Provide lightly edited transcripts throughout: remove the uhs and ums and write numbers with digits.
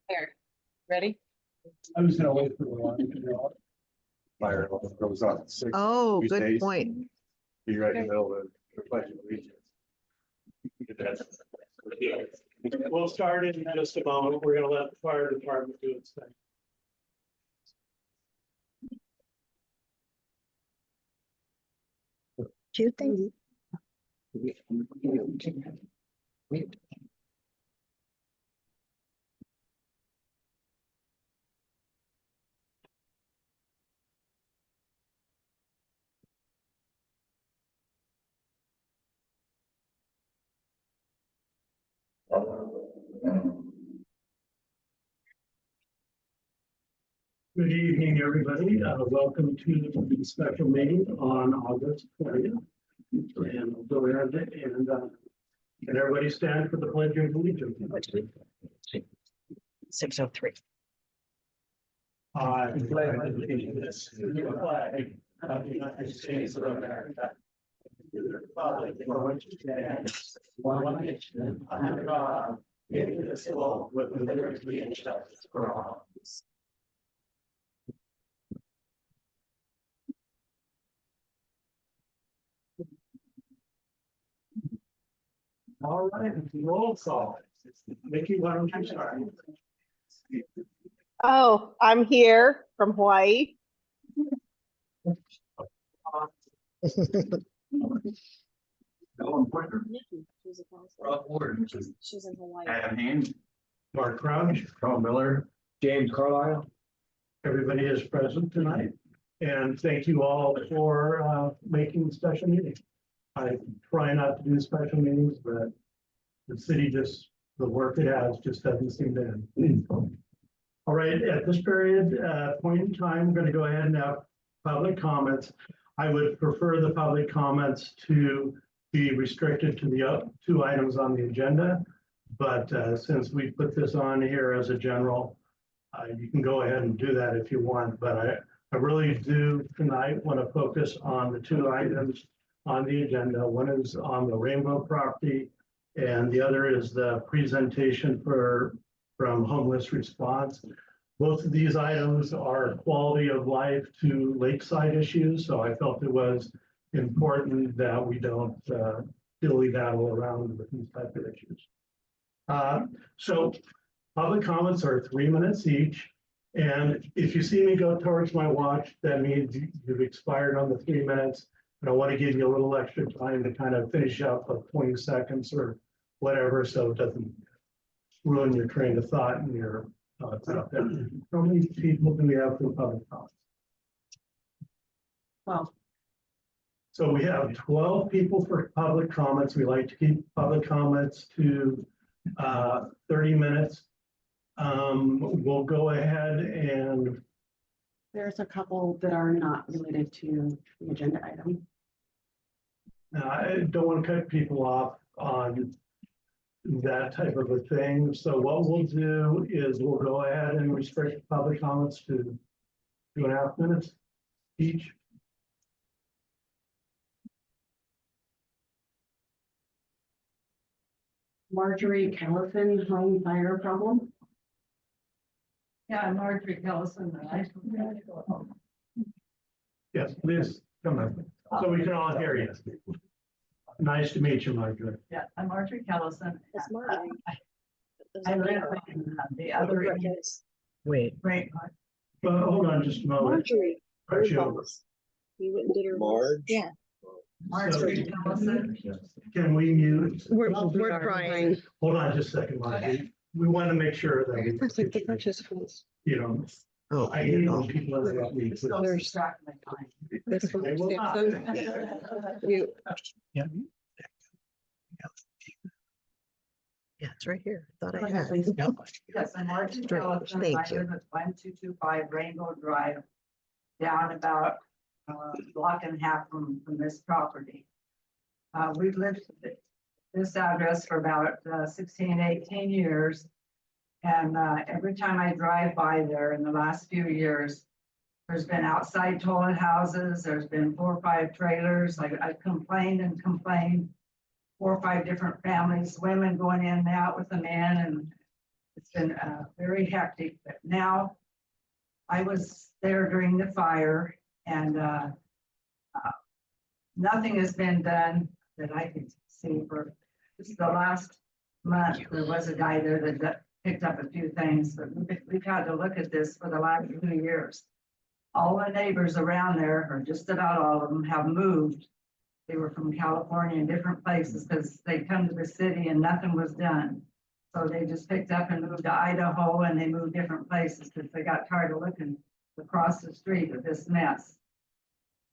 There, ready? I was gonna wait for the line to go off. Fire alarm goes on at 6. Oh, good Tuesdays. point. You're right in the middle of the pledge of allegiance. We'll start in just a moment. We're gonna let the fire department do its thing. Do you think? Good evening, everybody. Welcome to the special meeting on August 20th. And we'll go ahead and can everybody stand for the pledge of allegiance? 6:03. I pledge allegiance to the flag of the United States of America, to the republic for which it stands, one nation, under God, indivisible, with liberty and justice for all. All right, roll call. Mickey, why don't you start? Oh, I'm here from Hawaii. She's in Hawaii. Adam Haynes, Mark Crouch, Carl Miller, James Carlisle. everybody is present tonight. And thank you all for making the special meeting. I try not to do special meetings, but the city just, the work it has just doesn't seem to end. All right, at this point in time, we're going to go ahead and have public comments. I would prefer the public comments to be restricted to the 2 items on the agenda. But since we put this on here as a general, you can go ahead and do that if you want. But I really do tonight want to focus on the 2 items on the agenda. One is on the Rainbow property, and the other is the presentation from Homeless Response. Both of these items are quality of life to lakeside issues, so I felt it was important that we don't dilly-daddle around with these type of issues. So public comments are 3 minutes each, and if you see me go towards my watch, that means you've expired on the 3 minutes. And I want to give you a little extra time to kind of finish up of 20 seconds or whatever, so it doesn't ruin your train of thought and your thoughts out there. How many people do we have for public comments? Well, So we have 12 people for public comments. We like to keep public comments to 30 minutes. We'll go ahead and There's a couple that are not related to the agenda item. I don't want to cut people off on that type of a thing. So what we'll do is we'll go ahead and restrict public comments to 2.5 minutes each. Marjorie Callison, home fire problem. Yeah, I'm Marjorie Kellison. Yes, please come up so we can all hear you. Nice to meet you, Marjorie. Yeah, I'm Marjorie Kellison. that's Marjorie. I live in the other end. Wait, Great. But hold on just a moment. Marjorie. Aren't you- You went and did her. Marge? Yeah. Marjorie Kellison. Can we mute? we're trying. Hold on just a second, Marjorie. We want to make sure that we, That's like the participants. you know, Oh, I hear those people interrupt me. Still There's- distracting my time. this one, I will not. Samson. You. Yeah. Yeah, it's right here. Thought I Go ahead, had. please. Yes, I'm Marjorie Strange. Kellison. Thank I you. live at 1225 Rainbow Drive, down about a block and a half from this property. We've lived at this address for about 16, 18 years. And every time I drive by there in the last few years, there's been outside toilet houses, there's been 4 or 5 trailers. I've complained and complained. 4 or 5 different families, women going in and out with the men, and It's been very hectic, but now I was there during the fire and nothing has been done that I could see for just the last month. There was a guy there that picked up a few things, but we've had to look at this for the last 2 years. All the neighbors around there, or just about all of them, have moved. They were from California and different places because they come to the city and nothing was done. So they just picked up and moved to Idaho, and they moved different places because they got tired of looking across the street at this mess.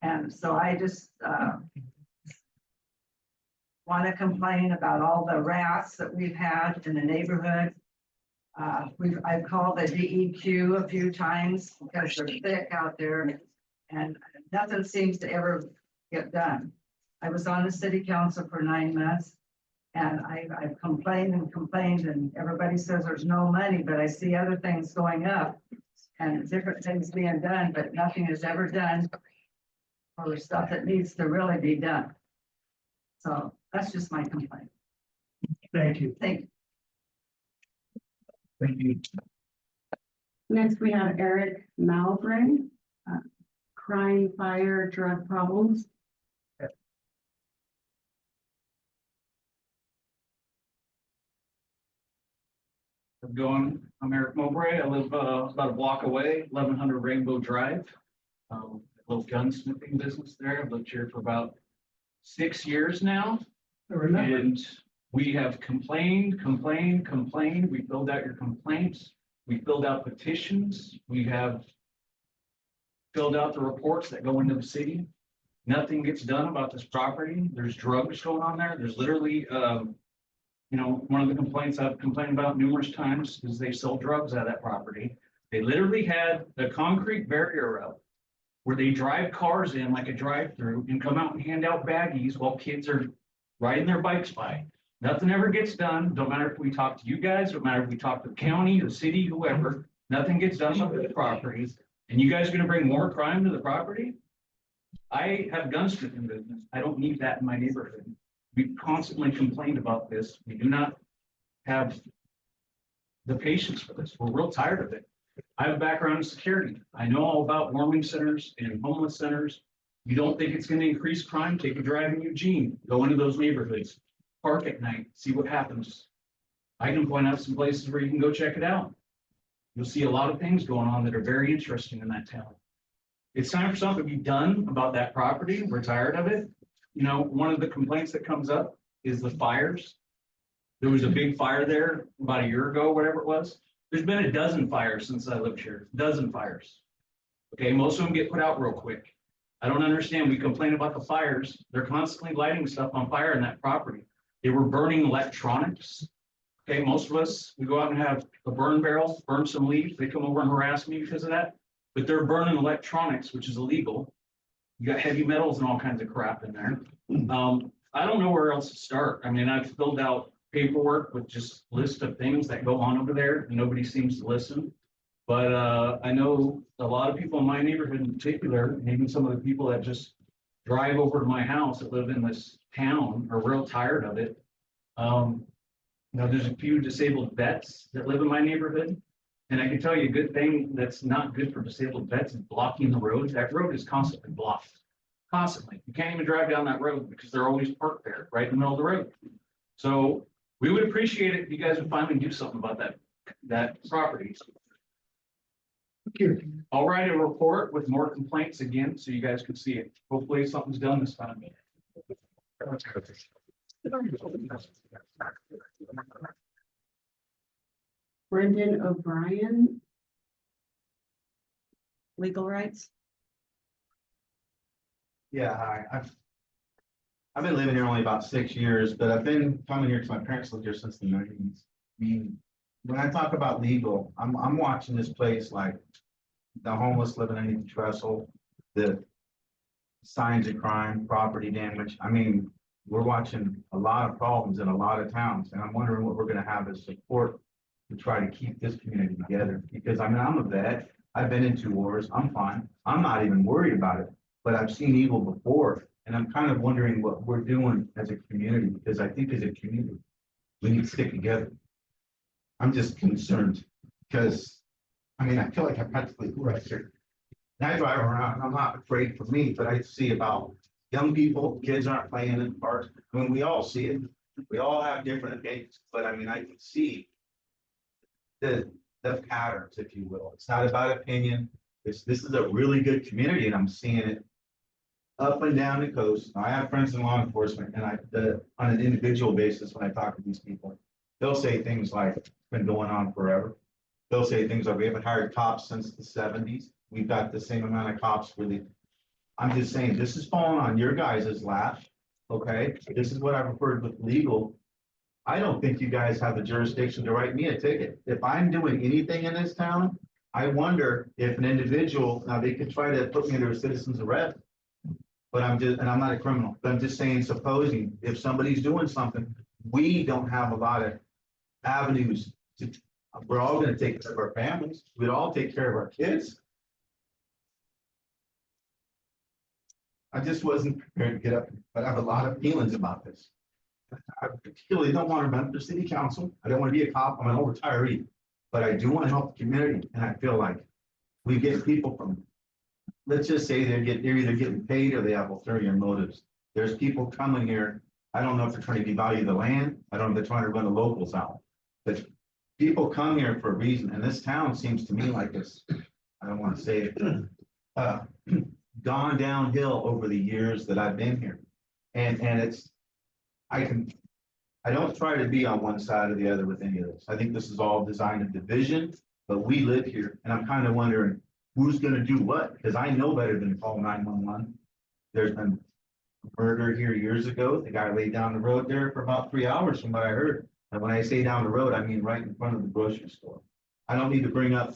And so I just want to complain about all the rats that we've had in the neighborhood. I've called the DEQ a few times because they're thick out there and nothing seems to ever get done. I was on the city council for 9 months and I've complained and everybody says there's no money, but I see other things going up and different things being done, but nothing is ever done for the stuff that needs to really be done. So that's just my complaint. Thank you. Thank you. Thank you. Next, we have Eric Malbray, crime, fire, drug problems. I'm Eric Mowbray. I live about a block away, 1100 Rainbow Drive. A little gunsmithing business there. I've lived here for about 6 years now. I remember. And we have complained. We filled out your complaints. We filled out petitions. We have filled out the reports that go into the city. Nothing gets done about this property. There's drugs going on there. There's literally, one of the complaints I've complained about numerous times is they sell drugs out of that property. They literally had a concrete barrier up where they drive cars in like a drive-through and come out and hand out baggies while kids are riding their bikes by. Nothing ever gets done. Don't matter if we talk to you guys, don't matter if we talk to the county, the city, whoever, nothing gets done with the properties. And you guys are gonna bring more crime to the property? I have gunsmithing business. I don't need that in my neighborhood. We've constantly complained about this. We do not have the patience for this. We're real tired of it. I have a background in security. I know all about warming centers and homeless centers. You don't think it's going to increase crime? Take a drive in Eugene, go into those neighborhoods, park at night, see what happens. I can point out some places where you can go check it out. You'll see a lot of things going on that are very interesting in that town. It's time for something to be done about that property. We're tired of it. One of the complaints that comes up is the fires. There was a big fire there about a year ago, whatever it was. There's been a dozen fires since I lived here, dozen fires. Okay, most of them get put out real quick. I don't understand. We complain about the fires. They're constantly lighting stuff on fire in that property. They were burning electronics. Okay, most of us, we go out and have a burn barrel, burn some leaves. They come over and harass me because of that. But they're burning electronics, which is illegal. You got heavy metals and all kinds of crap in there. I don't know where else to start. I mean, I've filled out paperwork with just list of things that go on over there and nobody seems to listen. But I know a lot of people in my neighborhood in particular, and even some of the people that just drive over to my house that live in this town are real tired of it. There's a few disabled vets that live in my neighborhood. And I can tell you a good thing that's not good for disabled vets is blocking the roads. That road is constantly blocked. Constantly. You can't even drive down that road because they're always parked there, right in the middle of the road. So we would appreciate it if you guys would finally do something about that property. I'll write a report with more complaints again, so you guys can see it. Hopefully something's done this time. Brendan O'Brien. Legal rights. Yeah, hi. I've been living here only about 6 years, but I've been coming here because my parents lived here since the 90s. I mean, when I talk about legal, I'm watching this place like the homeless living underneath the trestle, the signs of crime, property damage. I mean, we're watching a lot of problems in a lot of towns, and I'm wondering what we're going to have as support to try to keep this community together. Because I mean, I'm a vet. I've been in 2 wars. I'm fine. I'm not even worried about it. But I've seen evil before, and I'm kind of wondering what we're doing as a community. Because I think as a community, we need to stick together. I'm just concerned because, I mean, I feel like I practically grew up here. And I drive around, and I'm not afraid for me, but I see about young people, kids aren't playing in the park. I mean, we all see it. We all have different opinions, but I mean, I can see the patterns, if you will. It's not about opinion. This is a really good community and I'm seeing it up and down the coast. I have friends in law enforcement and on an individual basis, when I talk to these people, they'll say things like, it's been going on forever. They'll say things like, we haven't hired cops since the 70s. We've got the same amount of cops for the, I'm just saying, this is falling on your guys' lap. Okay, this is what I've heard with legal. I don't think you guys have the jurisdiction to write me a ticket. If I'm doing anything in this town, I wonder if an individual, now they could try to put me under a citizen's arrest. But I'm not a criminal, but I'm just saying, supposing if somebody's doing something, we don't have a lot of avenues to, we're all gonna take care of our families. We'd all take care of our kids. I just wasn't prepared to get up, but I have a lot of feelings about this. I particularly don't want to run for city council. I don't want to be a cop. I'm an old retiree, but I do want to help the community. And I feel like we get people from, let's just say they're either getting paid or they have ulterior motives. There's people coming here. I don't know if they're trying to devalue the land. I don't know if they're trying to run the locals out, but people come here for a reason. And this town seems to me like it's, I don't want to say it, gone downhill over the years that I've been here. And it's, I don't try to be on one side or the other with any of this. I think this is all designed of division, but we live here and I'm kind of wondering who's going to do what, because I know better than to call 911. There's been a murder here years ago. The guy laid down the road there for about 3 hours from what I heard. And when I say down the road, I mean right in front of the grocery store. I don't need to bring up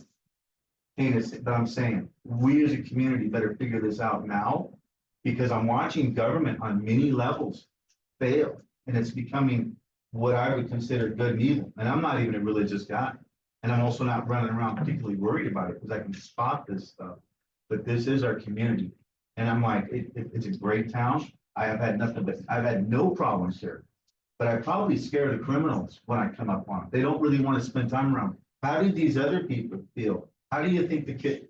heinous, but I'm saying we as a community better figure this out now, because I'm watching government on many levels fail, and it's becoming what I would consider good and evil. And I'm not even a religious guy, and I'm also not running around particularly worried about it because I can spot this stuff. But this is our community, and I'm like, it's a great town. I have had nothing but I've had no problems here, but I probably scare the criminals when I come up on them. They don't really want to spend time around. How do these other people feel? How do you think the kid?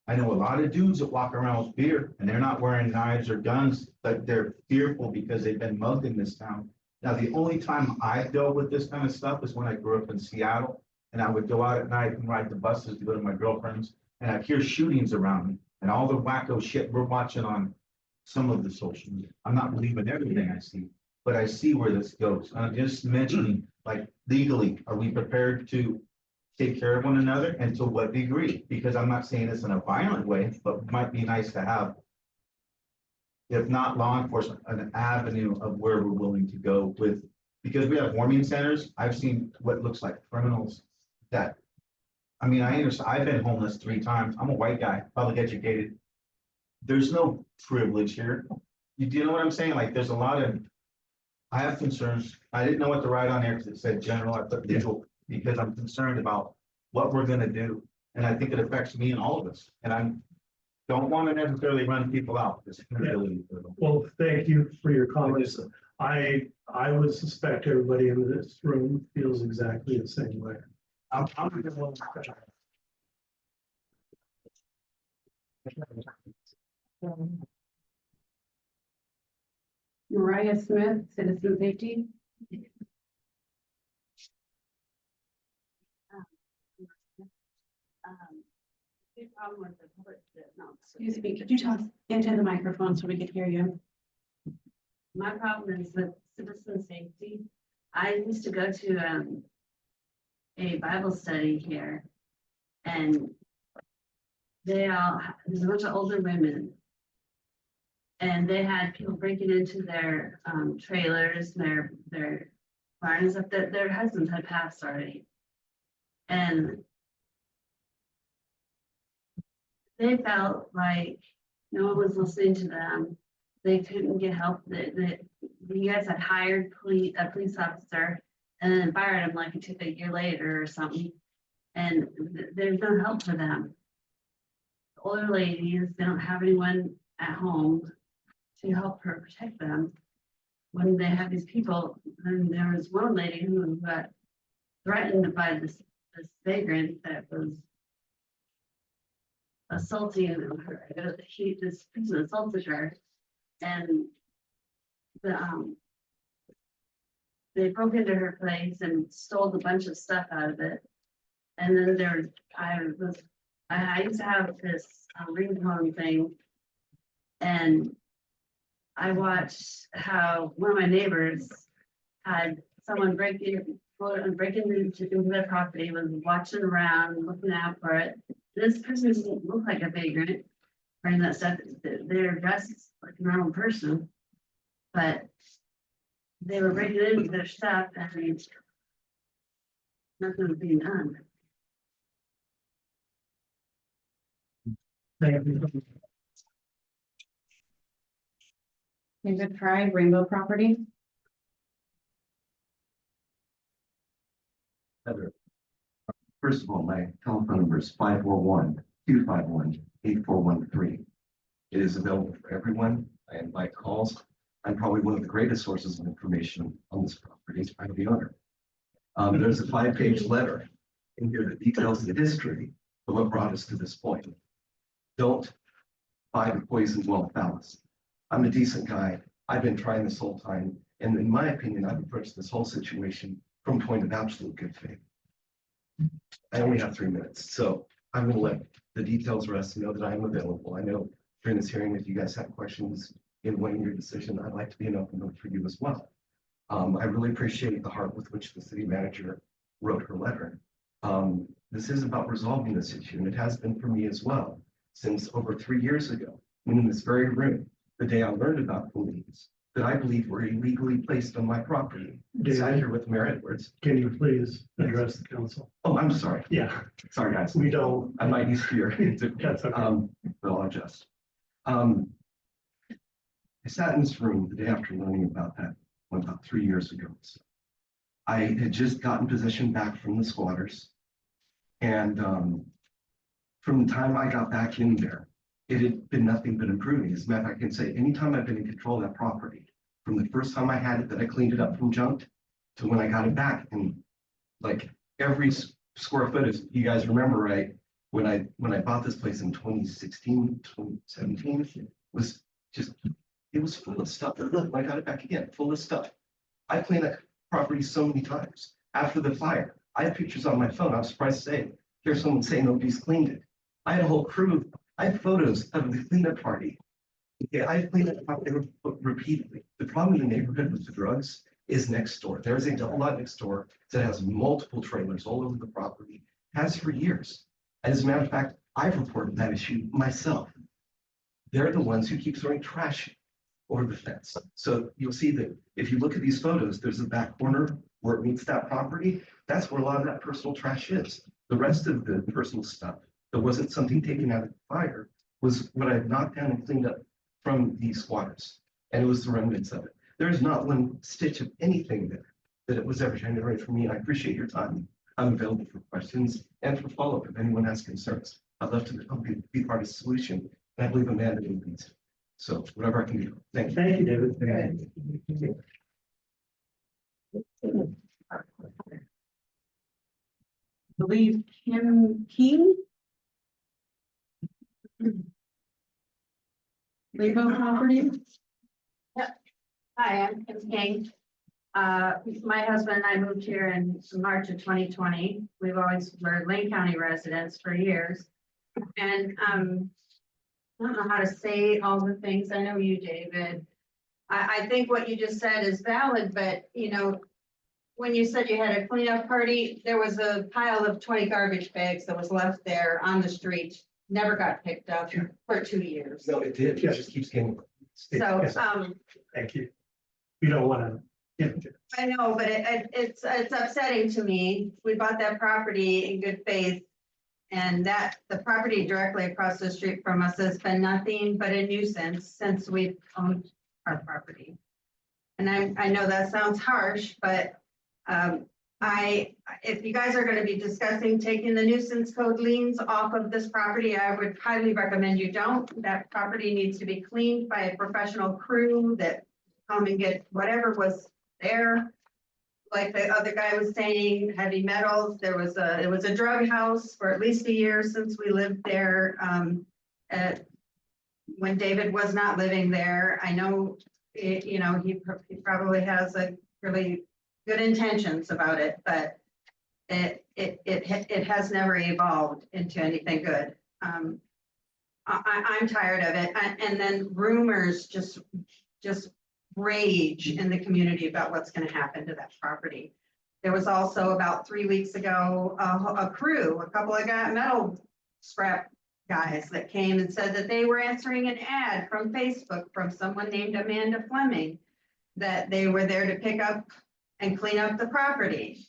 I know a lot of dudes that walk around with fear and they're not wearing knives or guns, but they're fearful because they've been mugged in this town. Now, the only time I dealt with this kind of stuff is when I grew up in Seattle and I would go out at night and ride the buses to go to my girlfriend's and I'd hear shootings around me and all the wacko shit we're watching on some of the social media. I'm not believing everything I see, but I see where this goes. I'm just mentioning, like, legally, are we prepared to take care of one another and to what degree? Because I'm not saying this in a violent way, but it might be nice to have, if not law enforcement, an avenue of where we're willing to go with, because we have warming centers. I've seen what looks like criminals that, I mean, I understand, I've been homeless 3 times. I'm a white guy, public educated. There's no privilege here. Do you know what I'm saying? Like, there's a lot of, I have concerns. I didn't know what to write on there because it said general, I put legal, because I'm concerned about what we're gonna do. And I think it affects me and all of us. And I don't want to necessarily run people out. This inability for them. Well, thank you for your comments. I would suspect everybody in this room feels exactly the same way. I'm gonna go on. Mariah Smith, Citizen Safety. Excuse me, could you talk into the microphone so we could hear you? My problem is with citizen safety. I used to go to a Bible study here, and there's a bunch of older women, and they had people breaking into their trailers, their barns, up that their husbands had passed already, and they felt like no one was listening to them. They couldn't get help. You guys had hired a police officer and then fired him like it took a year later or something. And there's no help for them. The older ladies, they don't have anyone at home to help her protect them. When they have these people, and there was one lady who got threatened by this vagrant that was assaulting her. This person assaulted her, and they broke into her place and stole a bunch of stuff out of it. And then I used to have this ringtone thing, and I watched how one of my neighbors had someone break into their property, was watching around, looking out for it. This person didn't look like a vagrant or any of that stuff. They're dressed like a normal person, but they were breaking into their stuff and nothing was being done. Thank you. David Fry, Rainbow Property. Heather. First of all, my telephone number is 541-251-8413. It is available for everyone. I invite calls. I'm probably one of the greatest sources of information on this property. I'm the owner. There's a 5-page letter in here that details the history of what brought us to this point. Don't buy the poison well fallacy. I'm a decent guy. I've been trying this whole time. And in my opinion, I've approached this whole situation from a point of absolute good faith. I only have 3 minutes, so I'm going to let the details rest and know that I am available. I know during this hearing, if you guys have questions in weighing your decision, I'd like to be an open book for you as well. I really appreciate the heart with which the city manager wrote her letter. This is about resolving this issue, and it has been for me as well, since over 3 years ago, when in this very room, the day I learned about the liens that I believe were illegally placed on my property. Sat here with Mayor Edwards. Can you please address the council? Oh, I'm sorry. Yeah, Sorry, guys. we don't. I'm not used to your, That's okay. but I'll adjust. I sat in this room the day after learning about that, about 3 years ago. So I had just gotten possession back from the squatters. And from the time I got back in there, it had been nothing but improving. As a matter of fact, I can say anytime I've been in control of that property, from the first time I had it that I cleaned it up from junk to when I got it back, and like every square foot, as you guys remember, right? When I bought this place in 2016, 2017, was just, it was full of stuff. And look, I got it back again, full of stuff. I cleaned that property so many times. After the fire, I have pictures on my phone. I was surprised to say, here's someone saying nobody's cleaned it. I had a whole crew. I have photos of the cleanup party. Okay, I cleaned it up repeatedly. The problem in the neighborhood with the drugs is next door. There's a double lot next door that has multiple trailers all over the property, has for years. And as a matter of fact, I've reported that issue myself. They're the ones who keep throwing trash over the fence. So you'll see that if you look at these photos, there's a back corner where it meets that property. That's where a lot of that personal trash is. The rest of the personal stuff that wasn't something taken out of the fire was what I knocked down and cleaned up from these squatters. And it was the remnants of it. There's not one stitch of anything there that it was ever generated for me. And I appreciate your time. I'm available for questions and for follow-up if anyone has concerns. I'd love to be part of the solution. And I believe Amanda needs it. So whatever I can do. Thank you. Thank you, David. I believe Kim King. Rainbow Property. Hi, I'm Kim King. My husband and I moved here in March of 2020. We've always were Lane County residents for years. And I don't know how to say all the things. I know you, David. I think what you just said is valid, but you know, when you said you had a cleanup party, there was a pile of 20 garbage bags that was left there on the street, never got picked up for 2 years. No, it did. It just keeps getting. So, Thank you. We don't want to. I know, but it's upsetting to me. We bought that property in good faith. And that the property directly across the street from us has been nothing but a nuisance since we've owned our property. And I know that sounds harsh, but if you guys are going to be discussing taking the nuisance code liens off of this property, I would highly recommend you don't. That property needs to be cleaned by a professional crew that come and get whatever was there. like the other guy was saying, heavy metals, it was a drug house for at least a year since we lived there. When David was not living there, I know, you know, he probably has a really good intentions about it, but it has never evolved into anything good. I'm tired of it. And then rumors just rage in the community about what's going to happen to that property. There was also about 3 weeks ago, a couple of metal scrap guys that came and said that they were answering an ad from Facebook from someone named Amanda Fleming, that they were there to pick up and clean up the property.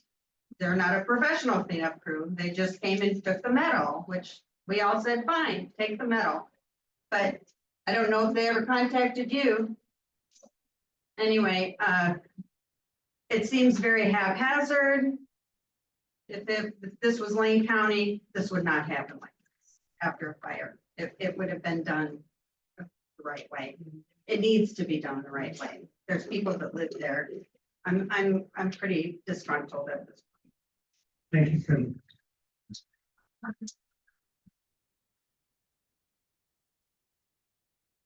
They're not a professional cleanup crew. They just came and took the metal, which we all said, fine, take the metal. But I don't know if they ever contacted you. Anyway, it seems very haphazard. If this was Lane County, this would not happen like this after a fire. It would have been done the right way. It needs to be done the right way. There's people that live there. I'm pretty disgruntled at this point. Thank you, Kim.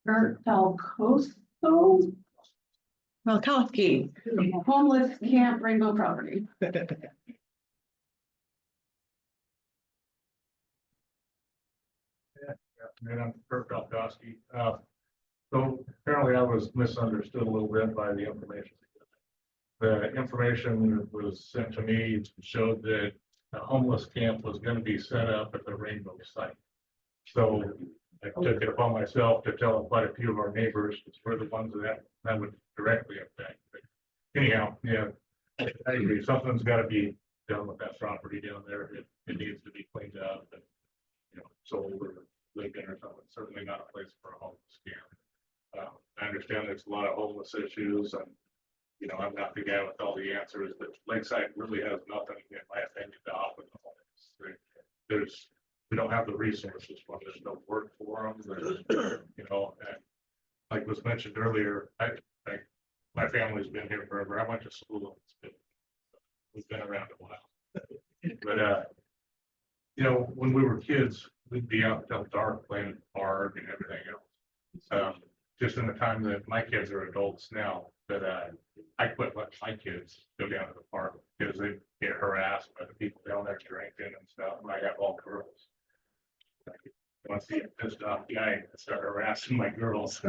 Kurt Falcoso, Malkowski. homeless camp Rainbow property. I'm Kurt Falkowski. So apparently I was misunderstood a little bit by the information. The information that was sent to me showed that a homeless camp was going to be set up at the Rainbow site. So I took it upon myself to tell quite a few of our neighbors, because we're the ones that would directly affect. But anyhow, yeah, I agree. Something's got to be done with that property down there. It needs to be cleaned up and, you know, sold or lived in or something. Certainly not a place for a homeless camp. I understand there's a lot of homeless issues, and you know, I'm not the guy with all the answers, but Lakeside really has nothing, in my opinion, to offer the homeless. We don't have the resources for them. There's no work for them. You know, and like was mentioned earlier, my family's been here forever. I went to school. We've been around a while. But you know, when we were kids, we'd be out until dark playing in the park and everything else. Just in the time that my kids are adults now, that I quit letting my kids go down to the park because they get harassed by the people down there drinking and stuff. And I have all girls. Once they get pissed off, I start harassing my girls.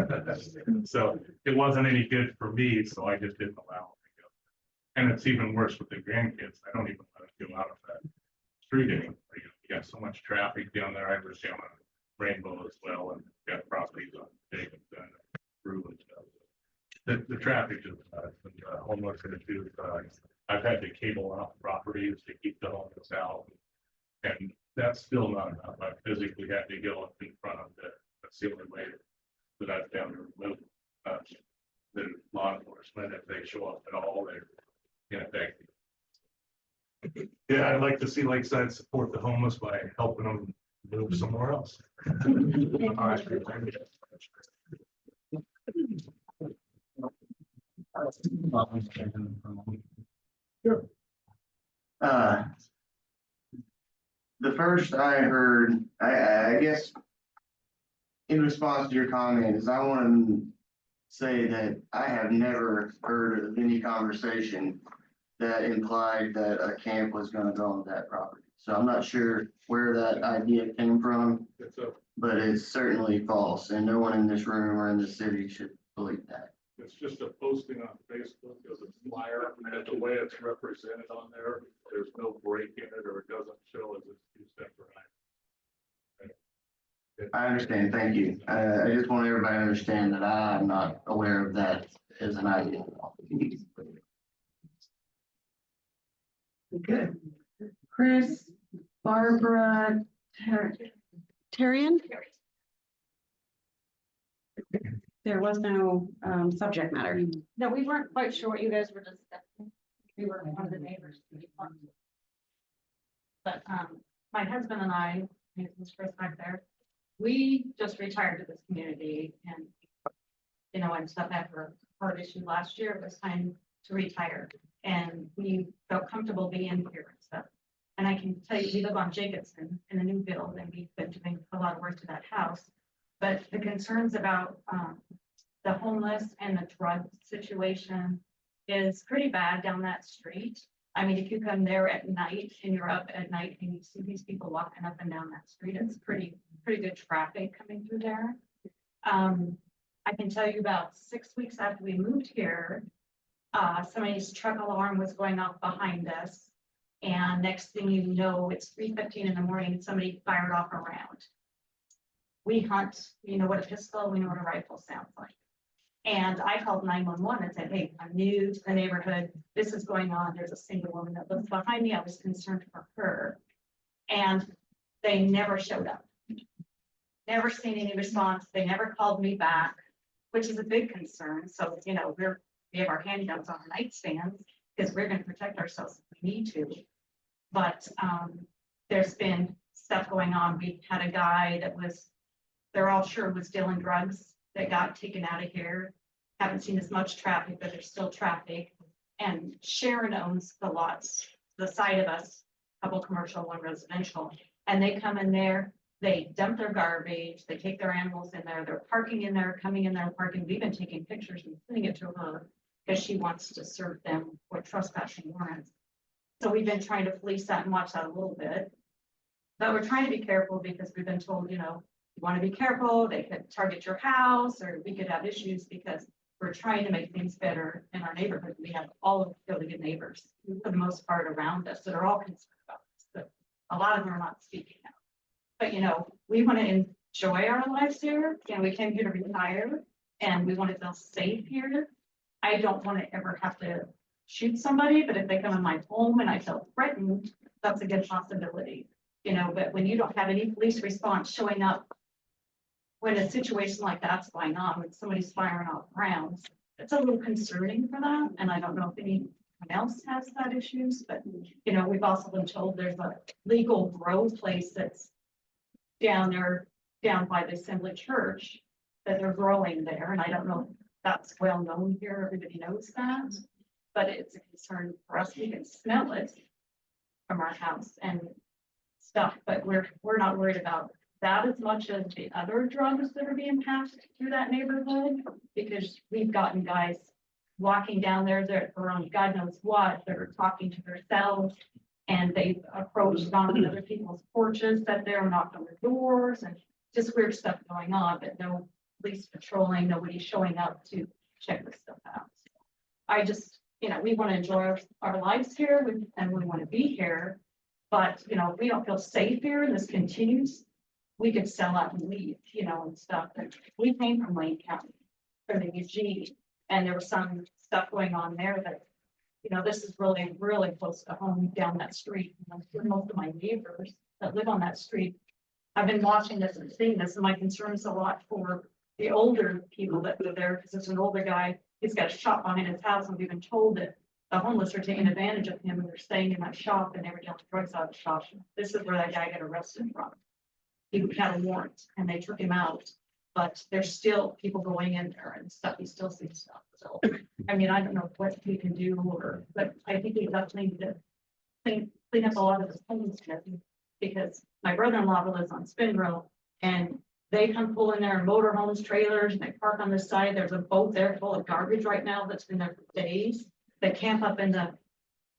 So it wasn't any good for me, so I just didn't allow them to go. And it's even worse with the grandkids. I don't even let them go out of that street anymore. You got so much traffic down there. I was down on Rainbow as well, and got properties on Davidson and through and stuff. The traffic is homeless issues. I've had to cable off properties to keep the homeless out, and that's still not enough. I physically had to go up in front of the only way that I've found to remove the law enforcement. If they show up at all, they're ineffective. Yeah, I'd like to see Lakeside support the homeless by helping them move somewhere else. All right. Sure. The first I heard, I guess, in response to your comment, is I want to say that I have never heard of any conversation that implied that a camp was going to go on that property. So I'm not sure where that idea came from, but it's certainly false, and no one in this room or in the city should believe that. It's just a posting on Facebook as a flyer, and the way it's represented on there, there's no break in it, or it doesn't show as it's two separate items. I understand, thank you. I just want everybody to understand that I'm not aware of that as an idea. Good. Chris, Barbara, Terrian? there was no subject matter. No, we weren't quite sure what you guys were discussing. We were one of the neighbors. But my husband and I, his name's Chris back there, we just retired to this community, and you know, and stuff after a hard issue last year, it was time to retire. And we felt comfortable being here and stuff. And I can tell you, we live on Jacobson in a new build, and we've been doing a lot of work to that house. But the concerns about the homeless and the drug situation is pretty bad down that street. I mean, if you come there at night and you're up at night and you see these people walking up and down that street, it's pretty good traffic coming through there. I can tell you about 6 weeks after we moved here, somebody's truck alarm was going off behind us. And next thing you know, it's 3:15 in the morning, somebody fired off a round. We hunt, we know what a pistol, we know what a rifle sounds like. And I called 911 and said, hey, I'm new to the neighborhood. This is going on. There's a single woman that lives behind me. I was concerned for her. And they never showed up. Never seen any response. They never called me back, which is a big concern. So, you know, we have our handguns on our nightstands because we're going to protect ourselves if we need to. But there's been stuff going on. We had a guy that they're all sure was dealing drugs that got taken out of here. Haven't seen as much traffic, but there's still traffic. And Sharon owns the lots, the side of us, a couple commercial, one residential. And they come in there, they dump their garbage, they take their animals in there, they're parking in there, coming in there, parking. We've been taking pictures and sending it to her because she wants to serve them with trespassing warrants. So we've been trying to police that and watch that a little bit. But we're trying to be careful because we've been told, you know, you want to be careful, they could target your house, or we could have issues because we're trying to make things better in our neighborhood. We have all of really good neighbors for the most part around us that are all concerned about this, but a lot of them are not speaking out. But, you know, we want to enjoy our lives here, and we came here to retire, and we want to feel safe here. I don't want to ever have to shoot somebody, but if they come in my home and I feel threatened, that's a good possibility. You know, but when you don't have any police response showing up when a situation like that's going on, when somebody's firing off rounds, it's a little concerning for that. And I don't know if anyone else has that issues, but, you know, we've also been told there's a legal grow place that's down there, down by the Assembly Church, that they're growing there. And I don't know if that's well known here. Everybody knows that, but it's a concern for us. We can smell it from our house and stuff, but we're not worried about that as much as the other drugs that are being passed through that neighborhood, because we've gotten guys walking down there that are on God knows what, that are talking to themselves, and they've approached on other people's porches, that they're knocked on their doors, and just weird stuff going on, but no police patrolling, nobody showing up to check this stuff out. So I just, you know, we want to enjoy our lives here, and we want to be here, but, you know, if we don't feel safe here and this continues, we could sell out and leave, you know, and stuff. And we came from Lane County, from the UG, and there was some stuff going on there that, you know, this is really, really close to home down that street. And most of my neighbors that live on that street, I've been watching this and seeing this, and my concern is a lot for the older people that live there, because it's an older guy, he's got a shop behind his house, and we've been told that the homeless are taking advantage of him, and they're staying in that shop, and they were dealing drugs out of the shop. This is where that guy got arrested from. He had a warrant and they took him out, but there's still people going in there and stuff. He still sees stuff. So, I mean, I don't know what we can do, but I think we definitely need to clean up a lot of this homelessness, because my brother-in-law lives on Spin Row, and they come pull in there in motorhomes, trailers, and they park on the side. There's a boat there full of garbage right now that's been there for days. They camp up in the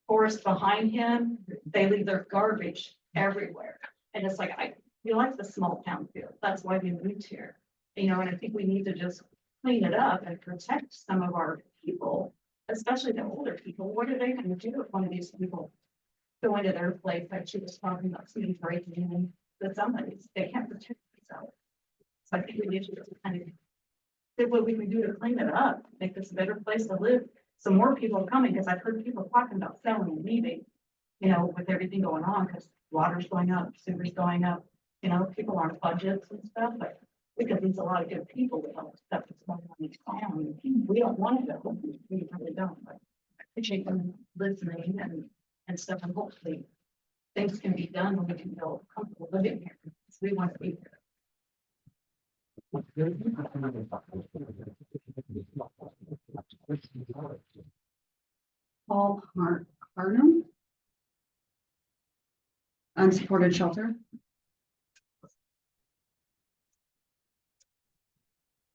forest behind him. They leave their garbage everywhere. And it's like, we like the small town feel. That's why we moved here. You know, and I think we need to just clean it up and protect some of our people, especially the older people. What are they going to do if one of these people go into their place, like she was talking about, somebody breaking in to somebody's? They can't protect themselves. So I think we need to just kind of see what we can do to clean it up, make this a better place to live. So more people are coming, because I've heard people talking about selling and leaving, you know, with everything going on, because water's going up, sewer's going up. You know, people aren't budgets and stuff, but because there's a lot of good people with all the stuff that's going on in town. We don't want to go, we really don't, but I appreciate them listening and stuff, and hopefully things can be done when we can feel comfortable living here, because we want to be here. Paul Harnum. Unsupported shelter.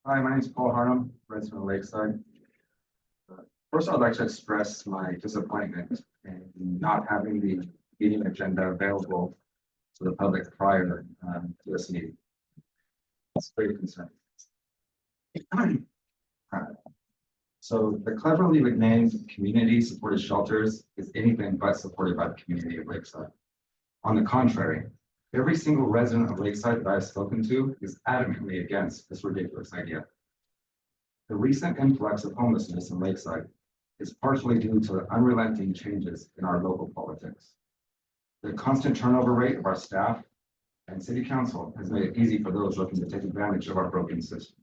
Hi, my name is Paul Harnum, resident of Lakeside. First, I'd like to express my disappointment in not having the meeting agenda available to the public prior to this meeting. It's very concerning. So the cleverly named community supported shelters is anything but supported by the community of Lakeside. On the contrary, every single resident of Lakeside that I've spoken to is adamantly against this ridiculous idea. The recent influx of homelessness in Lakeside is partially due to unrelenting changes in our local politics. The constant turnover rate of our staff and city council has made it easy for those looking to take advantage of our broken system.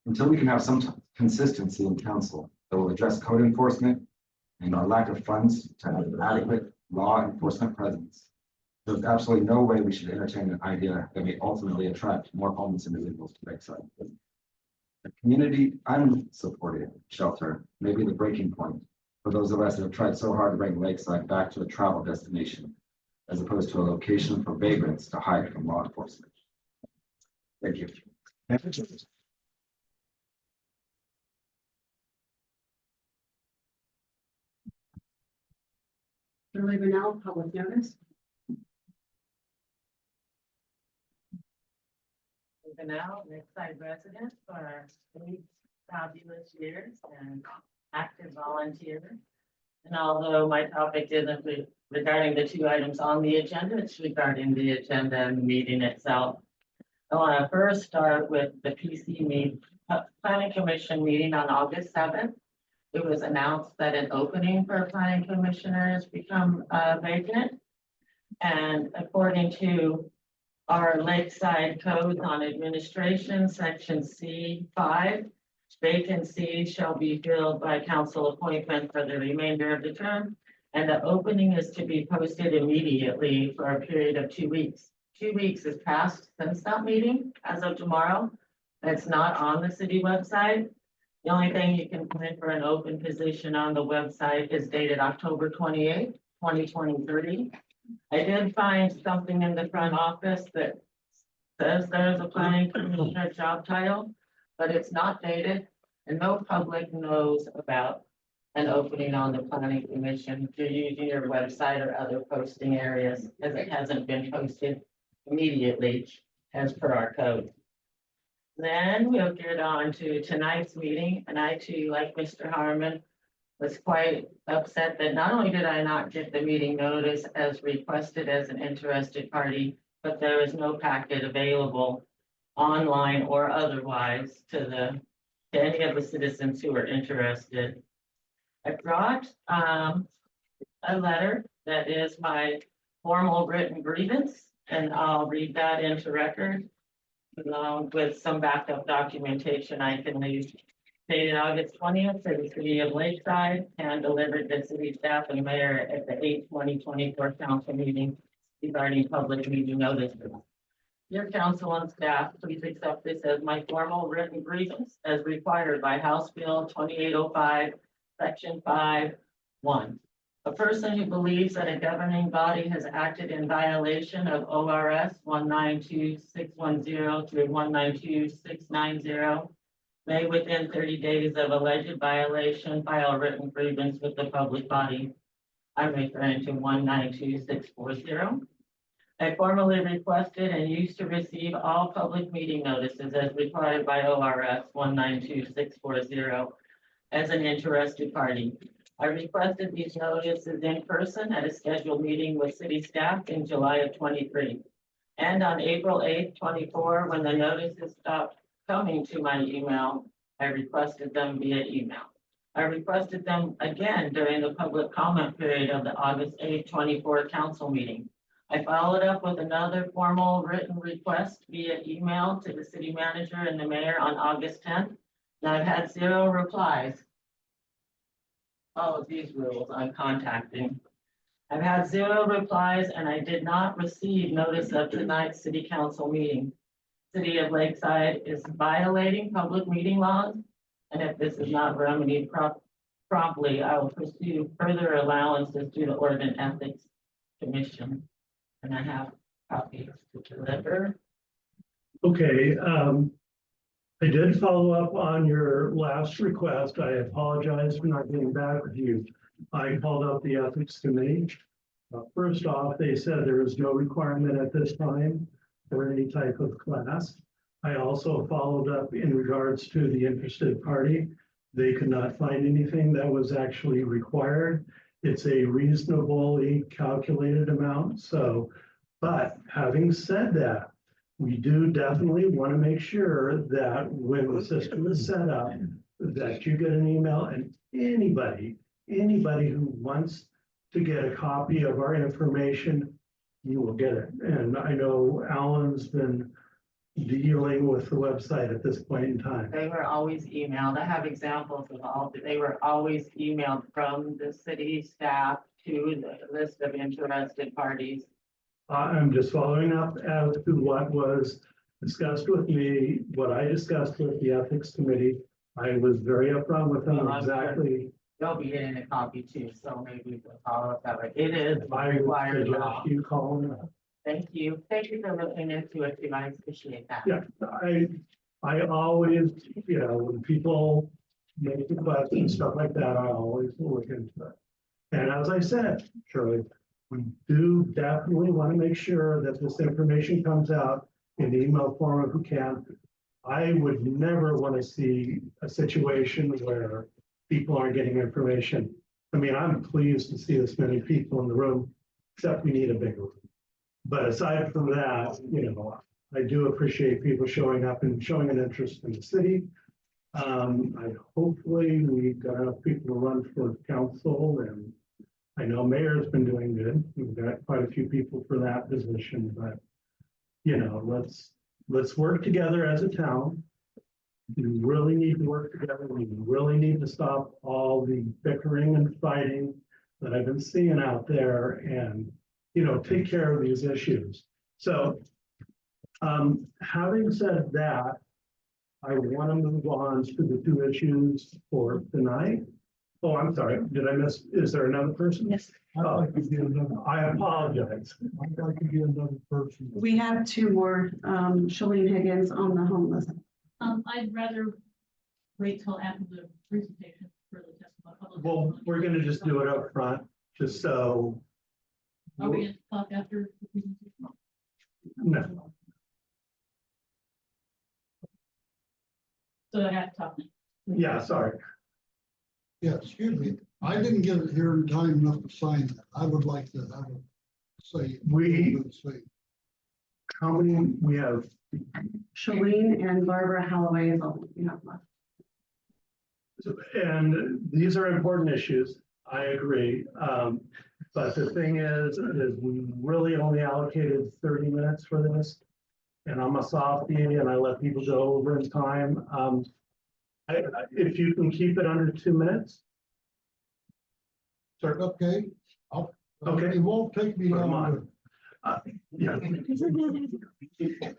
Until we can have some consistency in council that will address code enforcement and our lack of funds to have an adequate law enforcement presence, there's absolutely no way we should entertain an idea that may ultimately attract more homeless individuals to Lakeside. The community unsupported shelter may be the breaking point for those of us that have tried so hard to bring Lakeside back to a travel destination, as opposed to a location for vagrants to hide from law enforcement. Thank you. Shirley Bennell, public notice. Been out, Lakeside resident for 8 fabulous years and active volunteer. And although my topic isn't regarding the 2 items on the agenda, it's regarding the agenda and the meeting itself. I want to first start with the Planning Commission meeting on August 7th. It was announced that an opening for planning commissioners become vacant. And according to our Lakeside Codes on Administration, Section C5, vacancies shall be filled by council appointment for the remainder of the term, and the opening is to be posted immediately for a period of 2 weeks. 2 weeks has passed since that meeting, as of tomorrow. That's not on the city website. The only thing you can put in for an open position on the website is dated October 28th, 2023. I did find something in the front office that says there's a planning commissioner job title, but it's not dated, and no public knows about an opening on the planning commission. If you're using your website or other posting areas, as it hasn't been posted immediately as per our code. Then we'll get on to tonight's meeting, and I too, like Mr. Harmon, was quite upset that not only did I not get the meeting notice as requested as an interested party, but there is no packet available online or otherwise to any of the citizens who are interested. I brought a letter that is my formal written grievance, and I'll read that into record along with some backup documentation I can leave. Dated August 20th for the city of Lakeside and delivered to city staff and mayor at the 8/20/24 council meeting regarding public meeting notices. Your council and staff, please accept this as my formal written grievance as required by House Bill 2805, Section 5(1). A person who believes that a governing body has acted in violation of ORS 192-610 through 192-690 may within 30 days of alleged violation file a written grievance with the public body. I'm referring to 192-640. I formally requested and used to receive all public meeting notices as required by ORS 192-640 as an interested party. I requested these notices in person at a scheduled meeting with city staff in July of 23. And on April 8th, 24, when the notices stopped coming to my email, I requested them via email. I requested them again during the public comment period of the August 8th, 24 council meeting. I followed up with another formal written request via email to the city manager and the mayor on August 10th. And I've had 0 replies. All of these rules I'm contacting. I've had 0 replies and I did not receive notice of tonight's city council meeting. City of Lakeside is violating public meeting laws. And if this is not remedied promptly, I will pursue further allowances to the Oregon Ethics Commission. And I have copies to deliver. Okay, I did follow up on your last request. I apologize for not getting back with you. I called out the ethics committee. First off, they said there is no requirement at this time for any type of class. I also followed up in regards to the interested party. They could not find anything that was actually required. It's a reasonably calculated amount, so, but having said that, we do definitely want to make sure that when the system is set up, that you get an email and anybody who wants to get a copy of our information, you will get it. And I know Alan's been dealing with the website at this point in time. They were always emailed. I have examples of all, they were always emailed from the city staff to the list of interested parties. I'm just following up as to what was discussed with me, what I discussed with the ethics committee. I was very upfront with them Well, I'm sure. exactly. They'll be getting a copy too, so maybe we'll follow up that way. It is I would required law. suggest you call them up. Thank you. Thank you for looking into it too. I appreciate that. Yeah, I always, you know, when people make requests and stuff like that, I always look into it. And as I said, Shirley, we do definitely want to make sure that this information comes out in email form if we can. I would never want to see a situation where people aren't getting information. I mean, I'm pleased to see this many people in the room, except we need a bigger room. But aside from that, you know, I do appreciate people showing up and showing an interest in the city. Hopefully we got enough people to run for council, and I know mayor's been doing good. We've got quite a few people for that position, but you know, let's work together as a town. We really need to work together. We really need to stop all the bickering and fighting that I've been seeing out there and, you know, take care of these issues. So, having said that, I want to move on to the two issues for tonight. Oh, I'm sorry. Did I miss? Is there another person? Yes. I'd like to get another. I apologize. I'd like to get another person. We have two more, Shalene Higgins on the homeless. I'd rather wait till after the presentation for the testimony. Well, we're gonna just do it up front, just so. Are we gonna talk after the presentation? No, So I have to talk now. yeah, sorry. Yeah, excuse me, I didn't get it here in time enough to sign that. I would like to have a say. Say. How many, we have, Shalene and Barbara Holloway is all we have left. and these are important issues, I agree. But the thing is we really only allocated 30 minutes for this. And I'm a softie and I let people go over in time. If you can keep it under 2 minutes. Sir, Okay. Okay. It won't take me Put 'em long. on. Yeah.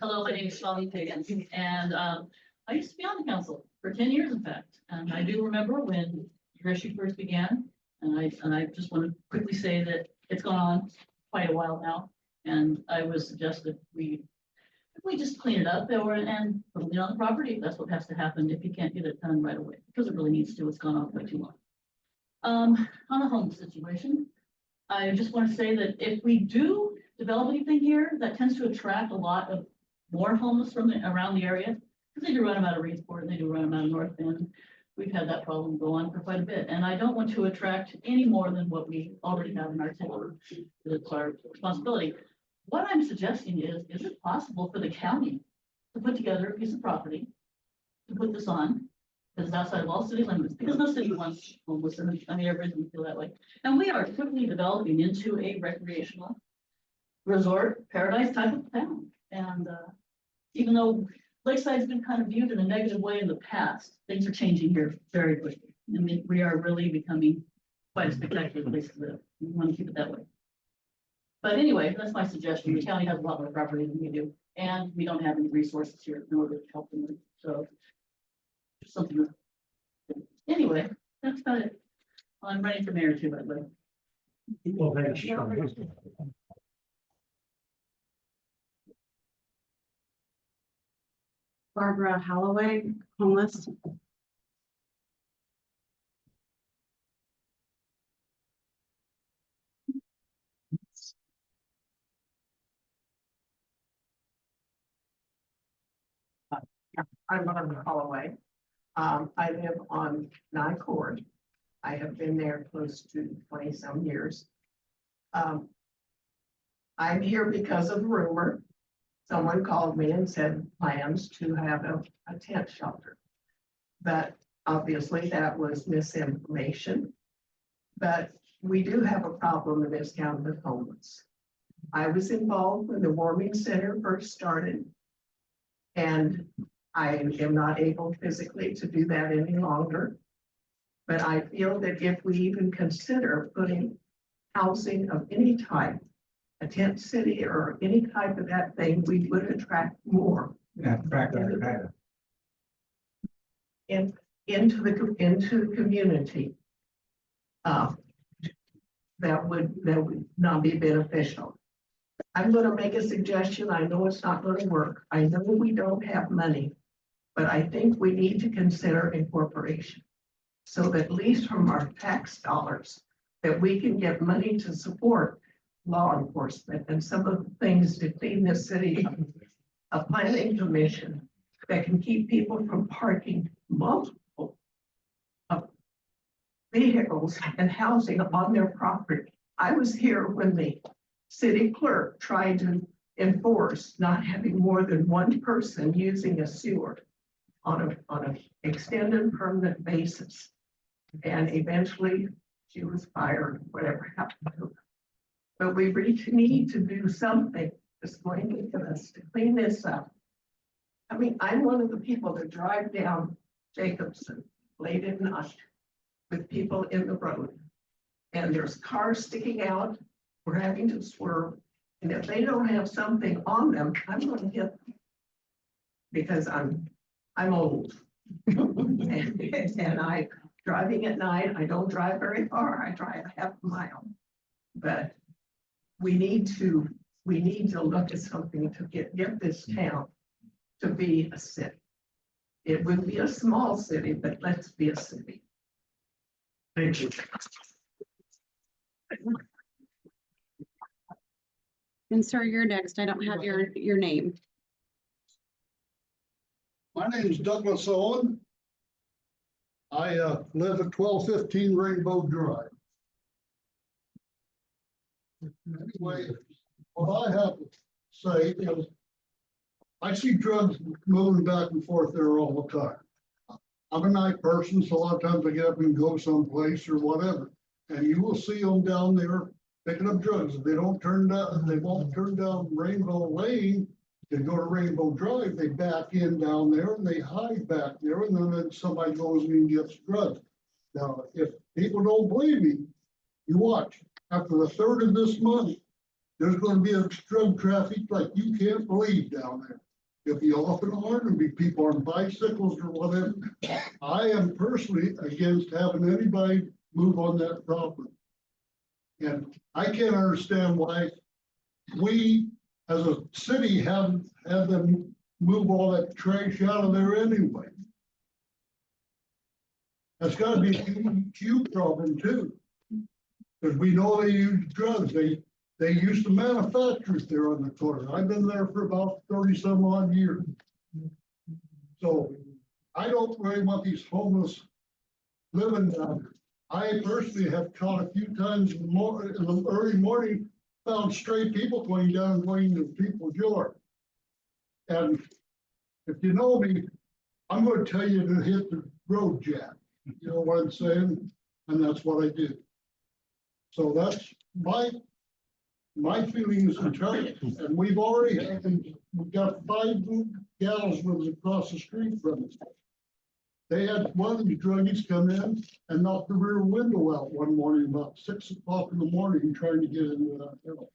Hello, my name is Shalene Higgins, and I used to be on the council for 10 years, in fact. And I do remember when your issue first began, and I just want to quickly say that it's gone on quite a while now. And I would suggest that we just clean it up and put it on the property. That's what has to happen if you can't get it done right away, because it really needs to. It's gone on for too long. On the homeless situation, I just want to say that if we do develop anything here, that tends to attract a lot of more homeless from around the area. Because they do run them out of Reedsport and they do run them out of North Bend. We've had that problem go on for quite a bit. And I don't want to attract any more than what we already have in our town. It's our responsibility. What I'm suggesting is it possible for the county to put together a piece of property to put this on? Because it's outside of all city limits, because no city wants homeless, and I mean, everybody doesn't feel that way. And we are quickly developing into a recreational resort paradise type of town. And even though Lakeside's been kind of viewed in a negative way in the past, things are changing here very quickly. I mean, we are really becoming quite a spectacular place to live. We want to keep it that way. But anyway, that's my suggestion. The county has a lot more property than we do, and we don't have any resources here in order to help them. So something. Anyway, that's about it. I'm ready for mayor too, by the way. Well, thanks. Barbara Holloway, homeless. I'm Barbara Holloway. I live on Nye Court. I have been there close to 20-some years. I'm here because of rumor. Someone called me and said plans to have a tent shelter. But obviously that was misinformation. But we do have a problem in this town with homeless. I was involved when the warming center first started. And I am not able physically to do that any longer. But I feel that if we even consider putting housing of any type, a tent city or any type of that thing, we would attract more into the community. That would not be beneficial. I'm going to make a suggestion. I know it's not going to work. I know we don't have money, but I think we need to consider incorporation. So that at least from our tax dollars, that we can get money to support law enforcement and some of the things to clean the city up. A planning commission that can keep people from parking multiple vehicles and housing on their property. I was here when the city clerk tried to enforce not having more than one person using a sewer on an extended permanent basis. And eventually she was fired, whatever happened to her. But we really need to do something that's going to get us to clean this up. I mean, I'm one of the people that drive down Jacobson late at night with people in the road. And there's cars sticking out. We're having to swerve. And if they don't have something on them, I'm going to hit them. Because I'm old. and I driving at night, I don't drive very far. I drive a half a mile. But we need to look at something to get this town to be a city. It would be a small city, but let's be a city. Thank you. And sir, you're next. I don't have your name. My name is Douglas Owen. I live at 1215 Rainbow Drive. Anyway, what I have to say is I see drugs moving back and forth there all the time. I'm a night person, so a lot of times I get up and go someplace or whatever. And you will see them down there picking up drugs. If they won't turn down Rainbow Lane to go to Rainbow Drive, they back in down there and they hide back there, and then somebody goes in and gets drugs. Now, if people don't believe me, you watch. After the 3rd of this month, there's going to be a drug traffic like you can't believe down there. If you open on and be people on bicycles or whatever, I am personally against having anybody move on that property. And I can't understand why we as a city have them move all that trash out of there anyway. That's got to be a huge problem too. Because we know they use drugs. They used to manufacture it there on the corner. I've been there for about 30-some odd years. So I don't really want these homeless living down there. I personally have caught a few times in the early morning, found stray people going down and going to people's yard. And if you know me, I'm going to tell you to hit the road jack. You know what I'm saying? And that's what I did. So that's my feelings entirely. And we've already had, we've got 5 gals lives across the street from us. They had one of these druggies come in and knock the rear window out one morning about 6 o'clock in the morning trying to get into that hill.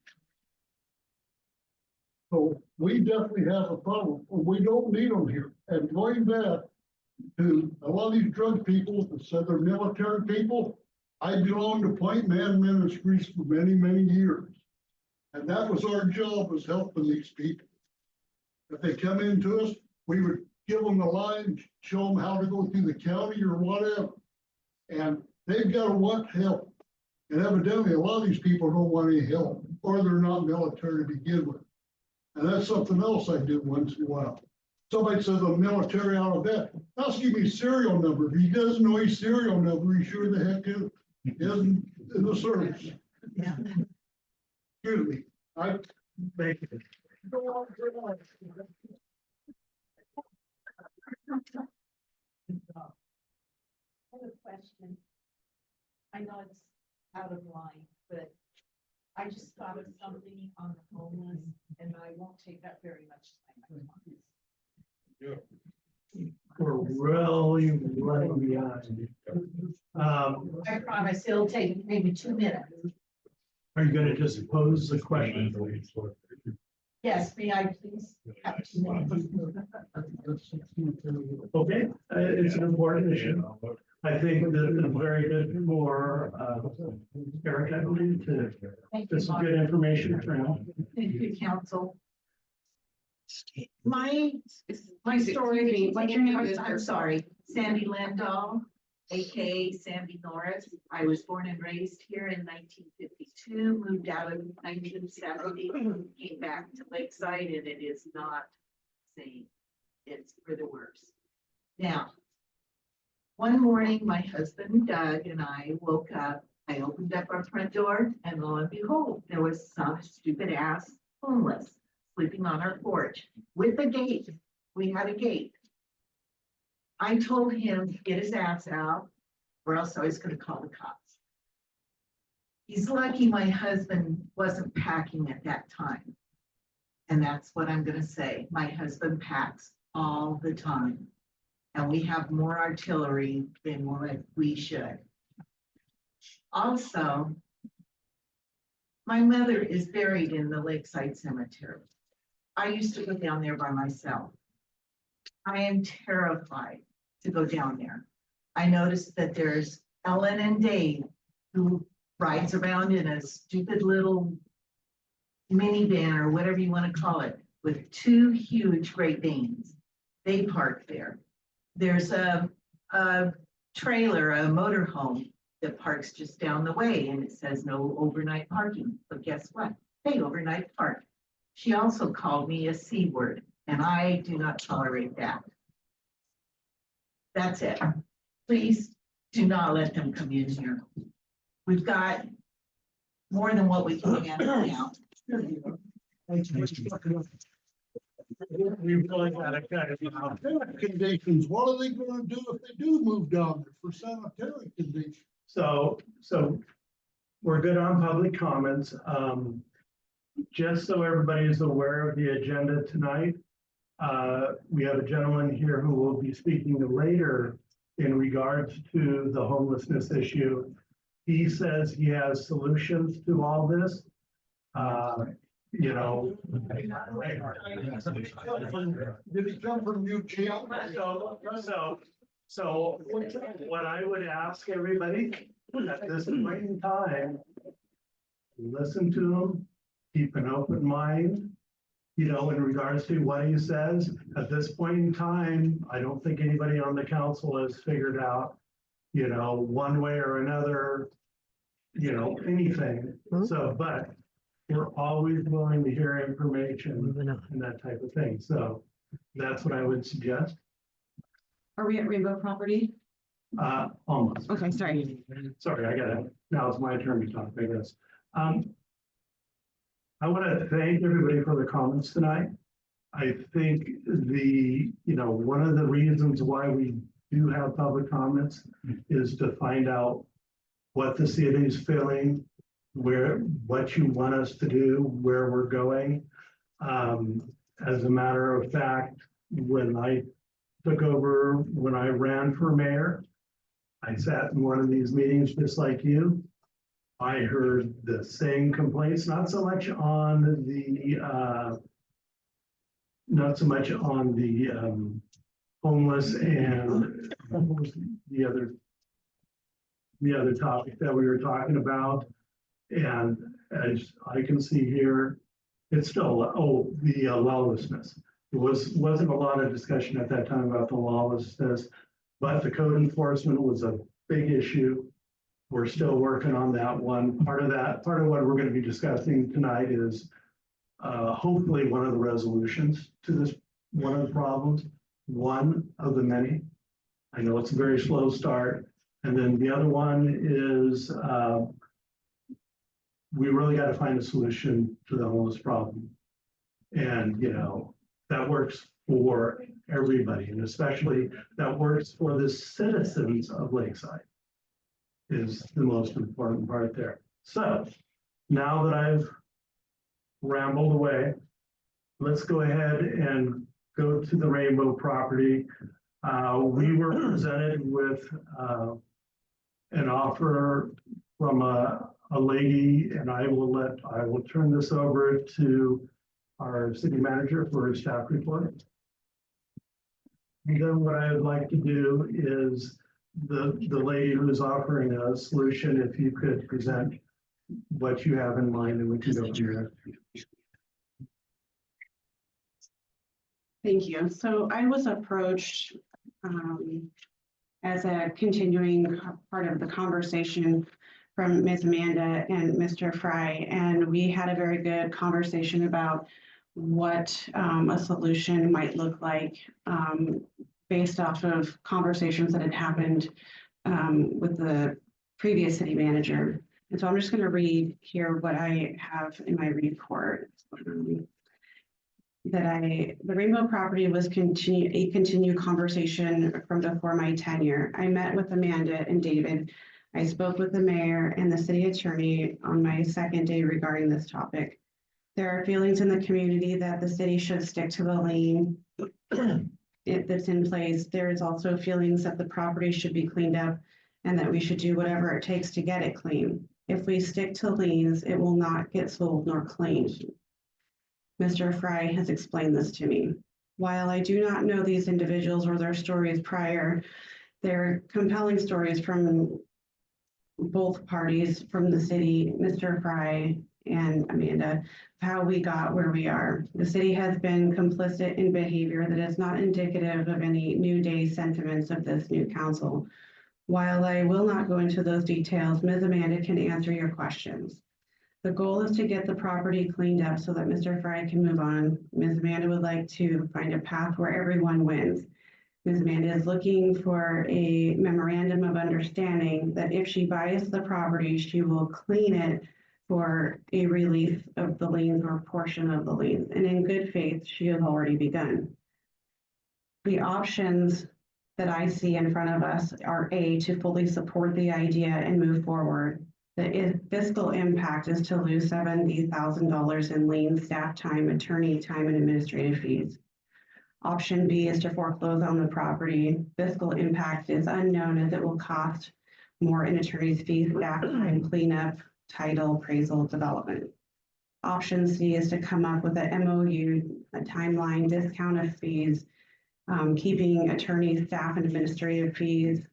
So we definitely have a problem. We don't need them here. And going back to a lot of these drug people that said they're military people, I belonged to Point Man Ministries for many, many years. And that was our job, was helping these people. If they come into us, we would give them the line, show them how to go through the county or whatever. And they've got to want help. And evidently, a lot of these people don't want any help, or they're not military to begin with. And that's something else I do once in a while. Somebody says I'm military out of bed. Ask him his serial number. If he doesn't know his serial number, he sure the heck isn't in the service. Yeah. Excuse me. I Thank you. I have a question. I know it's out of line, but I just thought of something on the homeless and I won't take up very much time. I promise. We're really running behind. I promise it'll take maybe 2 minutes. Are you gonna just pose the question? Yes, may I please have 2 minutes? Okay, it's an important issue. I think that it's very good for, Eric, I believe, to, this is good information for him. Thank you, council. My story, What's your name? I'm sorry, Sandy Lindahl, AKA Sandy Norris. I was born and raised here in 1952, moved out in 1970, came back to Lakeside, and it is not same. It's for the worse. Now, one morning, my husband Doug and I woke up. I opened up our front door, and lo and behold, there was some stupid ass homeless sleeping on our porch with a gate. We had a gate. I told him to get his ass out, or else I was going to call the cops. He's lucky my husband wasn't packing at that time. And that's what I'm going to say. My husband packs all the time. And we have more artillery than what we should. Also, my mother is buried in the Lakeside Cemetery. I used to go down there by myself. I am terrified to go down there. I noticed that there's Ellen and Dave who rides around in a stupid little minivan or whatever you want to call it with 2 huge Great Danes. They park there. There's a trailer, a motorhome that parks just down the way and it says no overnight parking. But guess what? They overnight park. She also called me a C word and I do not tolerate that. That's it. Please do not let them come in here. We've got more than what we can handle now. We've really got it kind of, conditions, what are they gonna do if they do move down there for sanitary conditions? so we're good on public comments. Just so everybody is aware of the agenda tonight, we have a gentleman here who will be speaking later in regards to the homelessness issue. He says he has solutions to all this. You know. Did he come from UGL? So what I would ask everybody at this point in time, listen to him, keep an open mind, you know, in regards to what he says. At this point in time, I don't think anybody on the council has figured out, you know, one way or another, you know, anything. So, but we're always willing to hear information and that type of thing. So that's what I would suggest. Are we at Rainbow Property? Almost. Okay, sorry. Sorry, I gotta, now it's my turn to talk, I guess. I want to thank everybody for the comments tonight. I think you know, one of the reasons why we do have public comments is to find out what the city is feeling, what you want us to do, where we're going. As a matter of fact, when I took over, when I ran for mayor, I sat in one of these meetings just like you. I heard the same complaints, not so much on the homeless and what was the other the other topic that we were talking about. And as I can see here, it's still, the lawlessness. Wasn't a lot of discussion at that time about the lawlessness, but the code enforcement was a big issue. We're still working on that one. Part of what we're going to be discussing tonight is hopefully one of the resolutions to this, one of the problems, one of the many. I know it's a very slow start. And then the other one is we really got to find a solution to the homeless problem. And, you know, that works for everybody, and especially that works for the citizens of Lakeside is the most important part there. So now that I've rambled away, let's go ahead and go to the Rainbow property. We were presented with an offer from a lady, and I will turn this over to our city manager for his staff report. And then what I would like to do is the lady who is offering a solution, if you could present what you have in mind, and we can go from there. Thank you. So I was approached as a continuing part of the conversation from Ms. Amanda and Mr. Fry, and we had a very good conversation about what a solution might look like based off of conversations that had happened with the previous city manager. And so I'm just going to read here what I have in my report. The Rainbow property was a continued conversation from before my tenure. I met with Amanda and David. I spoke with the mayor and the city attorney on my second day regarding this topic. There are feelings in the community that the city should stick to the lane that's in place. There is also feelings that the property should be cleaned up and that we should do whatever it takes to get it clean. If we stick to liens, it will not get sold nor cleaned. Mr. Fry has explained this to me. While I do not know these individuals or their stories prior, they're compelling stories from both parties, from the city, Mr. Fry and Amanda, how we got where we are. The city has been complicit in behavior that is not indicative of any new day sentiments of this new council. While I will not go into those details, Ms. Amanda can answer your questions. The goal is to get the property cleaned up so that Mr. Fry can move on. Ms. Amanda would like to find a path where everyone wins. Ms. Amanda is looking for a memorandum of understanding that if she buys the property, she will clean it for a release of the liens or portion of the liens. And in good faith, she has already begun. The options that I see in front of us are A, to fully support the idea and move forward. The fiscal impact is to lose $70,000 in lien, staff time, attorney time, and administrative fees. Option B is to foreclose on the property. Fiscal impact is unknown as it will cost more in attorney's fees, staff time, cleanup, title, appraisal, development. Option C is to come up with a MOU, a timeline, discount of fees, keeping attorney, staff, and administrative fees.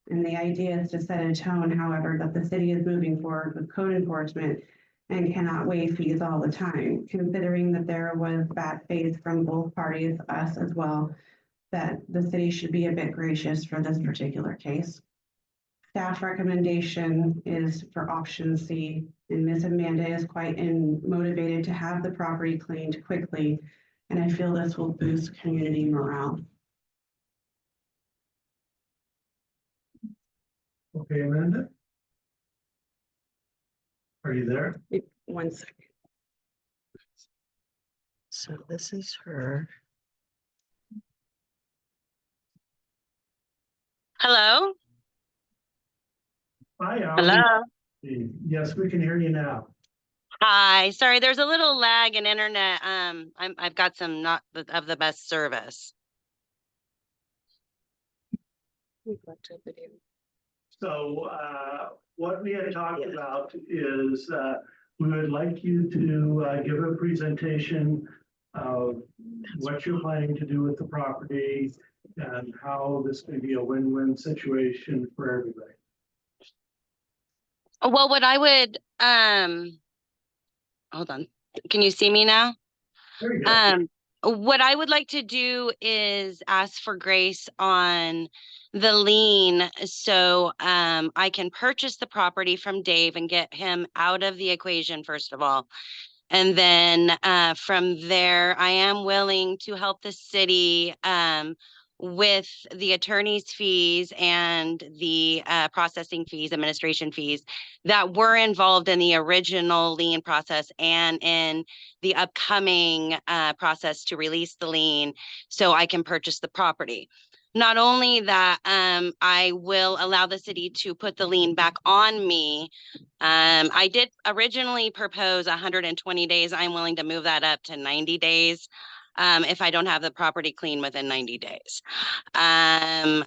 And the idea is to set a tone, however, that the city is moving forward with code enforcement and cannot waive fees all the time, considering that there was bad faith from both parties, us as well, that the city should be a bit gracious for this particular case. Staff recommendation is for option C, and Ms. Amanda is quite motivated to have the property cleaned quickly, and I feel this will boost community morale. Okay, Amanda? Are you there? 1 second. So this is her. Hello? Hi, Hello? Yes, we can hear you now. Hi, sorry, there's a little lag in internet. I've got some not of the best service. So what we had talked about is we would like you to give a presentation of what you're planning to do with the property and how this can be a win-win situation for everybody. Well, what I would, hold on, can you see me now? There you go. What I would like to do is ask for grace on the lien, so I can purchase the property from Dave and get him out of the equation, first of all. And then from there, I am willing to help the city with the attorney's fees and the processing fees, administration fees that were involved in the original lien process and in the upcoming process to release the lien so I can purchase the property. Not only that, I will allow the city to put the lien back on me. I did originally propose 120 days. I'm willing to move that up to 90 days if I don't have the property clean within 90 days. I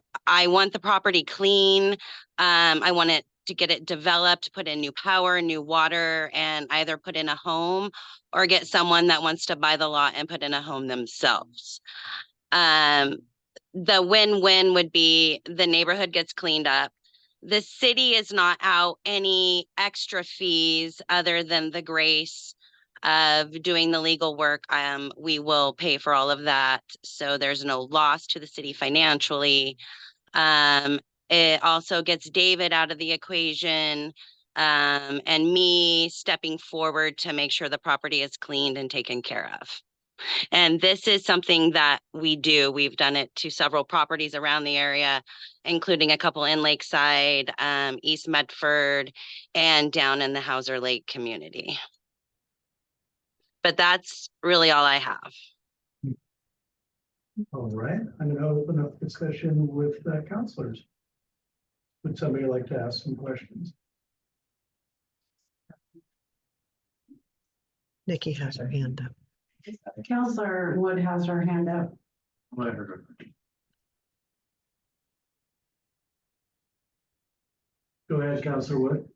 want the property clean. I want it to get it developed, put in new power, new water, and either put in a home or get someone that wants to buy the lot and put in a home themselves. The win-win would be the neighborhood gets cleaned up. The city is not out any extra fees other than the grace of doing the legal work. We will pay for all of that. So there's no loss to the city financially. It also gets David out of the equation, and me stepping forward to make sure the property is cleaned and taken care of. And this is something that we do. We've done it to several properties around the area, including a couple in Lakeside, East Medford, and down in the Hauser Lake community. But that's really all I have. All right, I'm going to open up discussion with counselors. Would somebody like to ask some questions? Nikki has her hand up. Counselor Wood has her hand up. Let her go. Go ahead, Counselor Wood.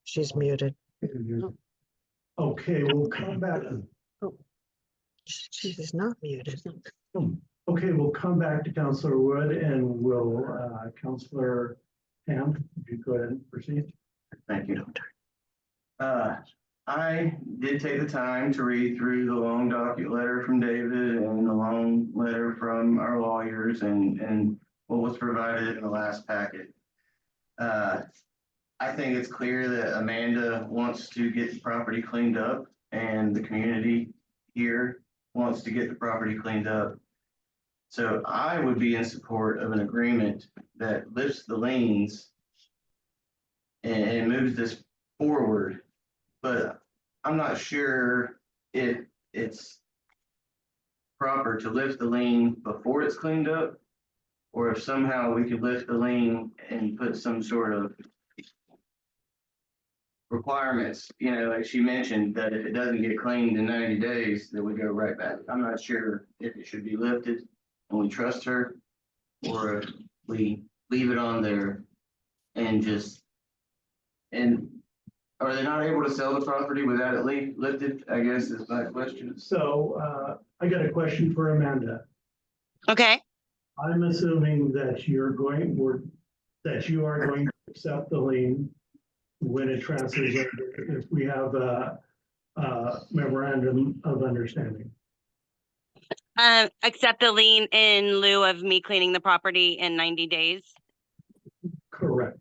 She's muted. Okay, we'll come back. She's not muted. Okay, we'll come back to Counselor Wood and we'll, Counselor Ham, if you go ahead and proceed. Thank you. I did take the time to read through the long docket letter from David and the long letter from our lawyers and what was provided in the last packet. I think it's clear that Amanda wants to get the property cleaned up and the community here wants to get the property cleaned up. So I would be in support of an agreement that lifts the liens and moves this forward. But I'm not sure if it's proper to lift the lien before it's cleaned up, or if somehow we could lift the lien and put some sort of requirements, you know, like she mentioned, that if it doesn't get cleaned in 90 days, that we go right back. I'm not sure if it should be lifted and we trust her, or if we leave it on there and just, and are they not able to sell the property without it lifted, I guess is my question. So I got a question for Amanda. Okay. I'm assuming that you are going to accept the lien when it transfers, if we have a memorandum of understanding. Accept the lien in lieu of me cleaning the property in 90 days. Correct.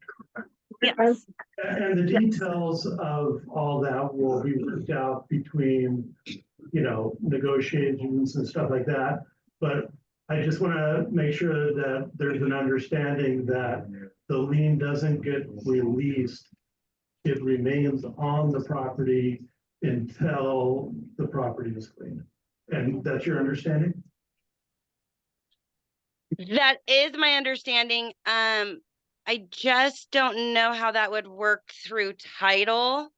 Yes. And the details of all that will be worked out between, you know, negotiations and stuff like that. But I just want to make sure that there's an understanding that the lien doesn't get released. It remains on the property until the property is cleaned. And that's your understanding? That is my understanding. I just don't know how that would work through title.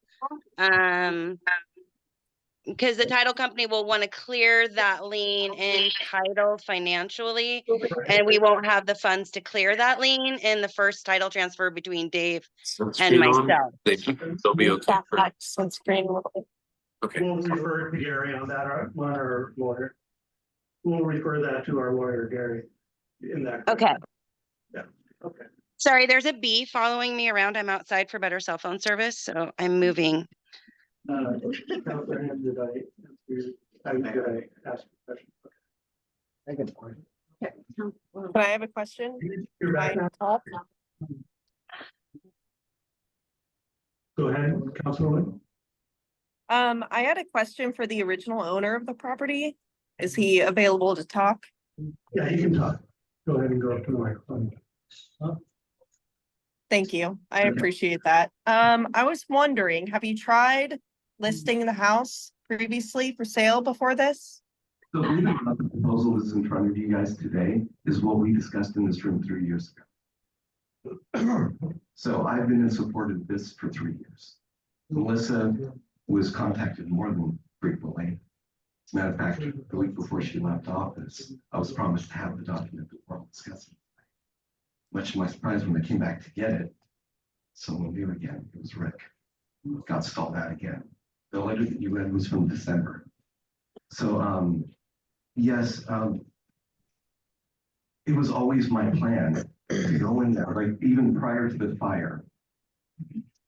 Because the title company will want to clear that lien in title financially, and we won't have the funds to clear that lien in the first title transfer between Dave and myself. They'll be okay. Okay. We'll refer to Gary on that, our lawyer. We'll refer that to our lawyer, Gary. in that. Okay. Yeah, okay. Sorry, there's a bee following me around. I'm outside for better cell phone service, so I'm moving. Counselor Ham, did I ask a question? Can I have a question? You're back now. Talk? Go ahead, Councilwoman. I had a question for the original owner of the property. Is he available to talk? Yeah, you can talk. Go ahead and go up to the microphone. Thank you. I appreciate that. I was wondering, have you tried listing the house previously for sale before this? So believe it or not, the proposal that's in front of you guys today is what we discussed in this room 3 years ago. So I've been in support of this for 3 years. Melissa was contacted more than frequently. As a matter of fact, the week before she left office, I was promised to have the document that we're discussing. Much to my surprise, when I came back to get it, someone new again, it was Rick. Got stalled out again. The letter that you read was from December. So, yes, it was always my plan to go in there, like even prior to the fire,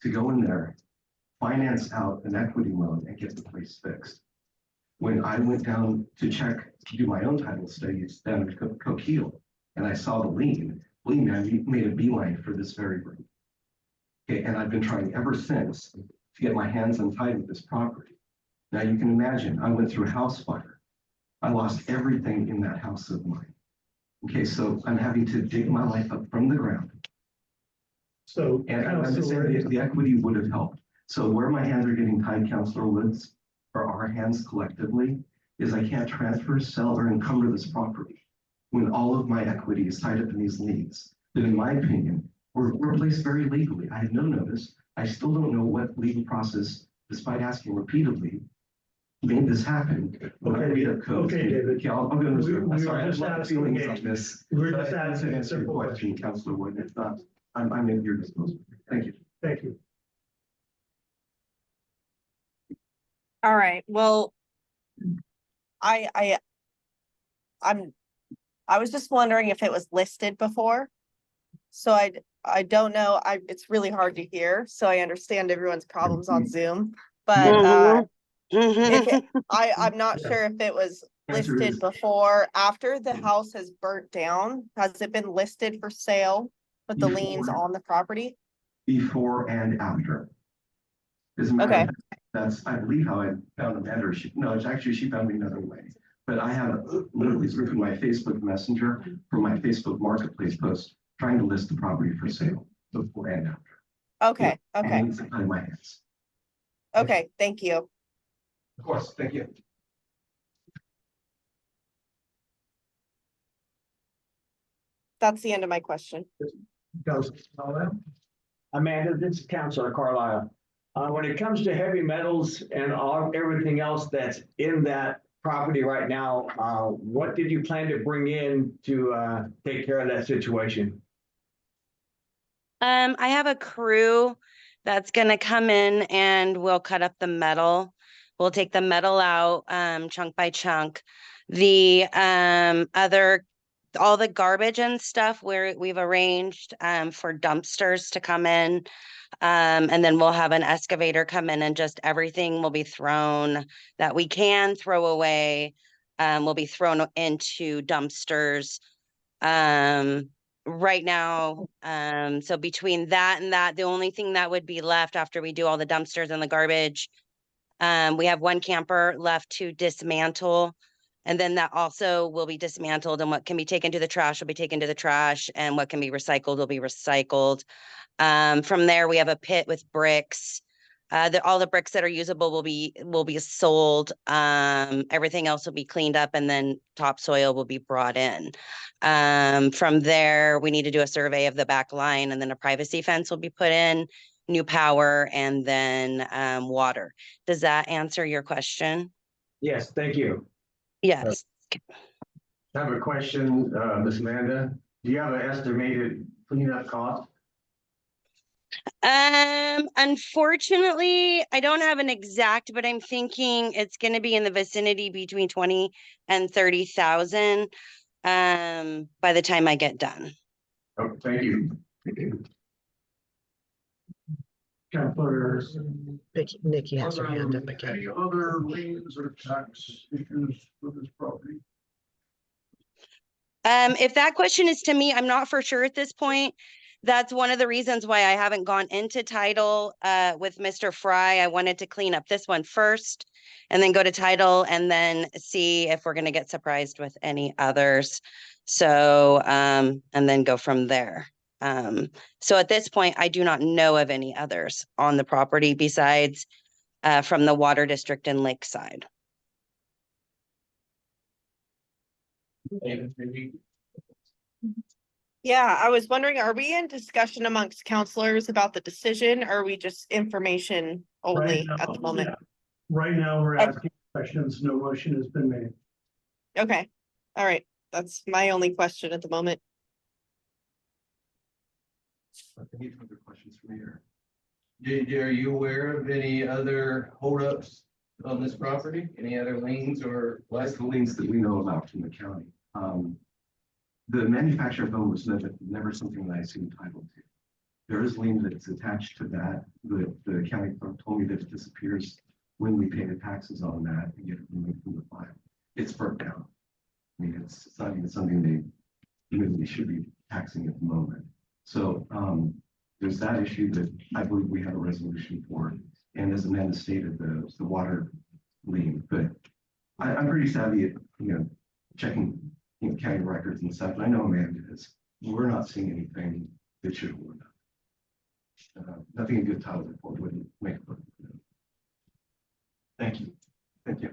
to go in there, finance out an equity loan and get the place fixed. When I went down to check, to do my own title studies down at Coquille, and I saw the lien, believe me, I made a beeline for this very room. Okay, and I've been trying ever since to get my hands untied with this property. Now you can imagine, I went through a house fire. I lost everything in that house of mine. Okay, so I'm having to dig my life up from the ground. So, and I'm just saying the equity would have helped. So where my hands are getting tied, Councilor Woods, or our hands collectively, is I can't transfer, sell, or encumber this property when all of my equity is tied up in these liens that, in my opinion, were placed very legally. I had no notice. I still don't know what legal process, despite asking repeatedly, made this happen. When I read up code. Okay, David. Okay, I'll go to We sorry, I were have just a lot of asking feelings a- on this. we're but just I asking to a answer your simple question, Councilor Wood. If not, I'm at your disposal. Thank you. Thank you. All right, well, I was just wondering if it was listed before. So I don't know, it's really hard to hear, so I understand everyone's problems on Zoom. But I'm not sure if it was Answer listed is- before, after the house has burnt down, has it been listed for sale with the liens Before. on the property? Before and after. As a matter of fact, that's, I believe, how I found Amanda. No, it's actually, she found me another way. But I have literally through my Facebook Messenger from my Facebook Marketplace post trying to list the property for sale before and after. Okay, okay, And it's in my hands. okay, thank you. Of course, thank you. That's the end of my question. Amanda, this is Councilor Carlisle. When it comes to heavy metals and everything else that's in that property right now, what did you plan to bring in to take care of that situation? I have a crew that's gonna come in and we'll cut up the metal. We'll take the metal out, chunk by chunk. The all the garbage and stuff where we've arranged for dumpsters to come in. And then we'll have an excavator come in and just everything will be thrown that we can throw away. Will be thrown into dumpsters. Right now, so between that and that, the only thing that would be left after we do all the dumpsters and the garbage, we have one camper left to dismantle. And then that also will be dismantled, and what can be taken to the trash will be taken to the trash, and what can be recycled will be recycled. From there, we have a pit with bricks. All the bricks that are usable will be sold. Everything else will be cleaned up, and then topsoil will be brought in. From there, we need to do a survey of the back line, and then a privacy fence will be put in, new power, and then water. Does that answer your question? Yes, thank you. Yes. I have a question, Ms. Amanda. Do you have an estimated cleanup cost? Unfortunately, I don't have an exact, but I'm thinking it's going to be in the vicinity between 20 and 30,000. by the time I get done. Oh, thank you. Counselor, Nikki has her hand up again. Any other liens or tax issues with this property? If that question is to me, I'm not for sure at this point. That's one of the reasons why I haven't gone into title with Mr. Fry. I wanted to clean up this one first and then go to title and then see if we're gonna get surprised with any others. So, and then go from there. So at this point, I do not know of any others on the property besides from the Water District and Lakeside. Yeah, I was wondering, are we in discussion amongst counselors about the decision, or are we just information only Right at now, the moment? yeah. Right now, we're asking questions. No motion has been made. Okay, all right, that's my only question at the moment. Any further questions from here? Are you aware of any other holdups on this property? Any other liens or? That's the liens that we know about from the county. The manufactured home was never something that I seem entitled to. There is lien that's attached to that. The county clerk told me that it disappears when we pay the taxes on that and get it removed from the file. It's burnt down. I mean, it's not even something they really should be taxing at the moment. So there's that issue that I believe we have a resolution for. And as Amanda stated, the water lien, but I'm pretty savvy at, checking, county records and stuff. And I know Amanda is. We're not seeing anything that should hold up. Nothing a good title report wouldn't make it. Thank you. Thank you.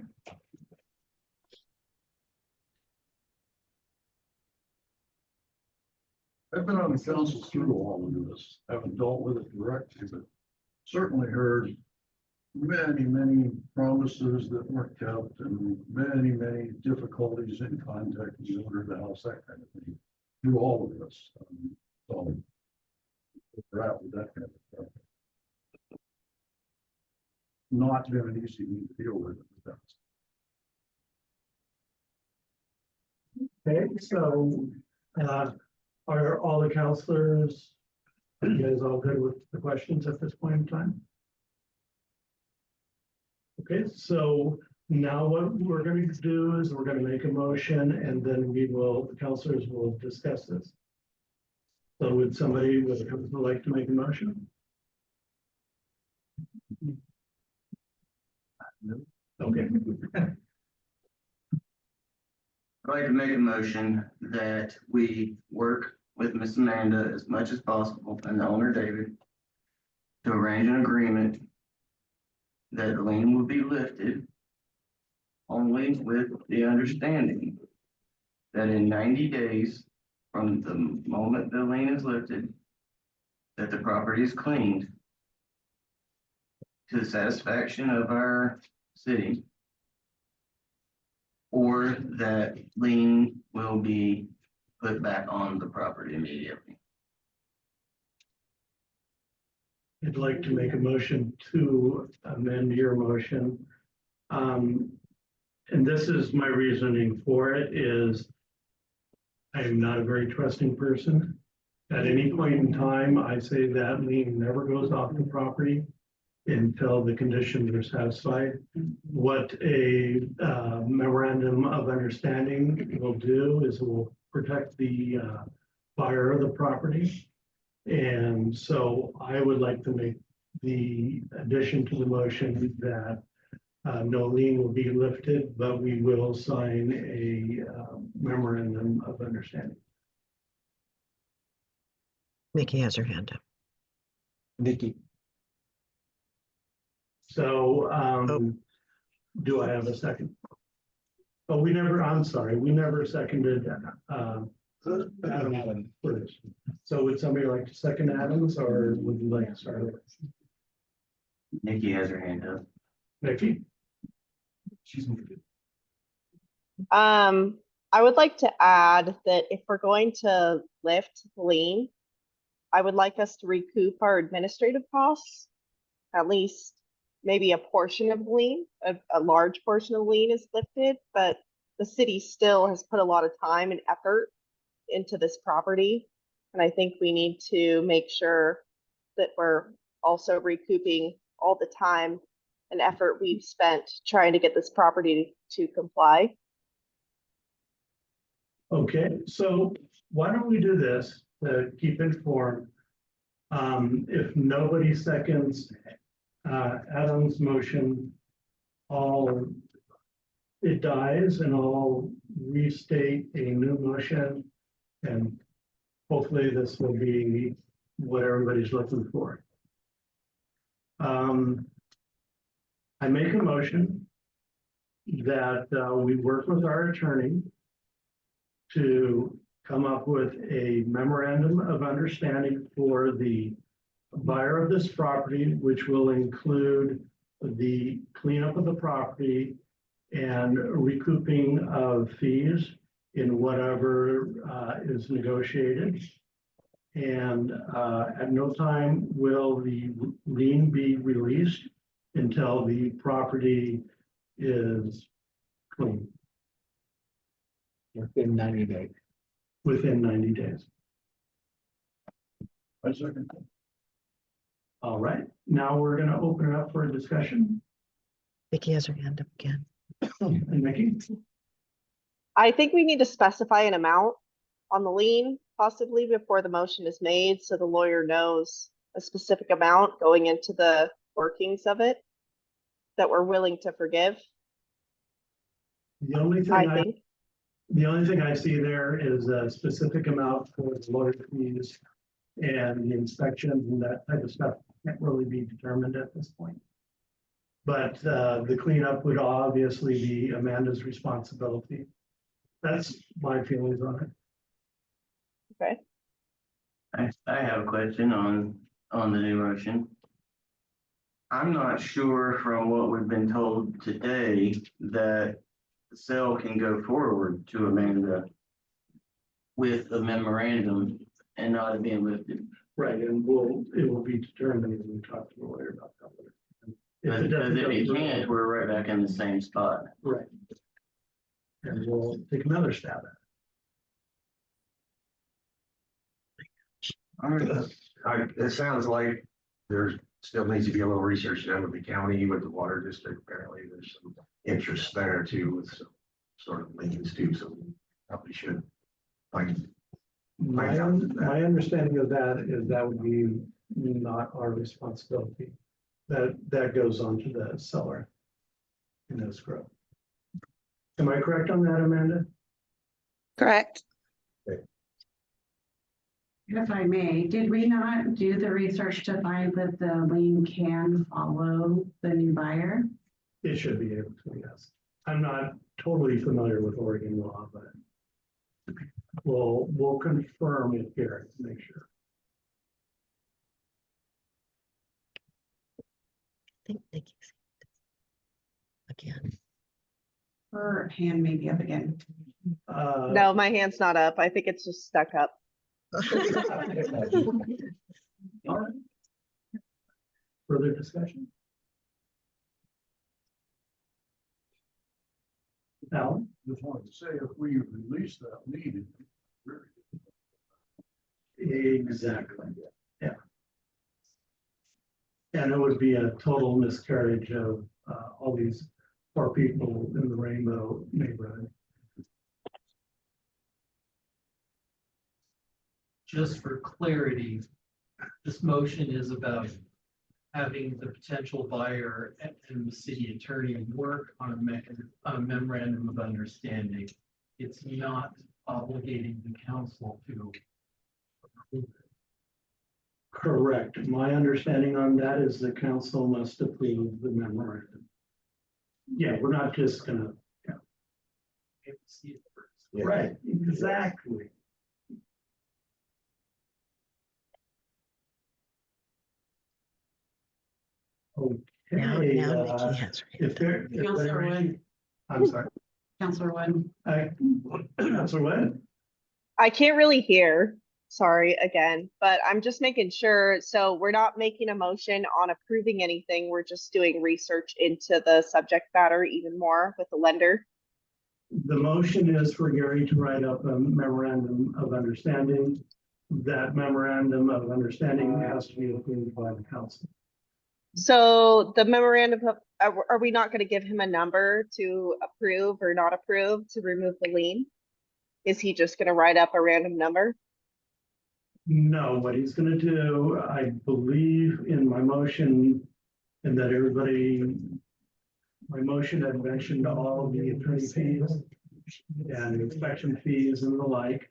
I've been on the council through all of this, haven't dealt with it directly, but certainly heard many promises that weren't kept and many difficulties in contacting the owner of the house, that kind of thing, through all of this. So we're out with that kind of stuff. Not been an easy thing to deal with. Okay, so are all the counselors, are you guys all good with the questions at this point in time? Okay, so now what we're going to do is we're going to make a motion and then the counselors will discuss this. So would somebody like to make a motion? Okay. I'd like to make a motion that we work with Miss Amanda as much as possible and the owner David to arrange an agreement that the lien will be lifted only with the understanding that in 90 days from the moment the lien is lifted, that the property is cleaned to the satisfaction of our city, or that lien will be put back on the property immediately. I'd like to make a motion to amend your motion. And this is my reasoning for it is I am not a very trusting person. At any point in time, I say that lien never goes off the property until the conditions are satisfied. What a memorandum of understanding will do is it will protect the buyer of the property. And so I would like to make the addition to the motion that no lien will be lifted, but we will sign a memorandum of understanding. Nikki has her hand up. Nikki. So do I have a second? Oh, I'm sorry, we never seconded Adam for this. So would somebody like to second Adams or would you like to start? Nikki has her hand up. Nikki? She's muted. I would like to add that if we're going to lift the lien, I would like us to recoup our administrative costs, at least maybe a portion of the lien, a large portion of the lien is lifted, but the city still has put a lot of time and effort into this property. And I think we need to make sure that we're also recouping all the time and effort we've spent trying to get this property to comply. Okay, so why don't we do this to keep informed? If nobody seconds Adam's motion, it dies and I'll restate a new motion. And hopefully this will be what everybody's looking for. I make a motion that we work with our attorney to come up with a memorandum of understanding for the buyer of this property, which will include the cleanup of the property and recouping of fees in whatever is negotiated. And at no time will the lien be released until the property is clean. Within 90 days. Within 90 days. I second. All right, now we're going to open it up for a discussion. Nikki has her hand up again. And Mickey? I think we need to specify an amount on the lien possibly before the motion is made, so the lawyer knows a specific amount going into the workings of it that we're willing to forgive. The only thing I think. the only thing I see there is a specific amount for the lawyer fees and the inspections and that type of stuff can't really be determined at this point. But the cleanup would obviously be Amanda's responsibility. That's my feelings on it. Okay. I have a question on the new motion. I'm not sure from what we've been told today that the sale can go forward to Amanda with a memorandum and not it being lifted. Right, and it will be determined as we talk to the lawyer about that. Because if it can't, we're right back in the same spot. Right. And we'll take another stab at it. It sounds like there's still needs to be a little research done with the county, with the water district. Apparently, there's some interest there too, with some sort of liens too, so we probably should find My understanding of that is that would be not our responsibility. That goes on to the seller in escrow. Am I correct on that, Amanda? Correct. If I may, did we not do the research to find that the lien can follow the new buyer? It should be able to, yes. I'm not totally familiar with Oregon law, but we'll confirm it here to make sure. I think Nikki's again. Her hand may be up again. No, my hand's not up. I think it's just stuck up. All right. Further discussion? Alan? Just wanted to say, if we release that lien. Exactly, yeah. And it would be a total miscarriage of all these poor people in the Rainbow neighborhood. Just for clarity, this motion is about having the potential buyer and the city attorney work on a memorandum of understanding. It's not obligating the council to approve it. Correct. My understanding on that is the council must approve the memorandum. Yeah, we're not just gonna. We have to see it first. Right, exactly. Now Okay. Nikki has her If there. if Counselor there- Wood. I'm sorry. Counselor Wood. Counselor Wood? I can't really hear, sorry again, but I'm just making sure, so we're not making a motion on approving anything, we're just doing research into the subject matter even more with the lender. the motion is for Gary to write up a memorandum of understanding. That memorandum of understanding has to be approved by the council. So the memorandum of, are we not gonna give him a number to approve or not approve to remove the lien? Is he just gonna write up a random number? No, what he's gonna do, I believe in my motion, and that everybody, my motion had mentioned all of the attorney fees and inspection fees and the like.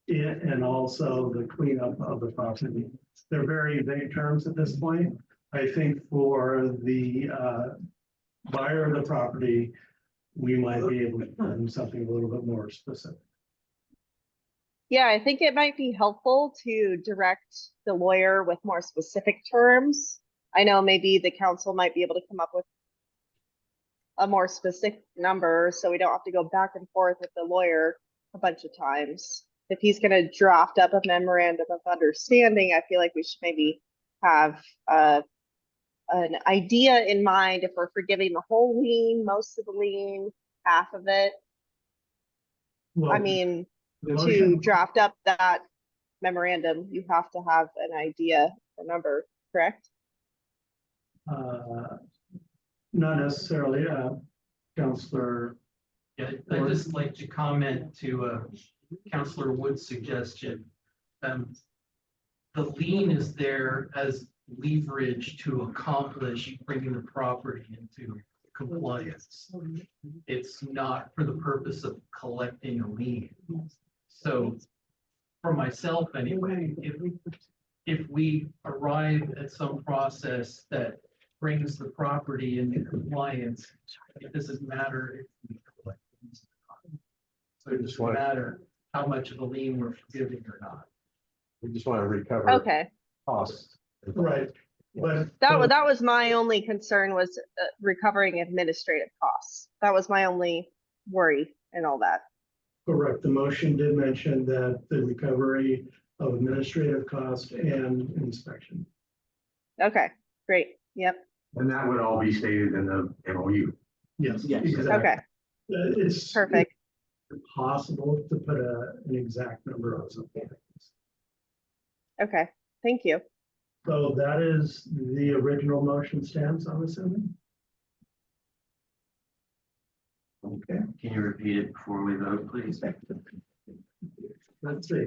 And also the cleanup of the property. They're very vague terms at this point. I think for the buyer of the property, we might be able to do something a little bit more specific. Yeah, I think it might be helpful to direct the lawyer with more specific terms. I know maybe the council might be able to come up with a more specific number, so we don't have to go back and forth with the lawyer a bunch of times. If he's gonna draft up a memorandum of understanding, I feel like we should maybe have an idea in mind if we're forgiving the whole lien, most of the lien, half of it. I mean, the to motion- draft up that memorandum, you have to have an idea, a number, correct? Not necessarily, Counselor. Yeah, I'd just like to comment to Counselor Wood's suggestion. The lien is there as leverage to accomplish bringing the property into compliance. It's not for the purpose of collecting a lien. So for myself anyway, if we arrive at some process that brings the property into compliance, it doesn't matter if we collect liens or not. So it doesn't matter how much of a lien we're forgiving or not. We just want to recover. Okay, Costs. Right, but. that was my only concern was recovering administrative costs. That was my only worry and all that. Correct. The motion did mention that the recovery of administrative cost and inspection. Okay, great, yep, And that would all be stated in the MOU. Yes. Yes. exactly. okay, It's perfect. possible to put an exact number on something. Okay, thank you. So that is the original motion stands, I'm assuming? Okay, Can you repeat it before we vote, please? let's see.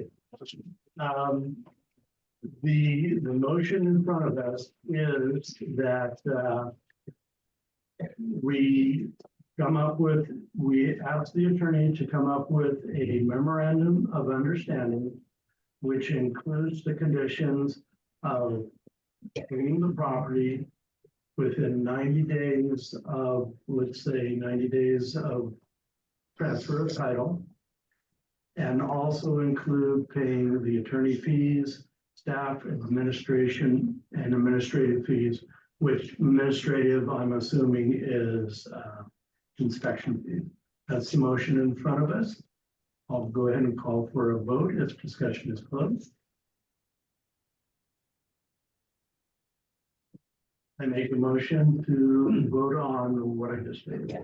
The motion in front of us is that we ask the attorney to come up with a memorandum of understanding, which includes the conditions of cleaning the property within 90 days of, let's say, 90 days of transfer of title. And also include paying the attorney fees, staff, administration, and administrative fees, which administrative, I'm assuming, is inspection fee. That's the motion in front of us. I'll go ahead and call for a vote if discussion is closed. I make a motion to vote on what I just stated.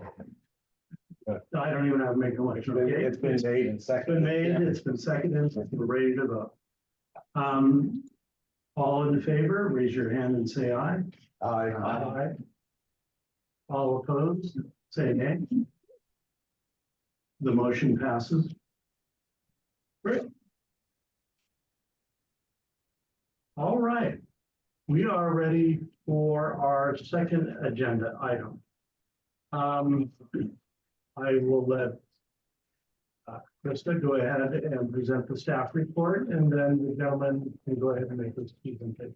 I don't even have to make a motion. Okay? It's been made and It's been made, it's been seconded, we're ready to vote. All in favor, raise your hand and say aye. Aye. All opposed, say nay. The motion passes. Great. All right, we are ready for our second agenda item. I will let Krista go ahead and present the staff report, and then the gentleman can go ahead and make his presentation.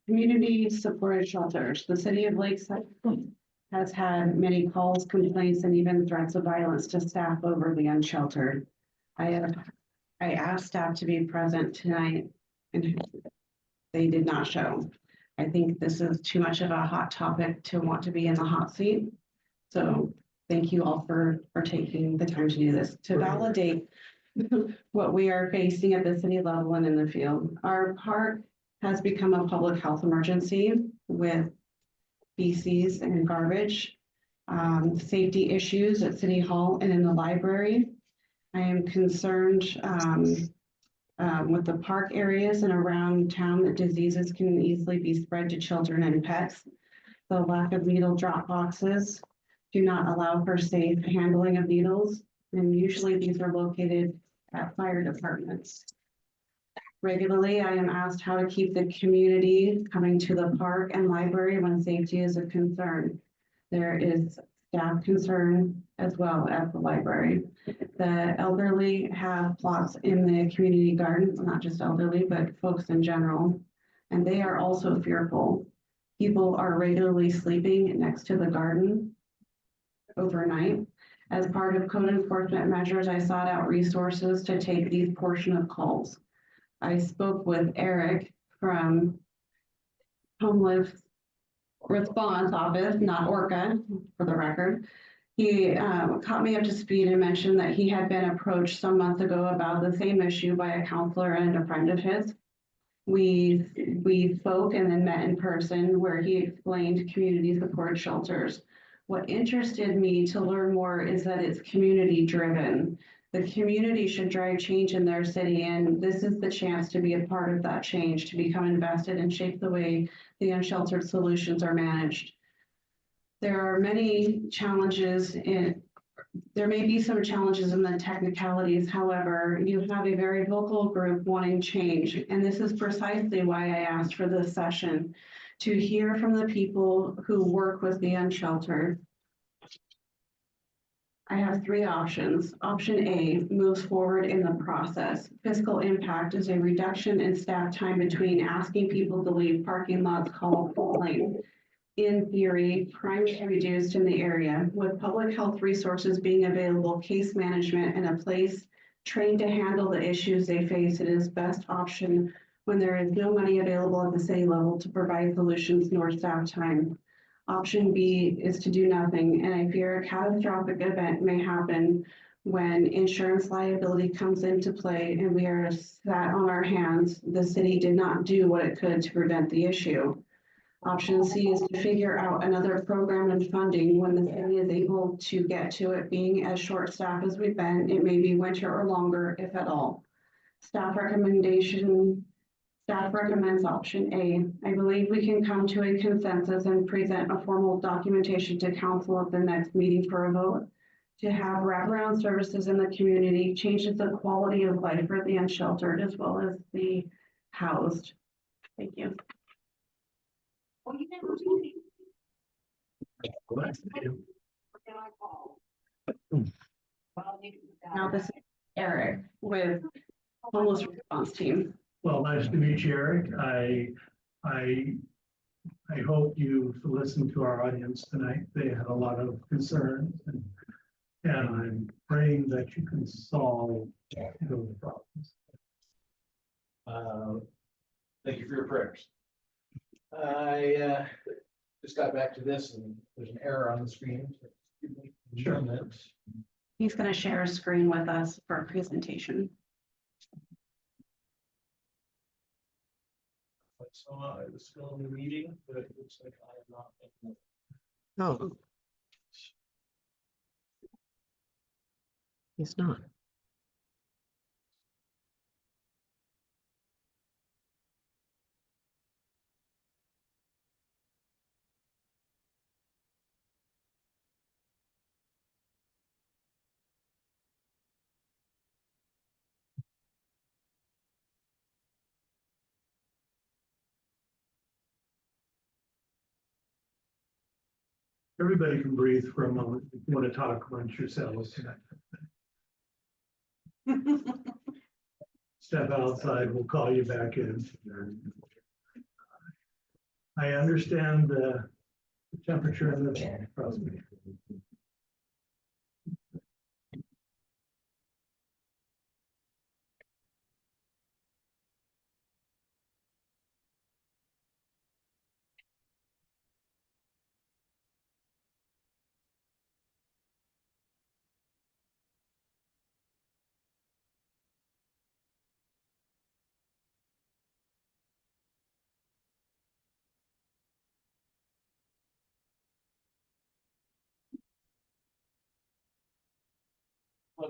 Community supported shelters. The city of Lakeside has had many calls, complaints, and even threats of violence to staff over the unsheltered. I asked staff to be present tonight and they did not show. I think this is too much of a hot topic to want to be in the hot seat. So thank you all for taking the time to do this, to validate what we are facing at the city level and in the field. Our park has become a public health emergency with feces and garbage, safety issues at City Hall and in the library. I am concerned with the park areas and around town that diseases can easily be spread to children and pets. The lack of needle drop boxes do not allow for safe handling of needles, and usually these are located at fire departments. Regularly, I am asked how to keep the community coming to the park and library when safety is a concern. There is staff concern as well at the library. The elderly have plots in the community garden, not just elderly, but folks in general, and they are also fearful. People are regularly sleeping next to the garden overnight. As part of code enforcement measures, I sought out resources to take these portion of calls. I spoke with Eric from Homeless Response Office, not ORCA, for the record. He caught me up to speed and mentioned that he had been approached some months ago about the same issue by a counselor and a friend of his. We spoke and then met in person where he explained community support shelters. What interested me to learn more is that it's community driven. The community should drive change in their city, and this is the chance to be a part of that change, to become invested and shape the way the unsheltered solutions are managed. There are many challenges there may be some challenges in the technicalities. However, you have a very vocal group wanting change, and this is precisely why I asked for this session, to hear from the people who work with the unsheltered. I have three options. Option A moves forward in the process. Fiscal impact is a reduction in staff time between asking people to leave parking lots called full lane. In theory, crime is reduced in the area. With public health resources being available, case management, and a place trained to handle the issues they face, it is best option when there is no money available at the city level to provide solutions nor staff time. Option B is to do nothing, and I fear a catastrophic event may happen when insurance liability comes into play and we are sat on our hands. The city did not do what it could to prevent the issue. Option C is to figure out another program and funding when the city is able to get to it. Being as short staffed as we've been, it may be winter or longer, if at all. Staff recommends option A. I believe we can come to a consensus and present a formal documentation to council at the next meeting for a vote. To have wraparound services in the community changes the quality of life for the unsheltered as well as the housed. Thank you. Well, you never told me. Now this is Eric with Homeless Response Team. Well, nice to meet you, Eric. I hope you've listened to our audience tonight. They had a lot of concerns and I'm praying that you can solve those problems. Thank you for your prayers. I just got back to this and there's an error on the screen. Sure. He's going to share a screen with us for a presentation. So I was still in the meeting, but it looks like I am not. No. He's not. Everybody can breathe for a moment. If you want to talk amongst yourselves. Step outside, we'll call you back in. I understand the temperature in the across me.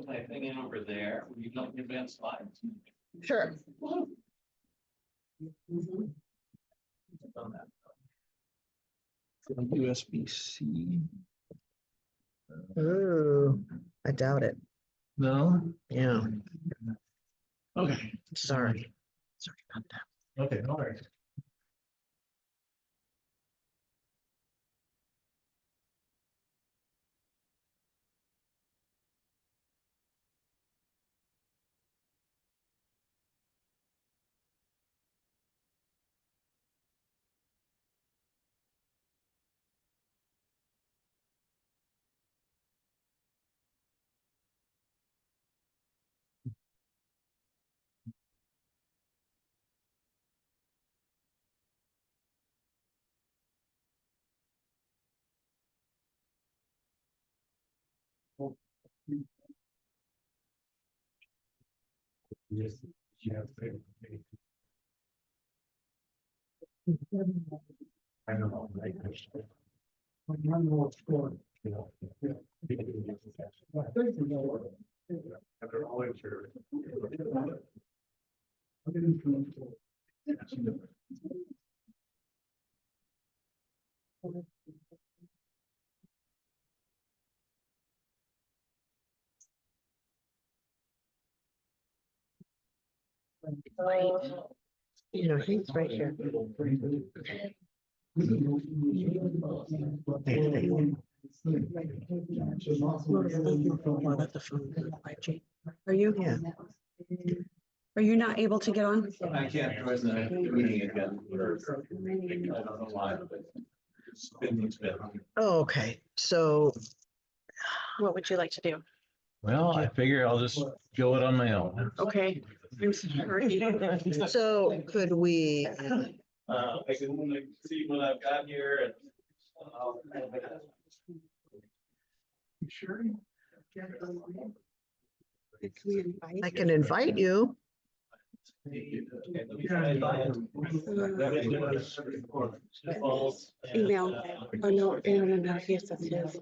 put my thing in over there. Will you help me advance slides? Sure. USB-C. Ooh, I doubt it. No? Yeah, Okay. sorry. Sorry about that. Okay, all right. Yes, you have to. I don't know. Like, one more score. You know. After all, it's your. You know, he's right here. Are you? Yeah. Are you not able to get on? I can't join the meeting again. I don't know why, but it's been. Oh, okay, so What would you like to do? Well, I figure I'll just go it on my own. Okay. I'm sorry. so could we, I can see what I've got here and. Sure. I can invite you. Email. Oh, no, no, yes, that's his.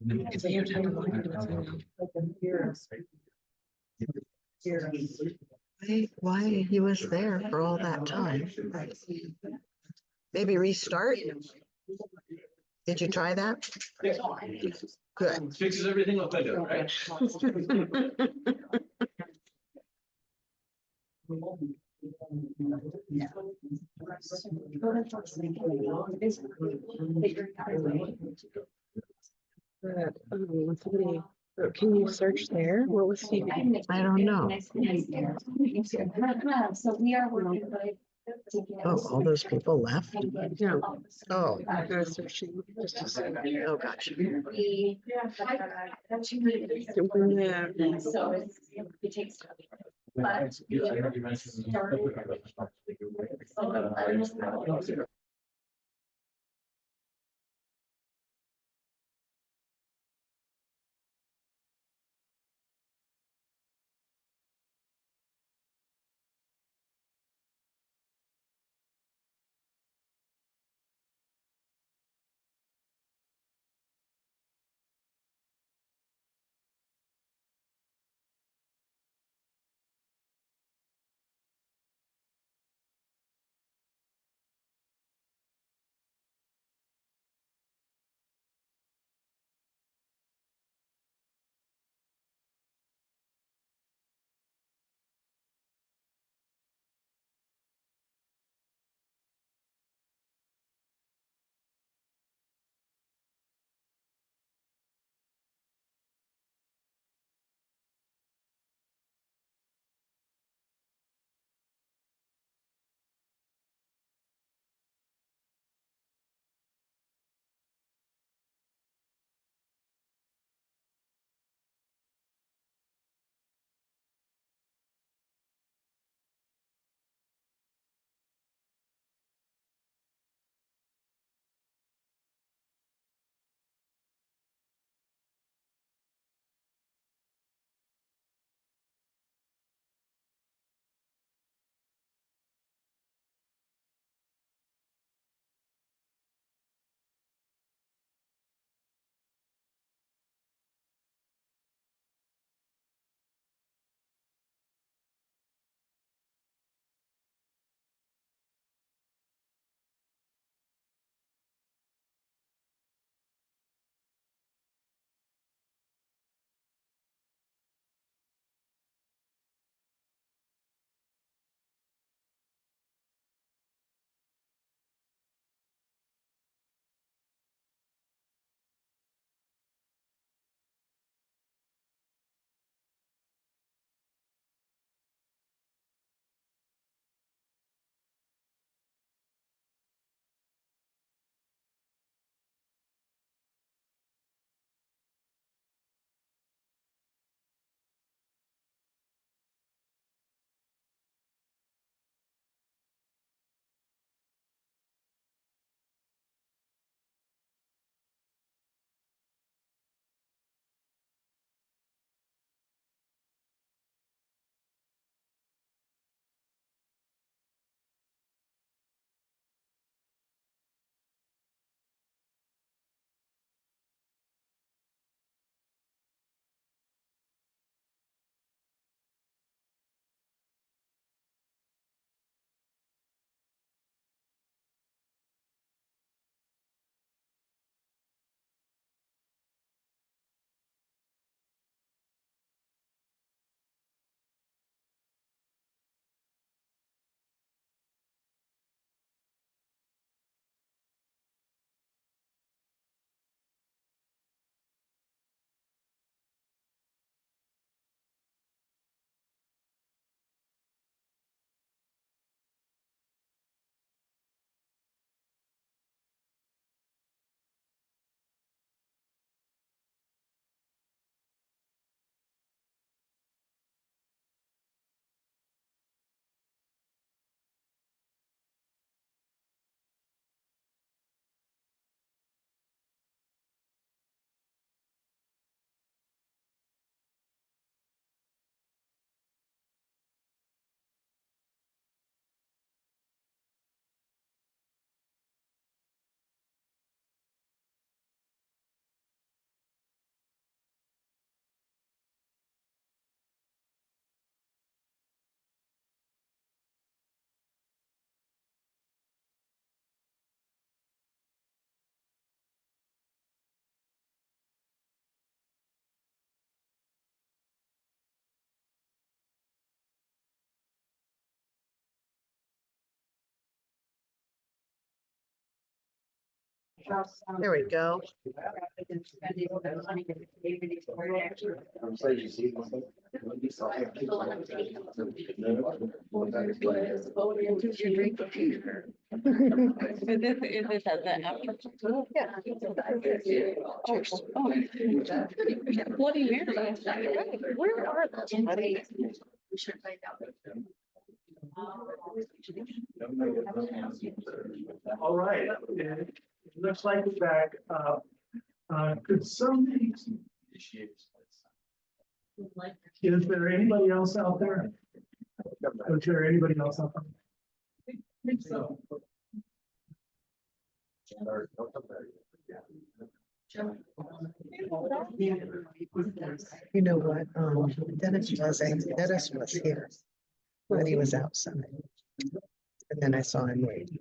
Because they have to have a line to Why he was there for all that time? Maybe restart? Did you try that? Good. Fixes everything up better, right? Can you search there? What was he? I don't know. So we are working with. Oh, all those people left? No. Oh, I was searching just a second. oh, gotcha. We. So it takes. But. There we go. Bloody Mary. Where are those? Buddy? We should find out. All right, it looks like we're back. Could somebody, is there anybody else out there? Is there anybody else out there? So. You know what, Dennis was here when he was outside. And then I saw him waiting.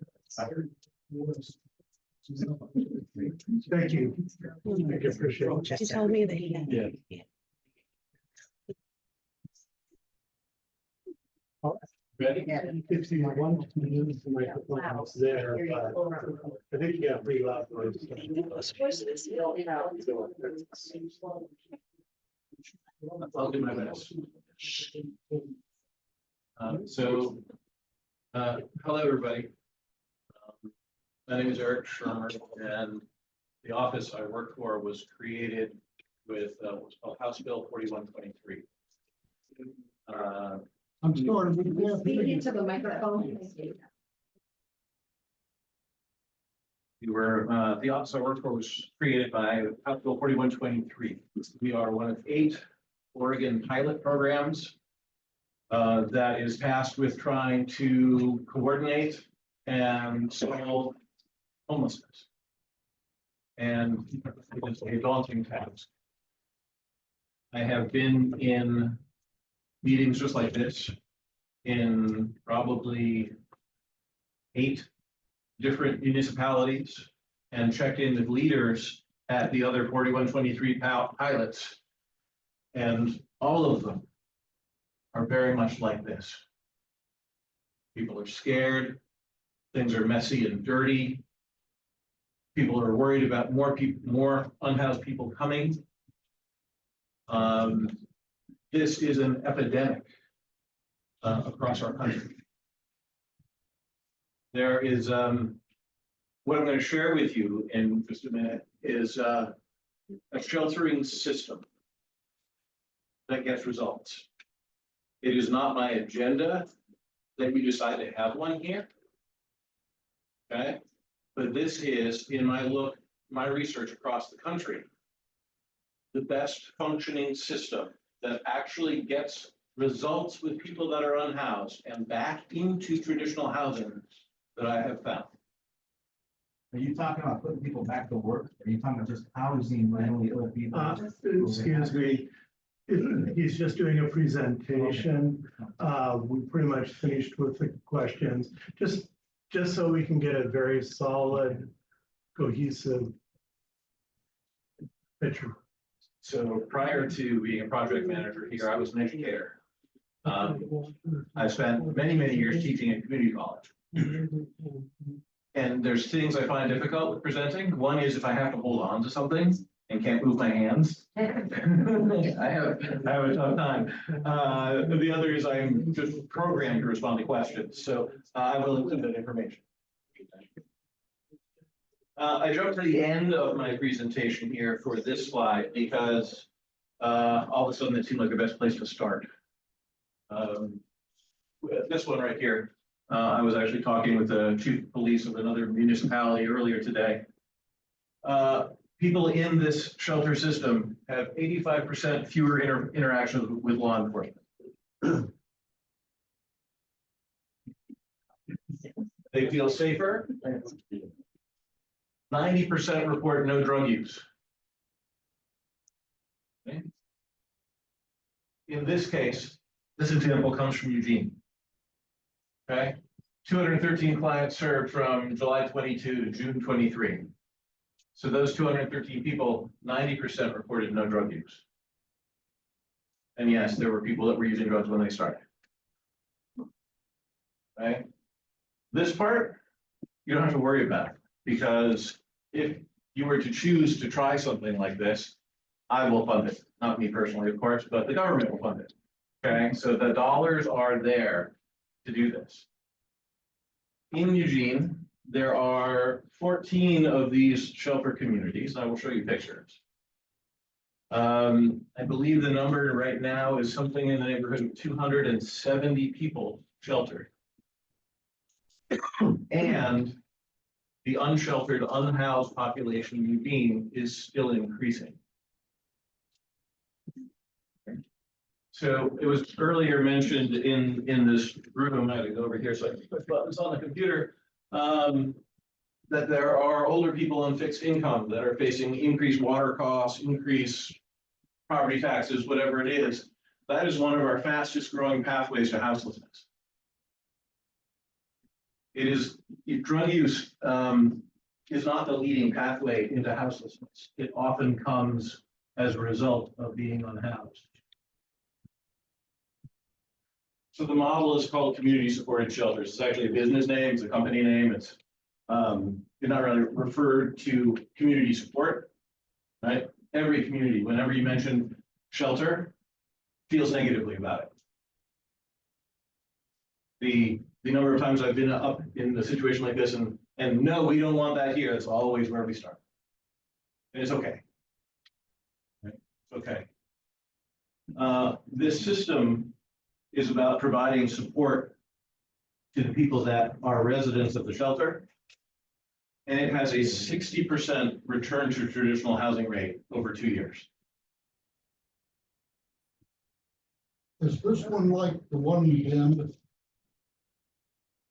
Thank you. I appreciate it. She told me that he had. Yeah. Ready? If you want to use the microphone there, but I think you got pretty loud noise. I'll do my best. Hello, everybody. My name is Eric Shermer, and the office I work for was created with what's called House Bill 4123. I'm sorry. Speak into the microphone. The office I work for was created by House Bill 4123. We are one of 8 Oregon pilot programs that is tasked with trying to coordinate and solve homelessness. And it is a daunting task. I have been in meetings just like this in probably 8 different municipalities and checked in with leaders at the other 4123 pilots. And all of them are very much like this. People are scared. Things are messy and dirty. People are worried about more unhoused people coming. This is an epidemic across our country. There is, what I'm going to share with you in just a minute is a sheltering system that gets results. It is not my agenda that we decide to have one here. Okay, but this is, in my research across the country, the best functioning system that actually gets results with people that are unhoused and back into traditional housing that I have found. Are you talking about putting people back to work? Are you talking about just housing mentally ill people? Excuse me, he's just doing a presentation. We pretty much finished with the questions, just so we can get a very solid, cohesive picture. So prior to being a project manager here, I was an educator. I spent many, many years teaching at community college. And there's things I find difficult with presenting. One is if I have to hold on to something and can't move my hands. I have a tough time. The other is I'm just programmed to respond to questions. So I will include that information. I jumped to the end of my presentation here for this slide because all of a sudden it seemed like the best place to start. This one right here, I was actually talking with the chief of police of another municipality earlier today. People in this shelter system have 85% fewer interactions with law enforcement. They feel safer. 90% report no drug use. Okay. In this case, this example comes from Eugene. Okay, 213 clients served from July 22 to June 23. So those 213 people, 90% reported no drug use. And yes, there were people that were using drugs when they started. Okay, this part you don't have to worry about because if you were to choose to try something like this, I will fund it, not me personally, of course, but the government will fund it. Okay, so the dollars are there to do this. In Eugene, there are 14 of these shelter communities. I will show you pictures. I believe the number right now is something in the neighborhood of 270 people sheltered. And the unsheltered, unhoused population in Eugene is still increasing. So it was earlier mentioned in this room, I had to go over here so I can push buttons on the computer, that there are older people on fixed income that are facing increased water costs, increased property taxes, whatever it is. That is one of our fastest growing pathways to houselessness. It is, drug use is not the leading pathway into houselessness. It often comes as a result of being unhoused. So the model is called community supported shelters. It's actually a business name, it's a company name. It's you're not really referred to community support, right? Every community, whenever you mention shelter, feels negatively about it. The number of times I've been up in a situation like this and no, we don't want that here. That's always where we start. And it's okay. Right? It's okay. This system is about providing support to the people that are residents of the shelter. And it has a 60% return to traditional housing rate over 2 years. Is this one like the one in Bend?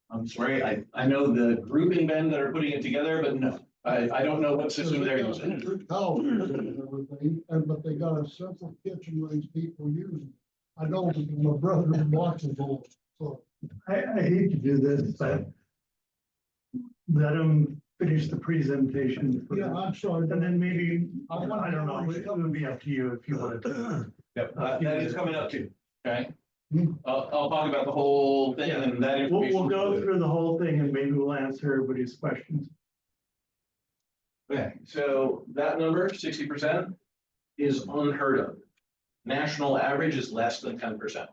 I'm sorry, I know the group in Bend that are putting it together, but no, I don't know what system they're using. Towels and everything, but they got a separate kitchen range people using. I know my brother watches all, so. I hate to do this, but let them finish the presentation. Yeah, I'm sorry. And then maybe, I I don't know, it would be up to you if you wanted to. Yep, that is coming up too, okay? I'll talk about the whole thing and that We'll information. go through the whole thing and maybe we'll answer everybody's questions. Okay, so that number, 60%, is unheard of. National average is less than 10%.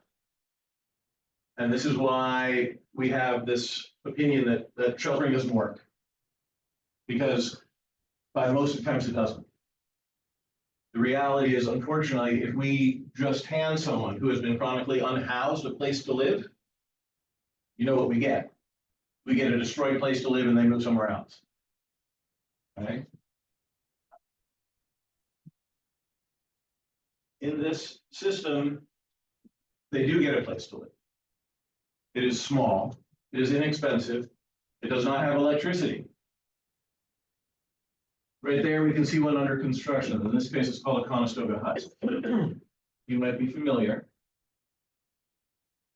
And this is why we have this opinion that sheltering doesn't work. Because by most of the times it doesn't. The reality is, unfortunately, if we just hand someone who has been chronically unhoused a place to live, you know what we get? We get a destroyed place to live and they move somewhere else. Okay? In this system, they do get a place to live. It is small, it is inexpensive, it does not have electricity. Right there, we can see one under construction. In this case, it's called a Conestoga hut. You might be familiar.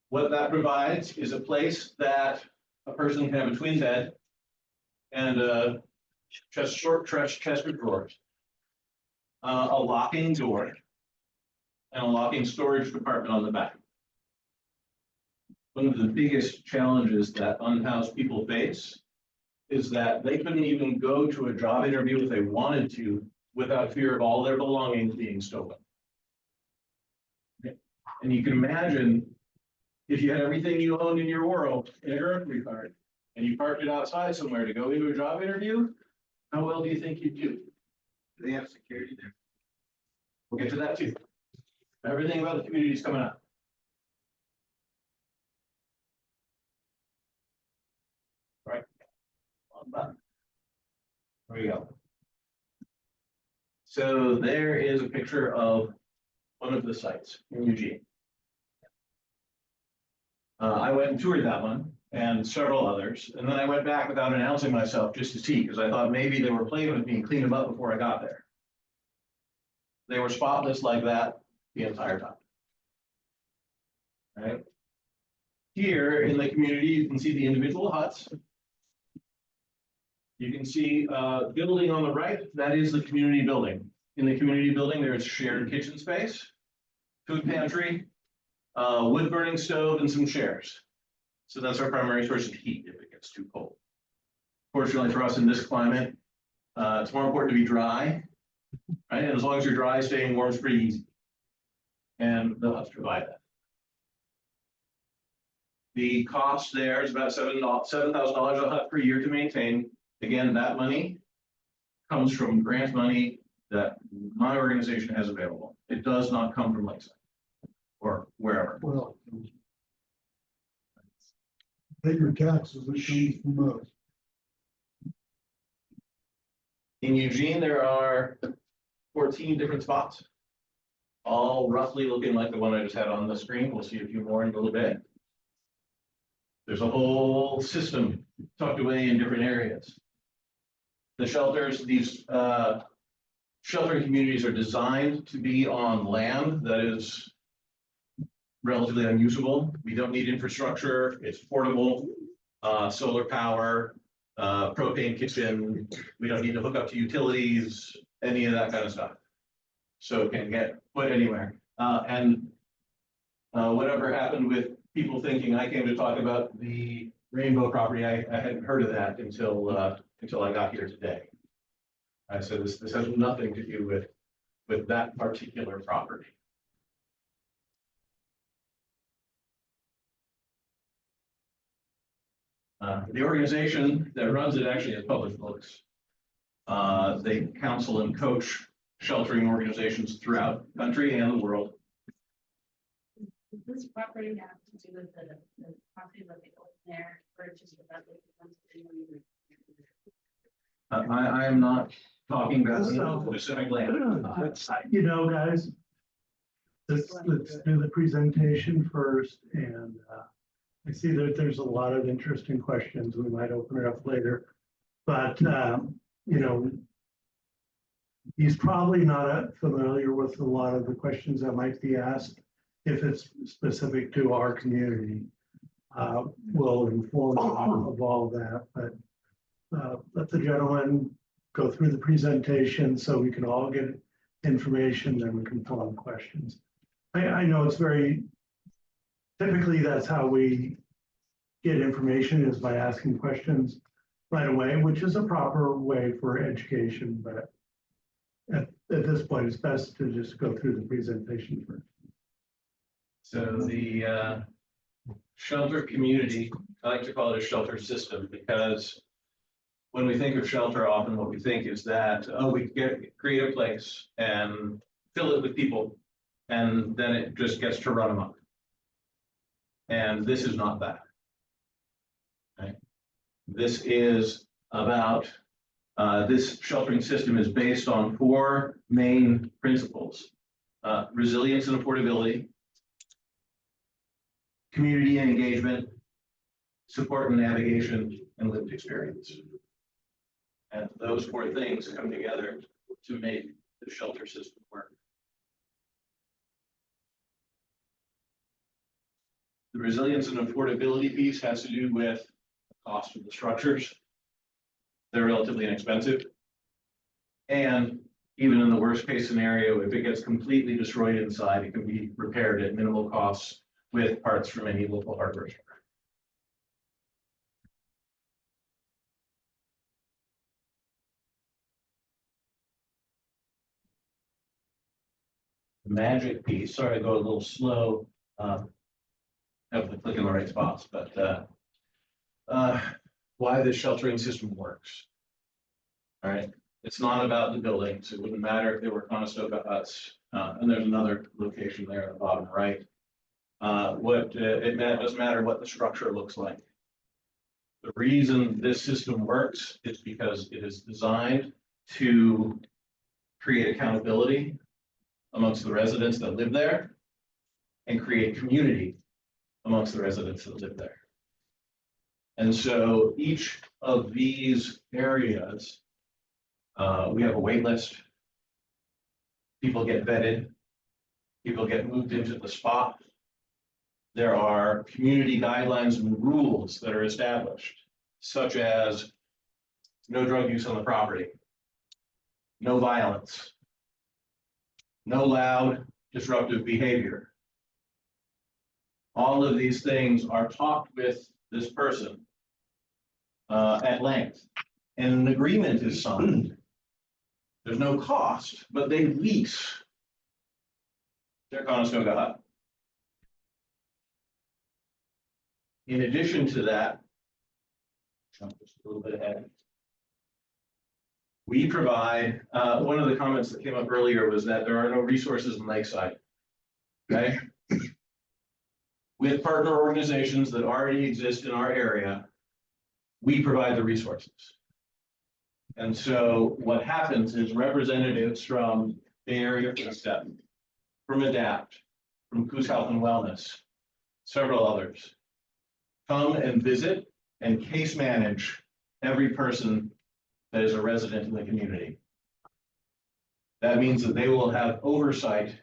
What that provides is a place that a person can have a twin bed and a short chest of drawers, a locking door, and a locking storage compartment on the back. One of the biggest challenges that unhoused people face is that they couldn't even go to a job interview if they wanted to without fear of all their belongings being stolen. And you can imagine if you had everything you owned in your world in a grocery cart and you parked it outside somewhere to go into a job interview, how well do you think you'd do? They have security there. We'll get to that too. Everything about the community is coming up. Right. There we go. So there is a picture of one of the sites in Eugene. I went and toured that one and several others, and then I went back without announcing myself just to see, because I thought maybe they were playing with me and cleaned them up before I got there. They were spotless like that the entire time. Right? Here in the community, you can see the individual huts. You can see building on the right, that is the community building. In the community building, there is shared kitchen space, food pantry, wood burning stove, and some chairs. So that's our primary source of heat if it gets too cold. Fortunately for us in this climate, It's more important to be dry, right? And as long as you're dry, staying warm is pretty easy. And they'll have to provide that. The cost there is about $7,000 a hut per year to maintain. Again, that money comes from grant money that my organization has available. It does not come from Lakeside or wherever. Well, pay your taxes, it comes from us. In Eugene, there are 14 different spots, all roughly looking like the one I just had on the screen. We'll see a few more in a little bit. There's a whole system tucked away in different areas. The shelters, these sheltering communities are designed to be on land that is relatively unusable. We don't need infrastructure. It's portable, solar power, propane kitchen. We don't need to hook up to utilities, any of that kind of stuff. So it can get put anywhere. Whatever happened with people thinking I came to talk about the Rainbow property, I hadn't heard of that until I got here today. I said this has nothing to do with that particular property. The organization that runs it actually has published books. They counsel and coach sheltering organizations throughout the country and the world. Does this property have to do with the property that they own there, or just about I am not talking about specific land. You know, guys, let's do the presentation first, and I see that there's a lot of interesting questions. We might open it up later, but you know, he's probably not familiar with a lot of the questions that might be asked. If it's specific to our community, we'll inform him of all that, but let the gentleman go through the presentation so we can all get information, then we can follow questions. I know it's very, typically that's how we get information, is by asking questions right away, which is a proper way for education, but at this point, it's best to just go through the presentation first. So the shelter community, I like to call it a shelter system, because when we think of shelter, often what we think is that, oh, we create a place and fill it with people, and then it just gets to run amok. And this is not that. Right? This is about, this sheltering system is based on 4 main principles: resilience and affordability, community and engagement, support and navigation, and lived experience. And those 4 things come together to make the shelter system work. The resilience and affordability piece has to do with the cost of the structures. They're relatively inexpensive. And even in the worst case scenario, if it gets completely destroyed inside, it can be repaired at minimal costs with parts from any local hardware store. The magic piece, sorry, I go a little slow, have to click in the right spots, but why the sheltering system works. All right, it's not about the buildings. It wouldn't matter if they were Conestoga huts, and there's another location there at the bottom right. It doesn't matter what the structure looks like. The reason this system works is because it is designed to create accountability amongst the residents that live there and create community amongst the residents that live there. And so each of these areas, we have a wait list. People get vetted. People get moved into the spot. There are community guidelines and rules that are established, such as no drug use on the property, no violence, no loud, disruptive behavior. All of these things are talked with this person at length, and an agreement is signed There's no cost, but they lease their Conestoga hut. In addition to that, jump just a little bit ahead. We provide, one of the comments that came up earlier was that there are no resources in Lakeside. Okay? With partner organizations that already exist in our area, we provide the resources. And so what happens is representatives from Bay Area Step, from ADAPT, from Coos Health and Wellness, several others, come and visit and case manage every person that is a resident in the community. That means that they will have oversight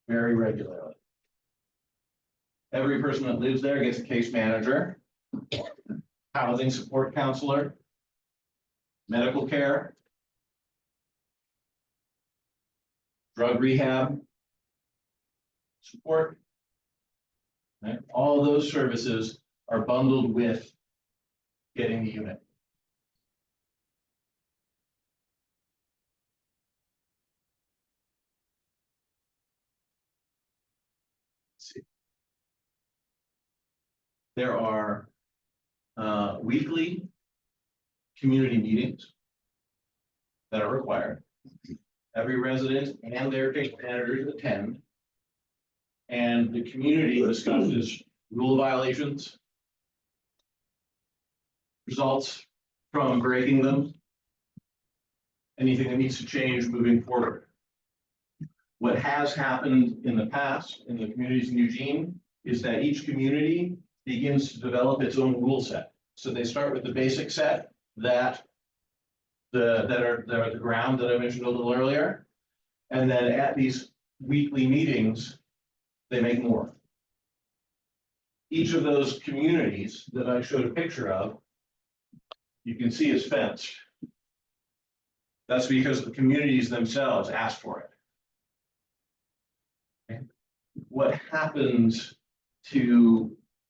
very regularly. Every person that lives there gets a case manager, housing support counselor, medical care, drug rehab support. Right? All those services are bundled with getting the unit. Let's see. There are weekly community meetings that are required. Every resident and their case managers attend. And the community discusses rule violations, results from breaking them, anything that needs to change moving forward. What has happened in the past in the communities in Eugene is that each community begins to develop its own rule set. So they start with the basic set that are the ground that I mentioned a little earlier. And then at these weekly meetings, they make more. Each of those communities that I showed a picture of, you can see is fenced. That's because the communities themselves asked for it. Okay. What happens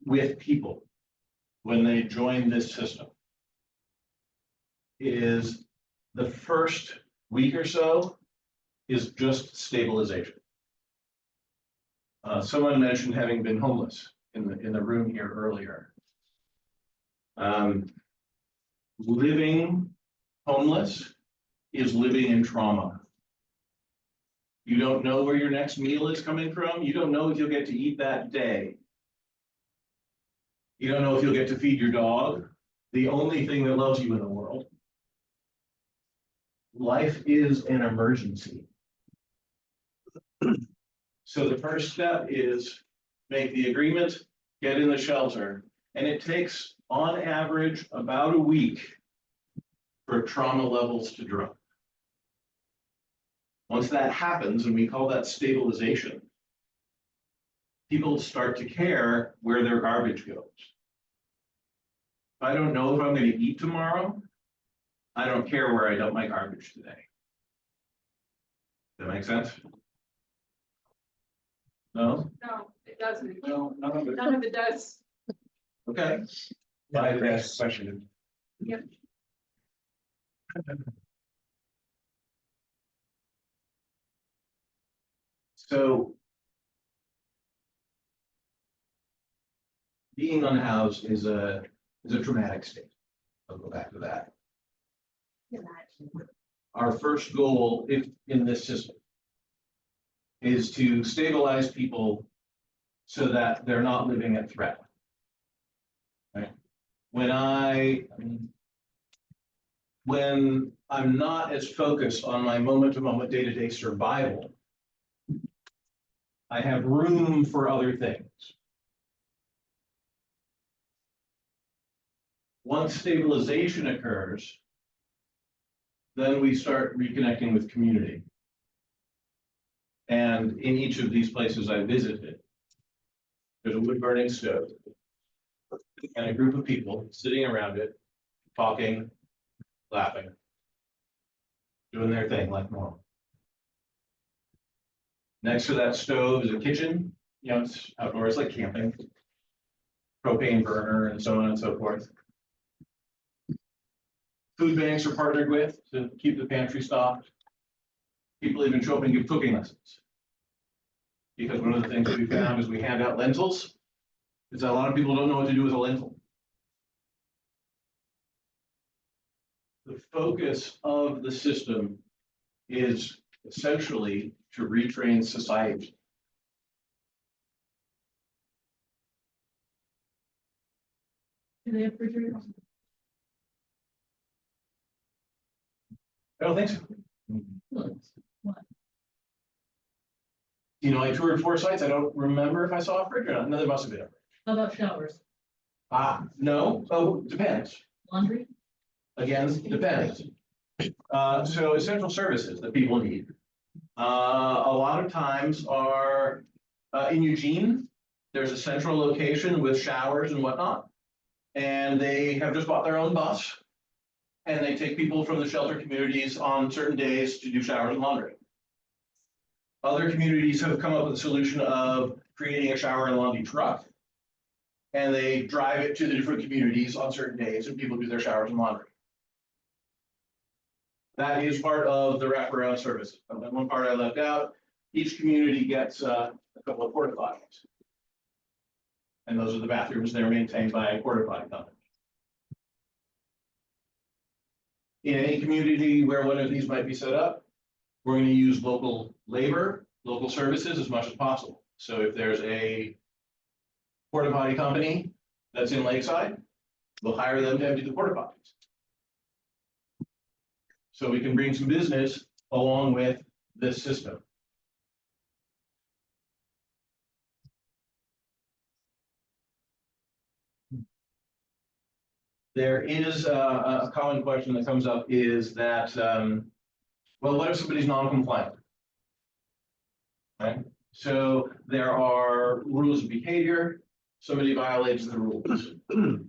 with people when they join this system is the first week or so is just stabilization. Someone mentioned having been homeless in the room here earlier. Living homeless is living in trauma. You don't know where your next meal is coming from. You don't know if you'll get to eat that day. You don't know if you'll get to feed your dog, the only thing that loves you in the world. Life is an emergency. So the first step is make the agreement, get in the shelter, and it takes on average about a week for trauma levels to drop. Once that happens, and we call that stabilization, people start to care where their garbage goes. If I don't know if I'm going to eat tomorrow, I don't care where I dump my garbage today. Does that make sense? No? No, it doesn't. No, none of it. None of it does. Okay. My last question. Yep. So being unhoused is a traumatic state. I'll go back to that. Our first goal in this system is to stabilize people so that they're not living at threat. Right? When I'm not as focused on my moment-to-moment, day-to-day survival, I have room for other things. Once stabilization occurs, then we start reconnecting with community. And in each of these places I visited, there's a wood burning stove and a group of people sitting around it, talking, laughing, doing their thing like normal. Next to that stove is a kitchen, it's outdoors like camping, propane burner and so on and so forth. food banks are partnered with to keep the pantry stocked. People even show up and give cooking lessons. Because one of the things that we found is we hand out lentils, is that a lot of people don't know what to do with a lentil. The focus of the system is essentially to retrain society. Do they have refrigerators? I don't think so. You know, I toured 4 sites. I don't remember if I saw a fridge or not. No, there must have been. How about showers? No. Oh, depends. Laundry? Again, depends. So essential services that people need. A lot of times are in Eugene. There's a central location with showers and whatnot. And they have just bought their own bus. And they take people from the shelter communities on certain days to do showers and laundry. Other communities have come up with a solution of creating a shower and laundry truck. And they drive it to the different communities on certain days and people do their showers and laundry. That is part of the wraparound service. And then one part I left out, each community gets a couple of porta potties. And those are the bathrooms. They're maintained by a porta potty company. In any community where one of these might be set up, we're going to use local labor, local services as much as possible. So if there's a porta potty company that's in Lakeside, we'll hire them to empty the porta potties. So we can bring some business along with this system. There is a common question that comes up is that, well, what if somebody's non-compliant? Right? So there are rules of behavior. Somebody violates the rules.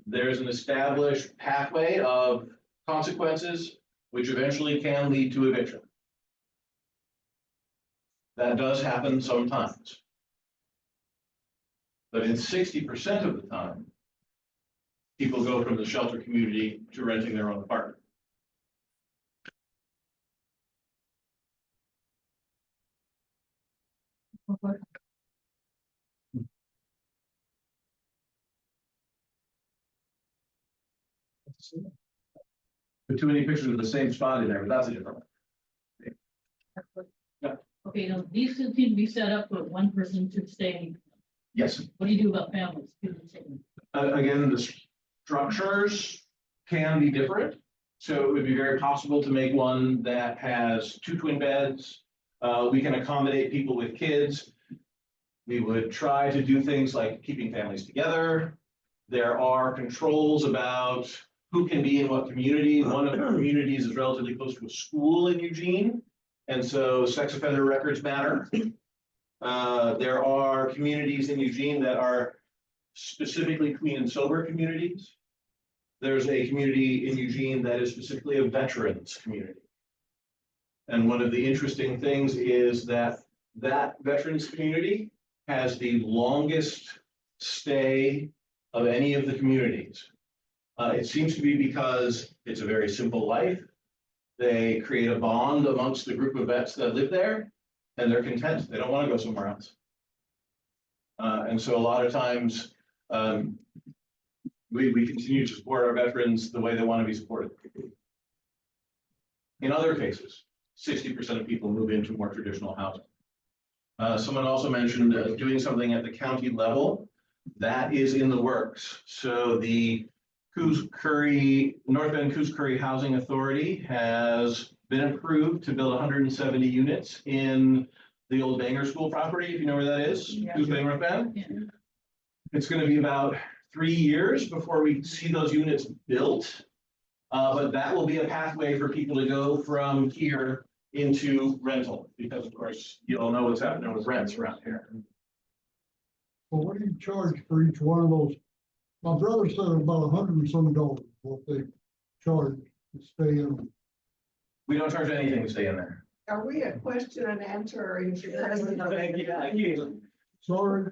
There's an established pathway of consequences, which eventually can lead to eviction. That does happen sometimes. But in 60% of the time, people go from the shelter community to renting their own apartment. Put too many pictures of the same spot in there, but that's a different one. Yeah. Okay, now these two seem to be set up with one person to stay. Yes. What do you do about families? People taking- Again, the structures can be different. So it would be very possible to make one that has 2 twin beds. We can accommodate people with kids. We would try to do things like keeping families together. There are controls about who can be in what community. One of the communities is relatively close to a school in Eugene. And so sex offender records matter. There are communities in Eugene that are specifically clean and sober communities. There's a community in Eugene that is specifically a veterans community. And one of the interesting things is that that veterans community has the longest stay of any of the communities. It seems to be because it's a very simple life. They create a bond amongst the group of vets that live there, and they're content. They don't want to go somewhere else. And so a lot of times, we continue to support our veterans the way they want to be supported. In other cases, 60% of people move into more traditional housing. Someone also mentioned doing something at the county level. That is in the works. So the North Bend Coos Curry Housing Authority has been approved to build 170 units in the old Banger School property, if you know where that is, Coos Bay, North Bend. Yeah. It's going to be about 3 years before we see those units built. But that will be a pathway for people to go from here into rental, because of course, you all know what's happening with rents around here. Well, what do you charge for each one of those? My brother said about $100 and some what they charge to stay in. We don't charge anything to stay in there. Are we a question and answer or is your president? Thank you. Sorry.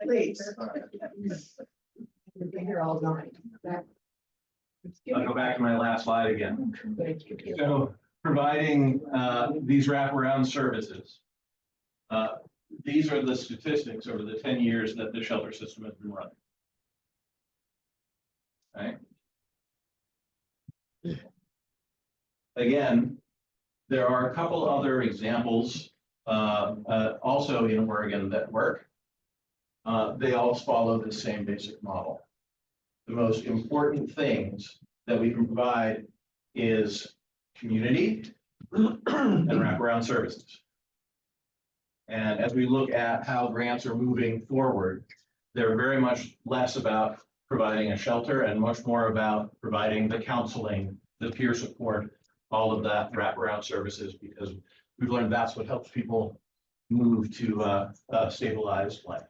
Please. You'll be here all night. go back to my last slide again. So providing these wraparound services. These are the statistics over the 10 years that the shelter system has been running. Right? Again, there are a couple other examples also in Oregon that work. They all follow the same basic model. The most important things that we can provide is community and wraparound services. And as we look at how grants are moving forward, they're very much less about providing a shelter and much more about providing the counseling, the peer support, all of that wraparound services, because we've learned that's what helps people move to a stabilized life.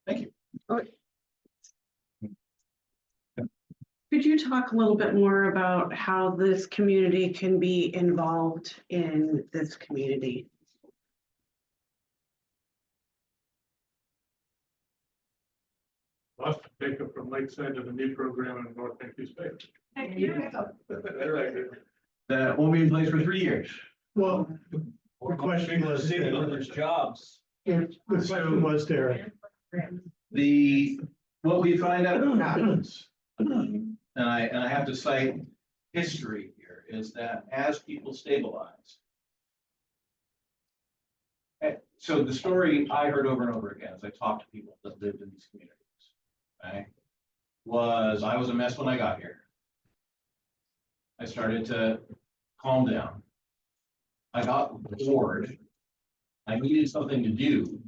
Thank you. Could you talk a little bit more about how this community can be involved in this community? Let's take it from Lakeside to the new program in North Kansas State. That won't be in place for 3 years. Well, the question was, There's jobs. the question was, Derek, What we find out happens, and I have to cite history here, is that as people stabilize. So the story I heard over and over again as I talked to people that lived in these communities, okay, was I was a mess when I got here. I started to calm down. I got bored. I needed something to do.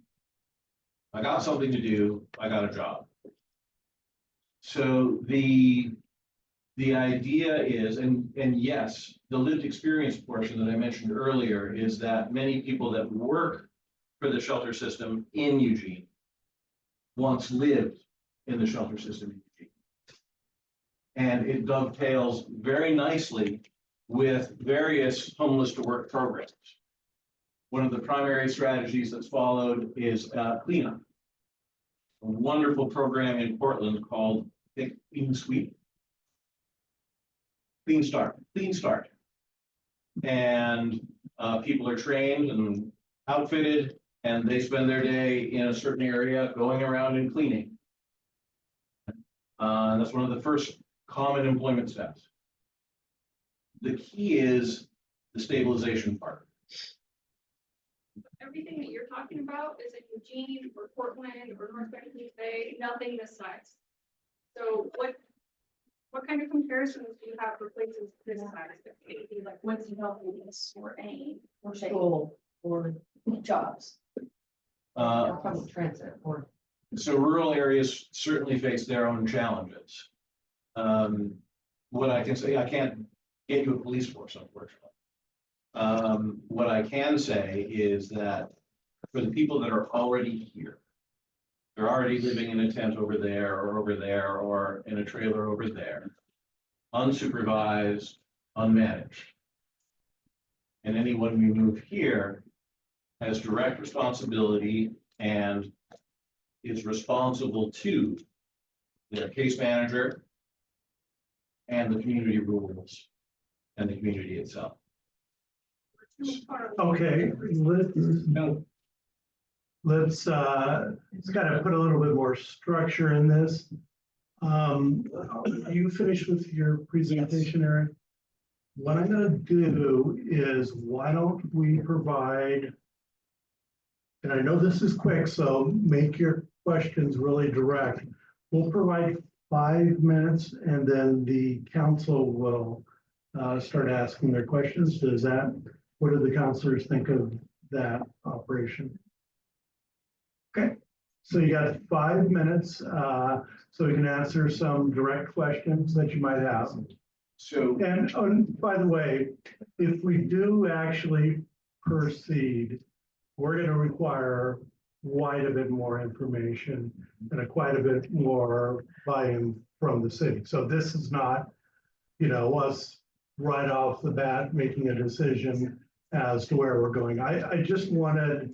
I got something to do. I got a job. So the idea is, and yes, the lived experience portion that I mentioned earlier is that many people that work for the shelter system in Eugene once lived in the shelter system in Eugene. And it dovetails very nicely with various homeless to work programs. One of the primary strategies that's followed is cleanup. A wonderful program in Portland called Clean Sweep. Clean Start. And people are trained and outfitted, and they spend their day in a certain area going around and cleaning. That's one of the first common employment steps. The key is the stabilization part. Everything that you're talking about is in Eugene or Portland or North Kansas Bay, nothing this size. So what kind of comparisons do you have for places this size? That maybe like what's this or AIM or School or jobs. Public transit or. So rural areas certainly face their own challenges. What I can say, I can't get you a police force, unfortunately. What I can say is that for the people that are already here, they're already living in a tent over there or in a trailer over there, unsupervised, unmanaged. And anyone we move here has direct responsibility and is responsible to their case manager and the community rules and the community itself. okay, let's kind of put a little bit more structure in this. You finished with your presentation, Eric? What I'm gonna do is, why don't we provide, and I know this is quick, so make your questions really direct. We'll provide 5 minutes and then the council will start asking their questions. What do the counselors think of that operation? Okay, so you got 5 minutes, so we can answer some direct questions that you might have. So, and by the way, if we do actually proceed, we're going to require quite a bit more information and quite a bit more buy-in from the city. So this is not, us right off the bat making a decision as to where we're going. I just wanted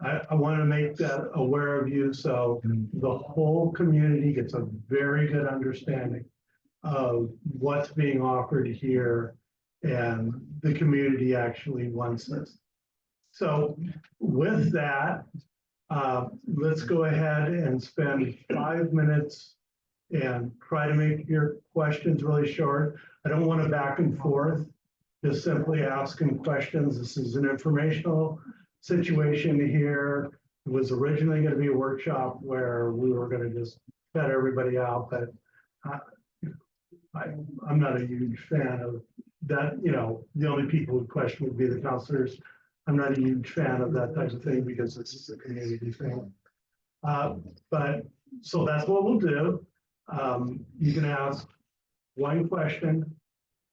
I want to make that aware of you, so the whole community gets a very good understanding of what's being offered here, and the community actually wants this. So with that, let's go ahead and spend 5 minutes and try to make your questions really short. I don't want to back and forth, just simply asking questions. This is an informational situation here. It was originally going to be a workshop where we were going to just cut everybody out, but I'm not a huge fan of that. You know, the only people who question would be the counselors. I'm not a huge fan of that type of thing because this is a community thing. But so that's what we'll do. You can ask one question,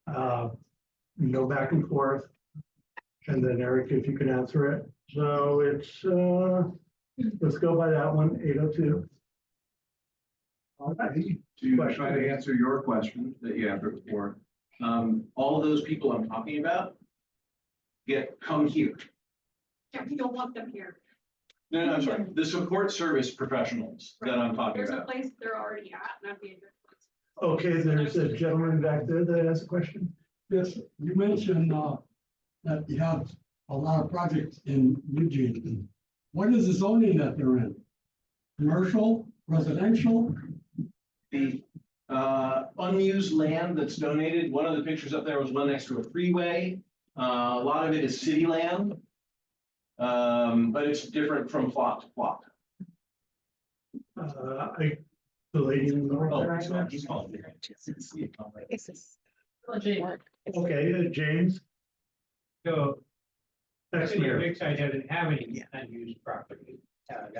no back and forth. And then Eric, if you can answer it. So it's, let's go by that one, 802. All right. To try to answer your question that you have before, all of those people I'm talking about come here. Yeah, we don't want them here. No, I'm sorry. The support service professionals that I'm talking There's a about. place they're already at, and that'd be a good place. Okay, there's a gentleman back there that has a question. Yes, you mentioned, that you have a lot of projects in Eugene. What is the zoning that they're in? Commercial, residential? The unused land that's donated, one of the pictures up there was one next to a freeway. A lot of it is city land. But it's different from plot to plot. The lady in the north. Okay, James. So, the Next city of mayor. Lakeside doesn't have any unused property. That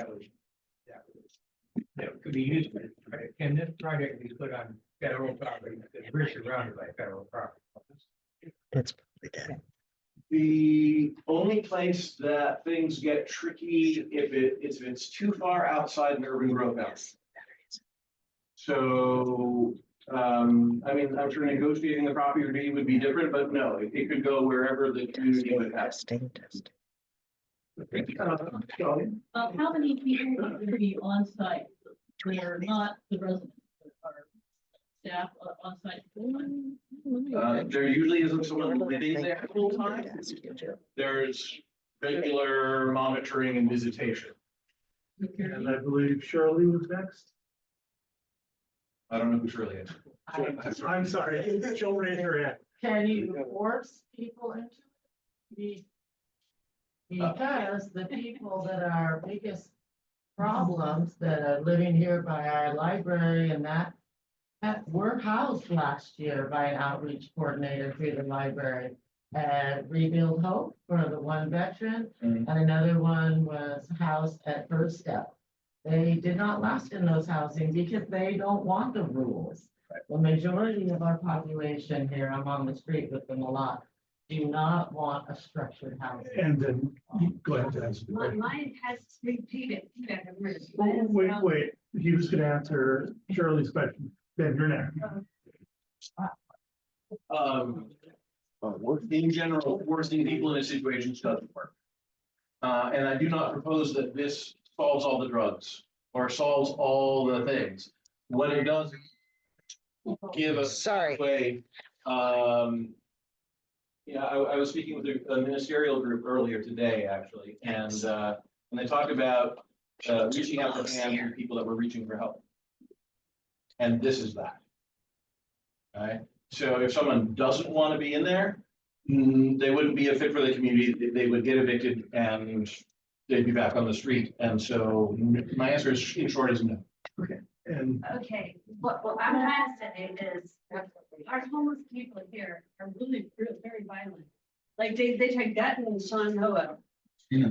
could be used for it. Can this project be put on federal property? Because we're surrounded by federal property. That's probably that. The only place that things get tricky if it's too far outside an urban growth area. So, I mean, I'm sure negotiating the property would be different, but no, it could go wherever the community would have. How many people would be on site? They're not the residents, are staff on site? There usually isn't someone living there full time. There's regular monitoring and visitation. And I believe Shirley was next. I don't know who Shirley is. I'm sorry, she'll raise her hand. Can you force people into it? Because the people that are biggest problems that are living here by our library and that were housed last year by an outreach coordinator through the library at Rebuild Hope for the one veteran, and another one was housed at First Step. They did not last in those housing because they don't want the rules. The majority of our population here, I'm on the street with them a lot, do not want a structured house. And then, go ahead, guys. Mine has repeated. Oh, wait, he was gonna answer Shirley's question. Ben, you're next. In general, forcing people into situations doesn't work. And I do not propose that this solves all the drugs or solves all the things. What it does is give us a way. Yeah, I was speaking with a ministerial group earlier today, actually, and they talked about reaching out for hands to people that were reaching for help. And this is that. All right. So if someone doesn't want to be in there, they wouldn't be a fit for the community. They would get evicted and they'd be back on the street. And so my answer is, in short, is no. Okay. And Okay, what I'm trying to say is, our homeless people here are really very violent. Like they try getting in Sean Noah. yeah.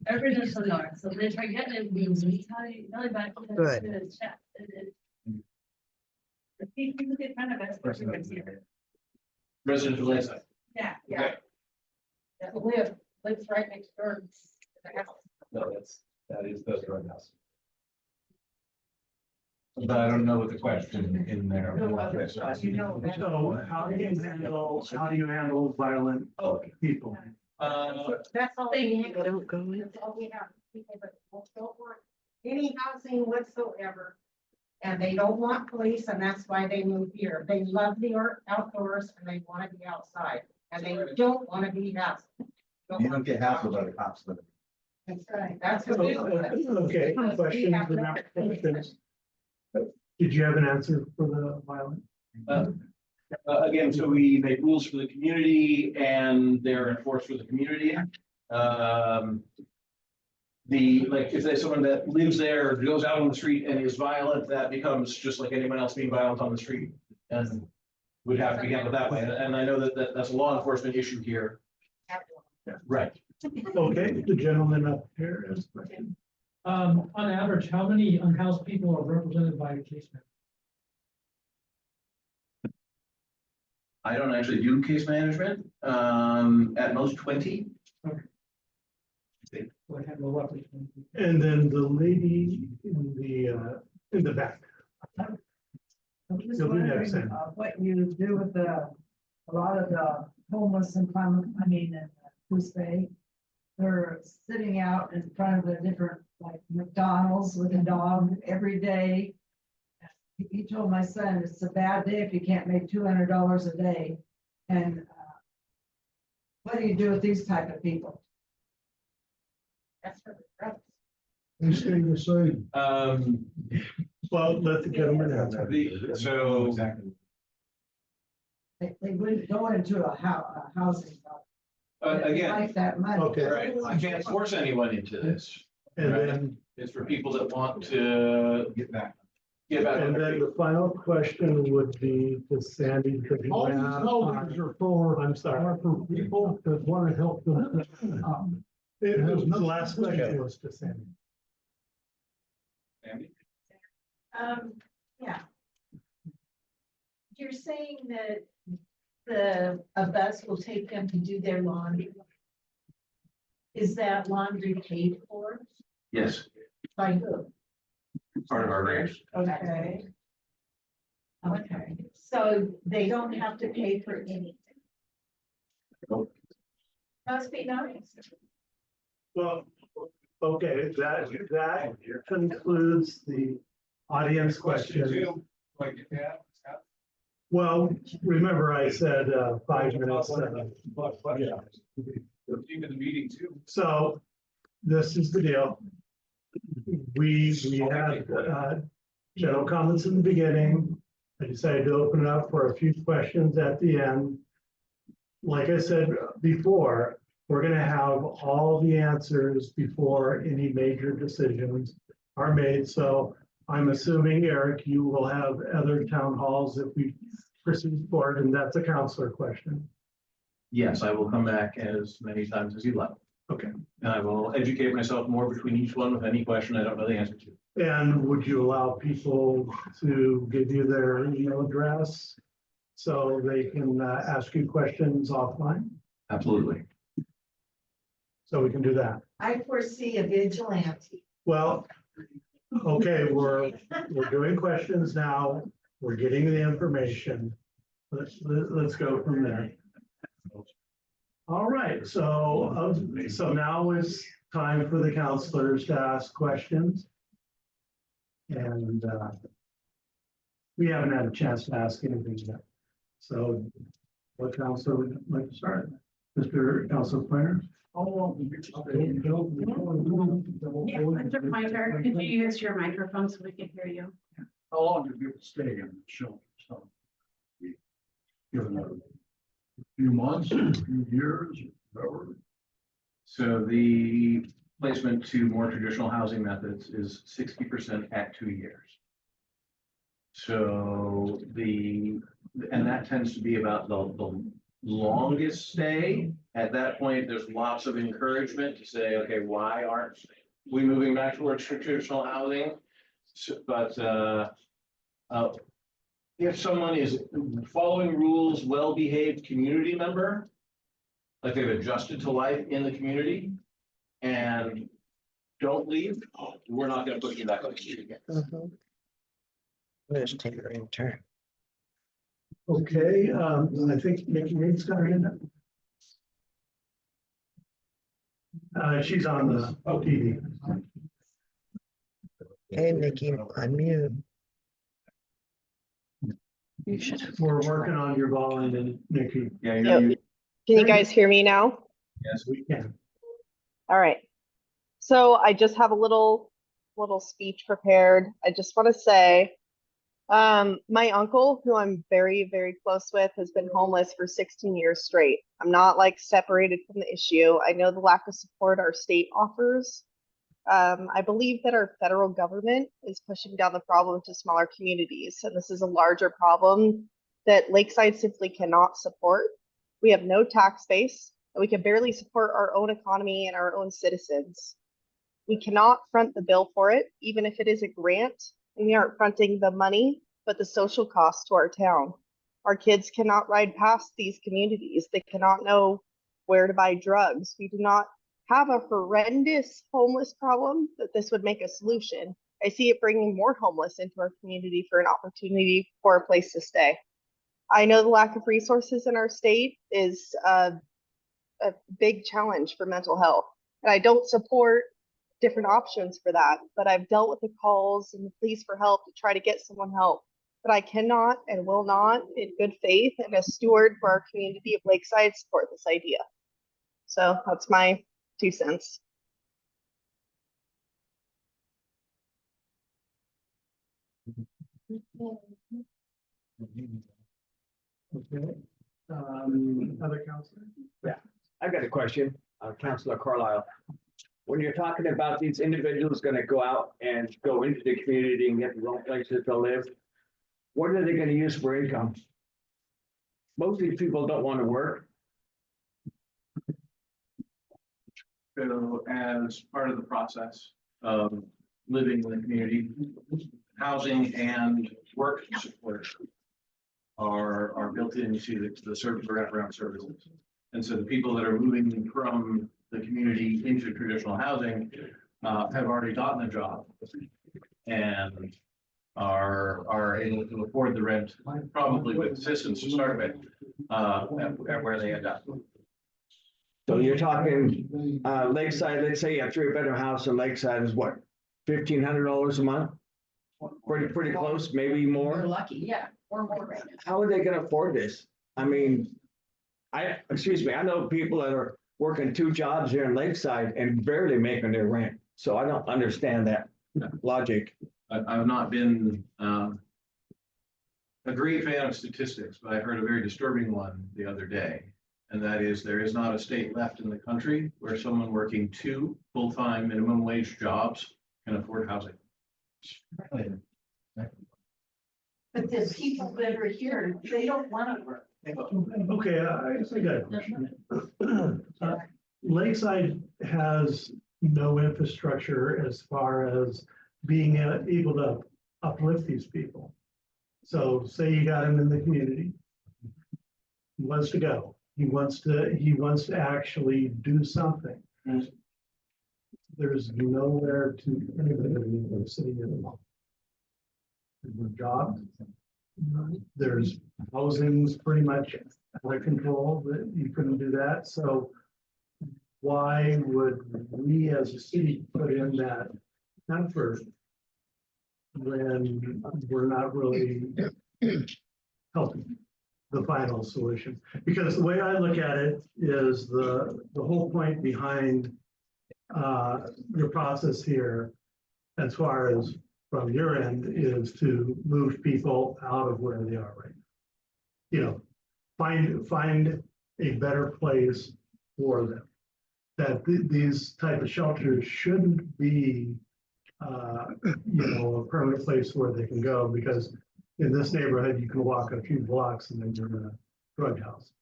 Everybody's so north, so they try getting in, we tell you, back to Good. the chat. The people get kind of everyone's here. Residential Lakeside. Yeah, Okay. lives right next door. to the house. No, that is the drug house. But I don't know what the question in there. So how do you handle violent people? That's all. They don't go in. That's all we have. People that don't want any housing whatsoever. And they don't want police, and that's why they move here. They love the outdoors and they want to be outside, and they don't want to be hassled. You don't get hassled by the cops. That's right. That's what they want. Okay, questions about questions? Did you have an answer for the violent? Again, so we make rules for the community and they're enforced for the community. Like, if there's someone that lives there, or goes out on the street and is violent, that becomes just like anyone else being violent on the street. And would have to be handled that way. And I know that's a law enforcement issue here. Right. Okay, the gentleman up here is. On average, how many unhoused people are represented by a case manager? I don't actually do case management, at most 20. And then the lady in the back. I'm just You'll do that, wondering, Sam. what you do with a lot of the homeless and Coos Bay. They're sitting out in front of the different, like McDonald's with a dog every day. He told my son, it's a bad day if you can't make $200 a day. And what do you do with these type of people? That's for the drugs. They stay the same. Well, let the gentleman answer. So. They wouldn't go into a housing. They Again. like that money. Okay. Right, I can't force anyone into this. And right? then, It's for people that want to Get back. get back. on and their then feet. the final question would be to Sandy. because he All these ran out houses of are for, I'm sorry. are for people that want to help them. It was the last question was to Sandy. Yeah. You're saying that a bus will take them to do their laundry. Is that laundry paid for Yes, by who? part of our grant. Okay. Okay, so they don't have to pay for anything. Must be nice. Well, okay, that concludes the audience questions. Well, remember I said 5 minutes. Yeah. Keep in the meeting too. So this is the deal. We had general comments in the beginning. I decided to open it up for a few questions at the end. Like I said before, we're gonna have all the answers before any major decisions are made. So I'm assuming, Eric, you will have other town halls if we proceed forward, and that's a counselor question. Yes, I will come back as many times as you like. Okay. And I will educate myself more between each one with any question I don't know the answer to. And would you allow people to give you their email address so they can ask you questions offline? Absolutely. So we can do that. I foresee a vigilante. Well, okay, we're doing questions now. We're getting the information. Let's go from there. All right, so now is time for the counselors to ask questions. And we haven't had a chance to ask anything yet. So what counselor would like to start? Mr. Council Planner? Yeah, Mr. Pointer, could you use your microphone so we can hear you? How long do people stay in the shelter? So, given a few months, a few years, whatever. So the placement to more traditional housing methods is 60% at 2 years. So and that tends to be about the longest stay. At that point, there's lots of encouragement to say, okay, why aren't we moving back towards traditional housing? So, but if someone is following rules, well-behaved community member, like they've adjusted to life in the community and don't leave, we're not going to put you back on the street again. Let's take her in turn. Okay, I think Nikki Reed's got her hand up. She's on the TV. Hey, Nikki, unmute. You should. We're working on your volume and Nikki. Yeah, Yep. Can you guys hear me now? Yes, we can. All right. So I just have a little speech prepared. I just want to say, my uncle, who I'm very, very close with, has been homeless for 16 years straight. I'm not like separated from the issue. I know the lack of support our state offers. I believe that our federal government is pushing down the problem to smaller communities, and this is a larger problem that Lakeside simply cannot support. We have no tax base, and we can barely support our own economy and our own citizens. We cannot front the bill for it, even if it is a grant, and we aren't fronting the money, but the social cost to our town. Our kids cannot ride past these communities. They cannot know where to buy drugs. We do not have a horrendous homeless problem that this would make a solution. I see it bringing more homeless into our community for an opportunity for a place to stay. I know the lack of resources in our state is a big challenge for mental health, and I don't support different options for that, but I've dealt with the calls and the pleas for help to try to get someone help. But I cannot and will not, in good faith and as steward for our community of Lakeside, support this idea. So that's my 2 cents. Okay. Other counselors? Yeah, I've got a question, Councilor Carlisle. When you're talking about these individuals gonna go out and go into the community and get their own places to live, what are they gonna use for income? Most of these people don't want to work. So as part of the process of living in the community, housing and work support are built into the service wraparound services. And so the people that are moving from the community into traditional housing have already gotten a job and are able to afford the rent, probably with assistance to start with, at where they end up. So you're talking, Lakeside, let's say you have 3-bedroom house in Lakeside is what, $1,500 a month? Pretty close, maybe more? We're lucky, yeah, or more right now. How are they gonna afford this? I mean, excuse me, I know people that are working 2 jobs here in Lakeside and barely making their rent. So I don't understand that logic. I've not been a great fan of statistics, but I heard a very disturbing one the other day. And that is, there is not a state left in the country where someone working 2 full-time minimum wage jobs can afford housing. But the people that are here, they don't want to work. Okay, I got a question. Lakeside has no infrastructure as far as being able to uplift these people. So say you got him in the community. He wants to go. He wants to actually do something. There's nowhere to anybody in the city anymore. There's no job. There's housing's pretty much out of control, that you couldn't do that. So why would we as a city put in that effort when we're not really helping the final solution? Because the way I look at it is the whole point behind your process here, as far as from your end, is to move people out of where they are right now. You know, find a better place for them. That these type of shelters shouldn't be, you know, a permanent place where they can go, because in this neighborhood, you can walk a few blocks and then you're in a drug house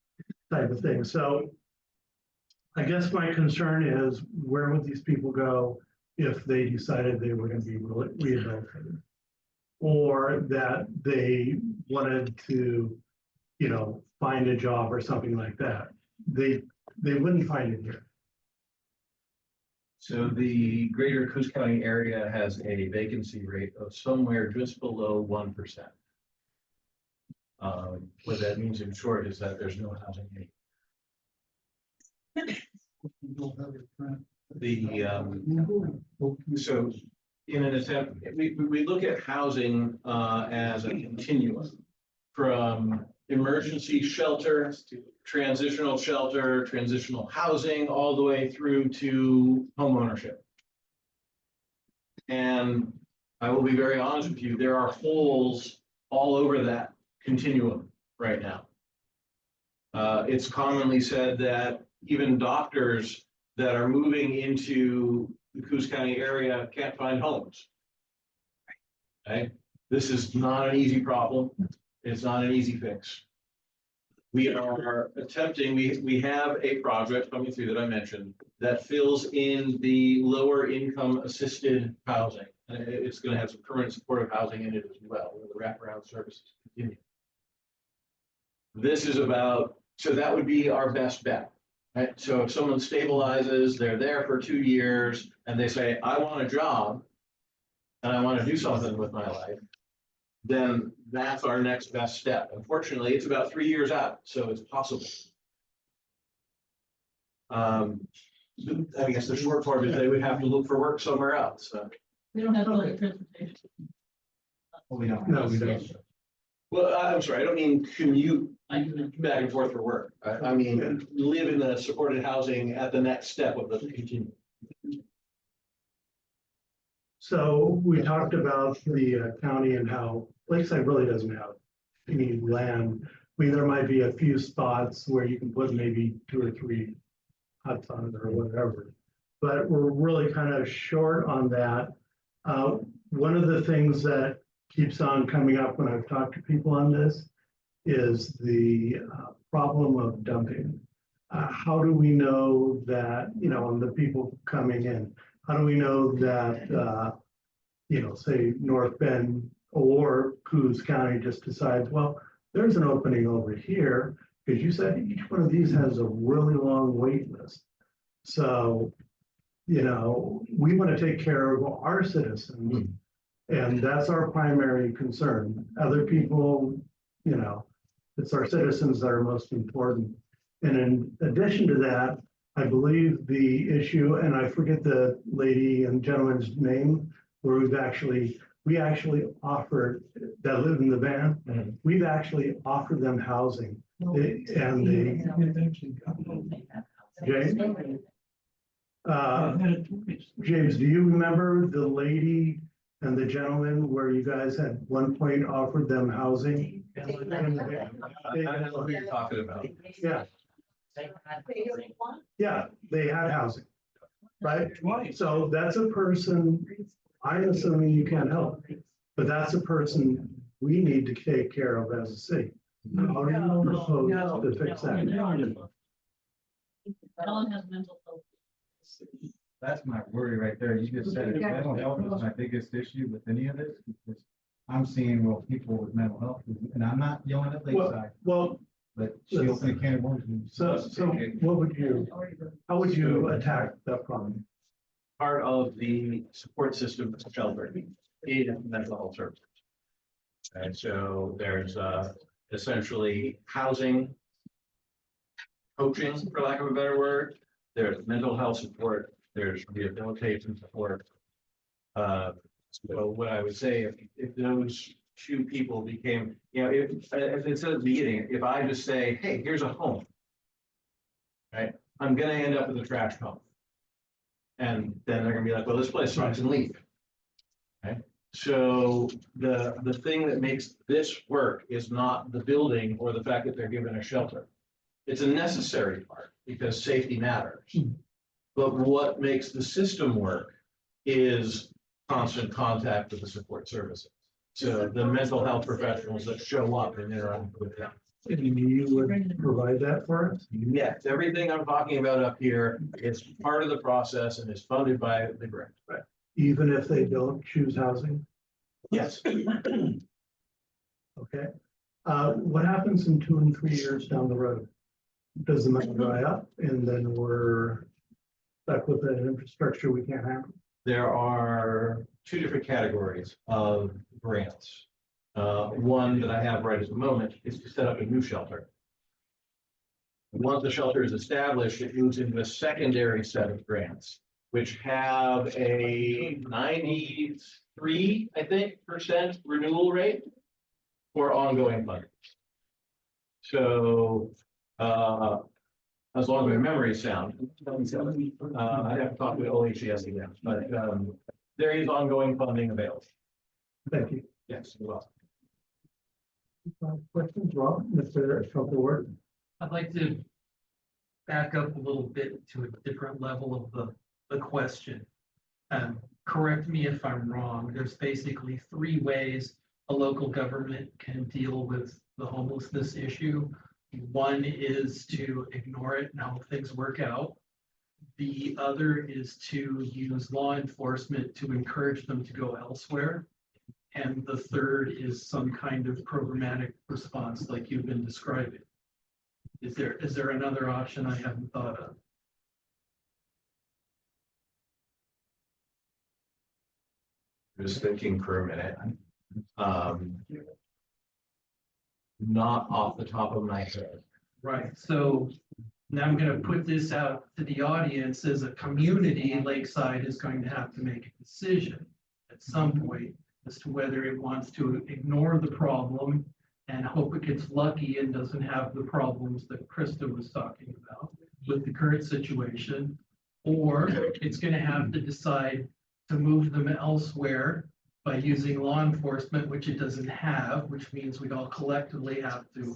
type of thing. So I guess my concern is, where would these people go if they decided they were going to be rehabilitated? Or that they wanted to, you know, find a job or something like that. They wouldn't find it here. So the greater Coos County area has a vacancy rate of somewhere just below 1%. What that means in short is that there's no housing need. So in an attempt, we look at housing as a continuum from emergency shelter, transitional shelter, transitional housing, all the way through to homeownership. And I will be very honest with you, there are holes all over that continuum right now. It's commonly said that even doctors that are moving into the Coos County area can't find homes. Okay, this is not an easy problem. It's not an easy fix. We are attempting, we have a project coming through that I mentioned that fills in the lower income assisted housing. And it's going to have some permanent supportive housing in it as well, where the wraparound services continue. This is about, so that would be our best bet. Right? So if someone stabilizes, they're there for 2 years and they say, I want a job and I want to do something with my life, then that's our next best step. Unfortunately, it's about 3 years out, so it's possible. I guess the short form is they would have to look for work somewhere else. We don't have public transportation. We don't. No, we don't. Well, I'm sorry, I don't mean commute back and forth for work. I mean, live in the supported housing at the next step of the continuum. So we talked about the county and how Lakeside really doesn't have any land. I mean, there might be a few spots where you can put maybe 2 or 3 huts on it or whatever. But we're really kind of short on that. One of the things that keeps on coming up when I've talked to people on this is the problem of dumping. How do we know that, you know, on the people coming in, how do we know that, you know, say North Bend or Coos County just decides, well, there's an opening over here, because you said each one of these has a really long wait list. So, you know, we want to take care of our citizens, and that's our primary concern. Other people, you know, it's our citizens that are most important. And in addition to that, I believe the issue, and I forget the lady and gentleman's name, where we actually offered, that live in the van, we've actually offered them housing. And James, do you remember the lady and the gentleman where you guys at one point offered them housing? I don't know who you're talking about. Yeah. Yeah, they had housing, right? So that's a person, I'm assuming you can't help, but that's a person we need to take care of as a city. How do you propose to fix that? Ellen has mental health. That's my worry right there. You just said it. Mental health is my biggest issue with any of this, because I'm seeing, well, people with mental health, and I'm not yelling at Lakeside. Well, but she opened a can of worms. So what would you, how would you attack that problem? Part of the support system of shelter is mental health services. And so there's essentially housing, coaching, for lack of a better word. There's mental health support, there's rehabilitation support. So what I would say, if those 2 people became, you know, if instead of the beginning, if I just say, hey, here's a home, right? I'm gonna end up with a trash home. And then they're gonna be like, well, this place sucks and leave. Okay, so the thing that makes this work is not the building or the fact that they're given a shelter. It's a necessary part because safety matters. But what makes the system work is constant contact with the support services. So the mental health professionals that show up and interact with them. You would provide that for us? Yes, everything I'm talking about up here is part of the process and is funded by the grant. Right. Even if they don't choose housing? Yes. Okay. What happens in 2 and 3 years down the road? Does the money dry up and then we're stuck with an infrastructure we can't handle? There are 2 different categories of grants. One that I have right at the moment is to set up a new shelter. Once the shelter is established, it moves into a secondary set of grants which have a 93, I think, % renewal rate for ongoing funding. So, as long as my memory is sound, I have to talk to OHCS again, but, there is ongoing funding available. Thank you. Yes, you're welcome. Questions, Rob, Mr. Shuttleworth? I'd like to back up a little bit to a different level of the question. Correct me if I'm wrong, there's basically 3 ways a local government can deal with the homelessness issue. One is to ignore it and hope things work out. The other is to use law enforcement to encourage them to go elsewhere. And the third is some kind of programmatic response like you've been describing. Is there another option I haven't thought of? Just thinking for a minute. Not off the top of my head. Right, so now I'm gonna put this out to the audience. As a community, Lakeside is going to have to make a decision at some point as to whether it wants to ignore the problem and hope it gets lucky and doesn't have the problems that Krista was talking about with the current situation, or it's gonna have to decide to move them elsewhere by using law enforcement, which it doesn't have, which means we all collectively have to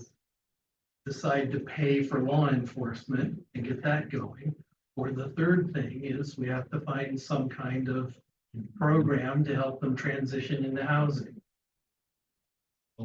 decide to pay for law enforcement and get that going. Or the third thing is we have to find some kind of program to help them transition into housing. I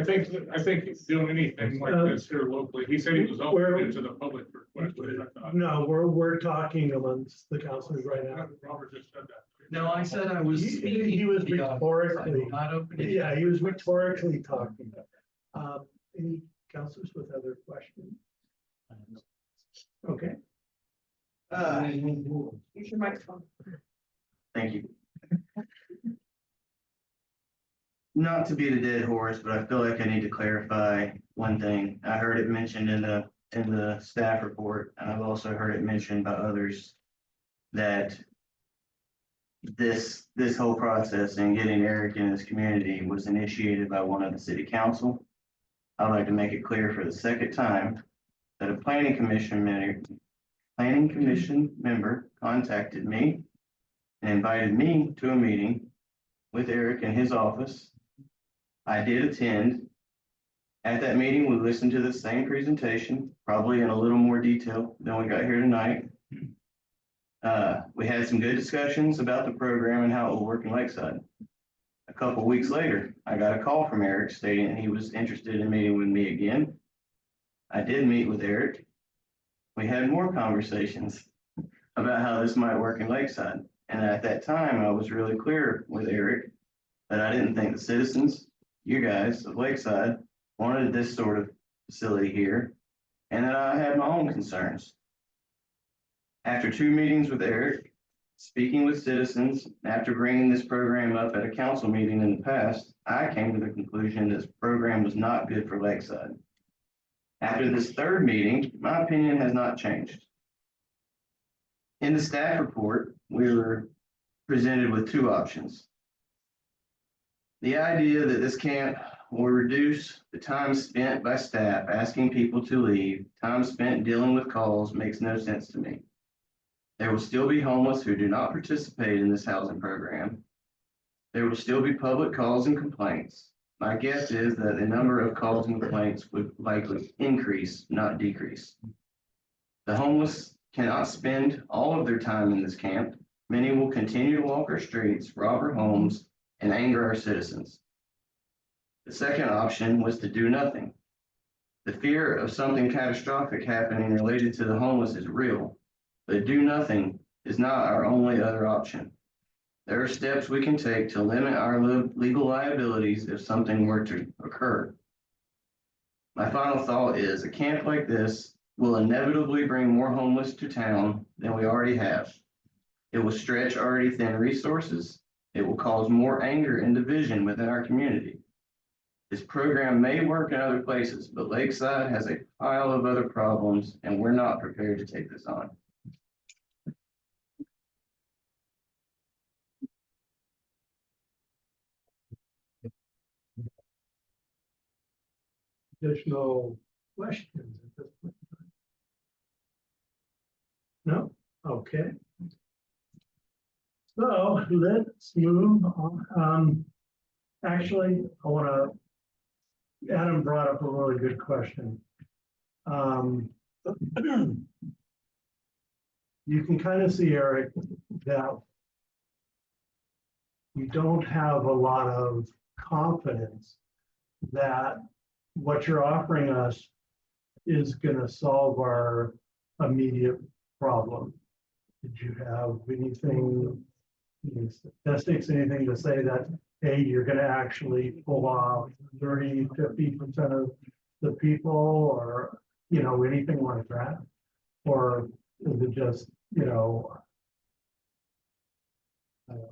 think he's doing anything like this here locally. He said he was open to the public for questions. I thought. No, we're talking amongst the councilors right now. Robert just said that. No, I said I was speaking. He was to the audience. rhetorically, I'm not opening. yeah, he was rhetorically talking. Any councilors with other questions? Okay. Use your microphone. Thank you. Not to beat a dead horse, but I feel like I need to clarify one thing. I heard it mentioned in the staff report, and I've also heard it mentioned by others that this whole process and getting Eric in his community was initiated by one of the city council. I'd like to make it clear for the second time that a planning commission member contacted me and invited me to a meeting with Eric in his office. I did attend. At that meeting, we listened to the same presentation, probably in a little more detail than we got here tonight. We had some good discussions about the program and how it will work in Lakeside. A couple weeks later, I got a call from Eric stating he was interested in meeting with me again. I did meet with Eric. We had more conversations about how this might work in Lakeside. And at that time, I was really clear with Eric that I didn't think the citizens, you guys of Lakeside, wanted this sort of facility here, and that I had my own concerns. After 2 meetings with Eric, speaking with citizens, after bringing this program up at a council meeting in the past, I came to the conclusion this program was not good for Lakeside. After this 3rd meeting, my opinion has not changed. In the staff report, we were presented with 2 options. The idea that this camp will reduce the time spent by staff asking people to leave, time spent dealing with calls, makes no sense to me. There will still be homeless who do not participate in this housing program. There will still be public calls and complaints. My guess is that the number of calls and complaints would likely increase, not decrease. The homeless cannot spend all of their time in this camp. Many will continue to walk our streets, rob our homes, and anger our citizens. The second option was to do nothing. The fear of something catastrophic happening related to the homeless is real, but do nothing is not our only other option. There are steps we can take to limit our legal liabilities if something were to occur. My final thought is a camp like this will inevitably bring more homeless to town than we already have. It will stretch already thin resources. It will cause more anger and division within our community. This program may work in other places, but Lakeside has a pile of other problems and we're not prepared to take this on. Additional questions at this point? No? Okay. So let's move on. Actually, Adam brought up a really good question. You can kind of see, Eric, that we don't have a lot of confidence that what you're offering us is going to solve our immediate problem. Did you have anything, statistics, anything to say that, hey, you're going to actually pull off 30, 50% of the people, or, anything like that? Or is it just, I don't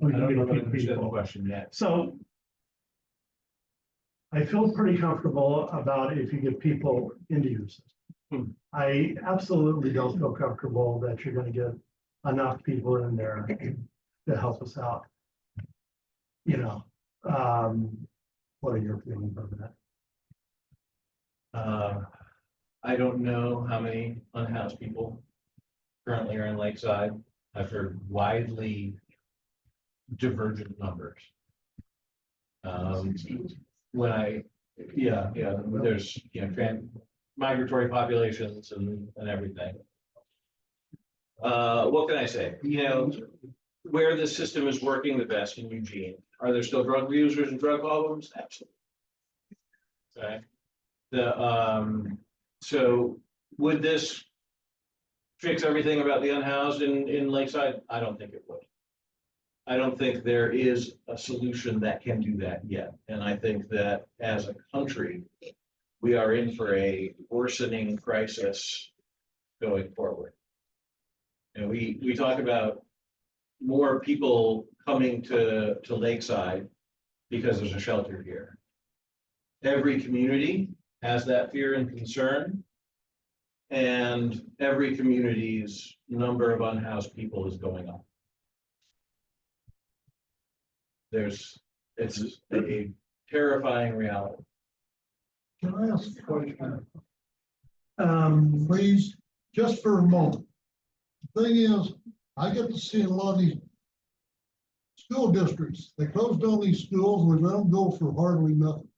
know if I understand the question yet. So I feel pretty comfortable about if you get people into your system. I absolutely don't feel comfortable that you're going to get enough people in there to help us out. What are your feelings on that? I don't know how many unhoused people currently are in Lakeside. I've heard widely divergent numbers. There's, migratory populations and everything. What can I say? Where the system is working the best in Eugene. Are there still drug users and drug problems? Absolutely. Okay. So would this fix everything about the unhoused in Lakeside? I don't think it would. I don't think there is a solution that can do that yet. And I think that as a country, we are in for a worsening crisis going forward. And we talk about more people coming to Lakeside because there's a shelter here. Every community has that fear and concern. And every community's number of unhoused people is going up. It's a terrifying reality. Can I ask a question? Please, just for a moment. The thing is, I get to see a lot of these school districts. They close down these schools and let them go for hardly nothing.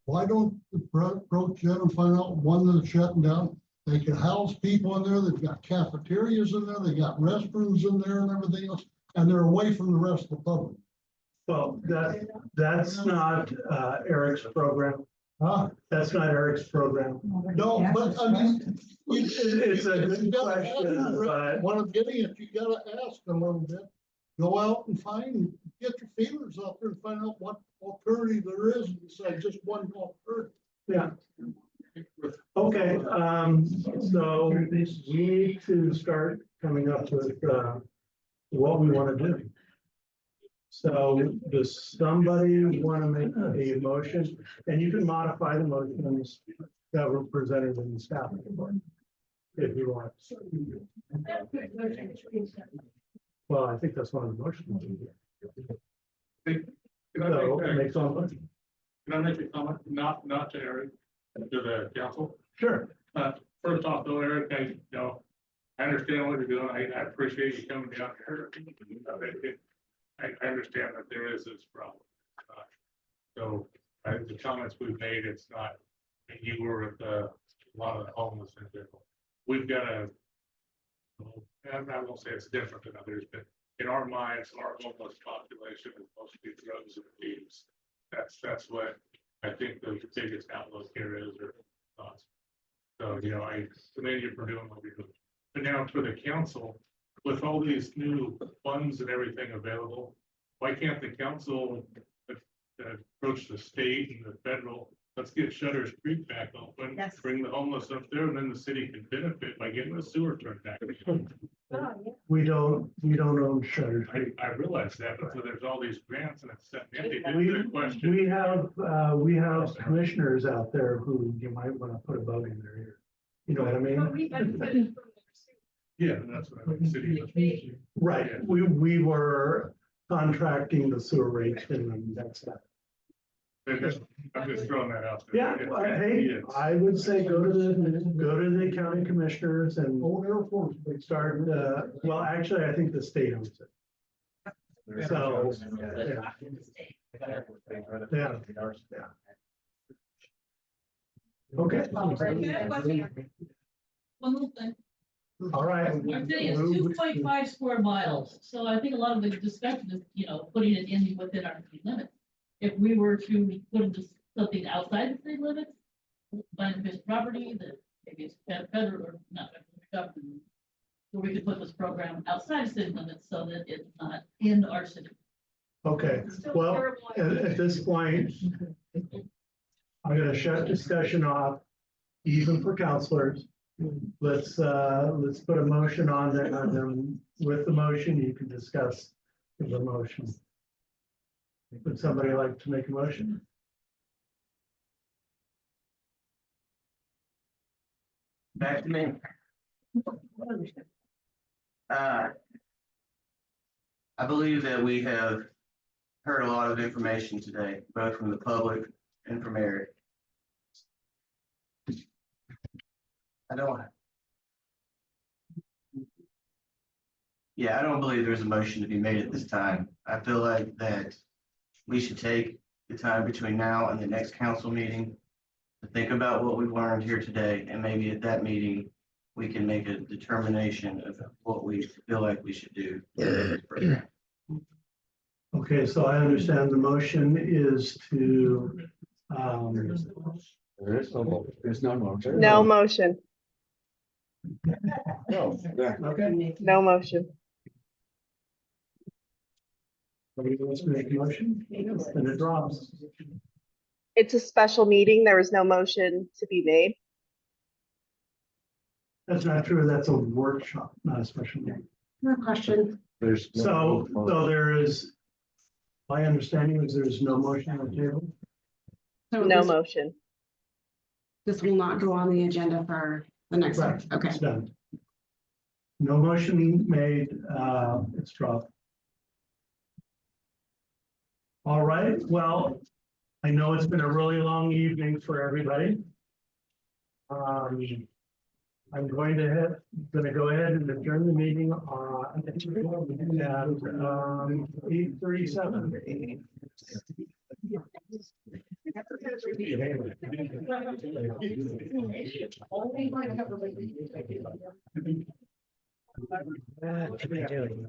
Why don't the approach them and find out one that's shutting down? They can house people in there. They've got cafeterias in there. They got restrooms in there and everything else, and they're away from the rest of the public. Well, that's not Eric's program. That's not Eric's program. No, but I mean, it's a good question, but what I'm getting at, you gotta ask a little bit. Go out and get your feelers out there and find out what alternative there is besides just one alternative. Yeah. Okay, so we need to start coming up with what we want to do. So does somebody want to make a motion? And you can modify the motions that were presented in the staff report if you want. Well, I think that's one of the motions. So make some motion. Can I make a comment? Not to Eric, to the council? Sure. First off, though, Eric, I understand what you're doing. I appreciate you coming down here. I understand that there is this problem. So the comments we've made, it's not that you were with a lot of the homeless in general. We've got and I won't say it's different than others, but in our minds, our homeless population is mostly drugs and thieves. That's what I think the biggest outlook here is, or thoughts. So, I commend you for doing what you're doing. But now for the council, with all these new funds and everything available, why can't the council approach the state and the federal? Let's get Shutter Street back open, bring the homeless up there, and then the city can benefit by getting the sewer turned back. We don't own Shutter. I realize that, but there's all these grants and it's set empty. We, The question. we have commissioners out there who you might want to put a vote in their ear. You know what I mean? Yeah, that's what I mean, city. Right, we were contracting the sewer rates and that's that. I'm just throwing that out there. Yeah, well, hey, I would say go to the county commissioners and start, well, actually, I think the state owns it. So, yeah. Okay. One little thing. All right. Our city is 2.5 square miles, so I think a lot of the discussion is, putting it in within our city limits. If we were to put into something outside the city limits, find this property that maybe it's federal or not federal government, where we could put this program outside city limits so that it's not in our city. Okay, well, at this point, I'm gonna shut discussion off, even for counselors. Let's put a motion on there, and then with the motion, you can discuss the motion. Would somebody like to make a motion? Back to me. I believe that we have heard a lot of information today, both from the public and from Eric. I don't believe there's a motion to be made at this time. I feel like that we should take the time between now and the next council meeting to think about what we've learned here today, and maybe at that meeting, we can make a determination of what we feel like we should do. Okay, so I understand the motion is to, There's no motion. No motion, No. okay. no motion. Somebody wants to make a motion, and it drops. It's a special meeting. There was no motion to be made. That's not true. That's a workshop, not a special meeting. No question. There's. So there is, my understanding is there's no motion on the table. So No this- motion. This will not go on the agenda for the next one. Right, Okay. it's done. No motion made, it's dropped. All right, well, I know it's been a really long evening for everybody. I'm going to go ahead and adjourn the meeting at 8:37. What are you doing?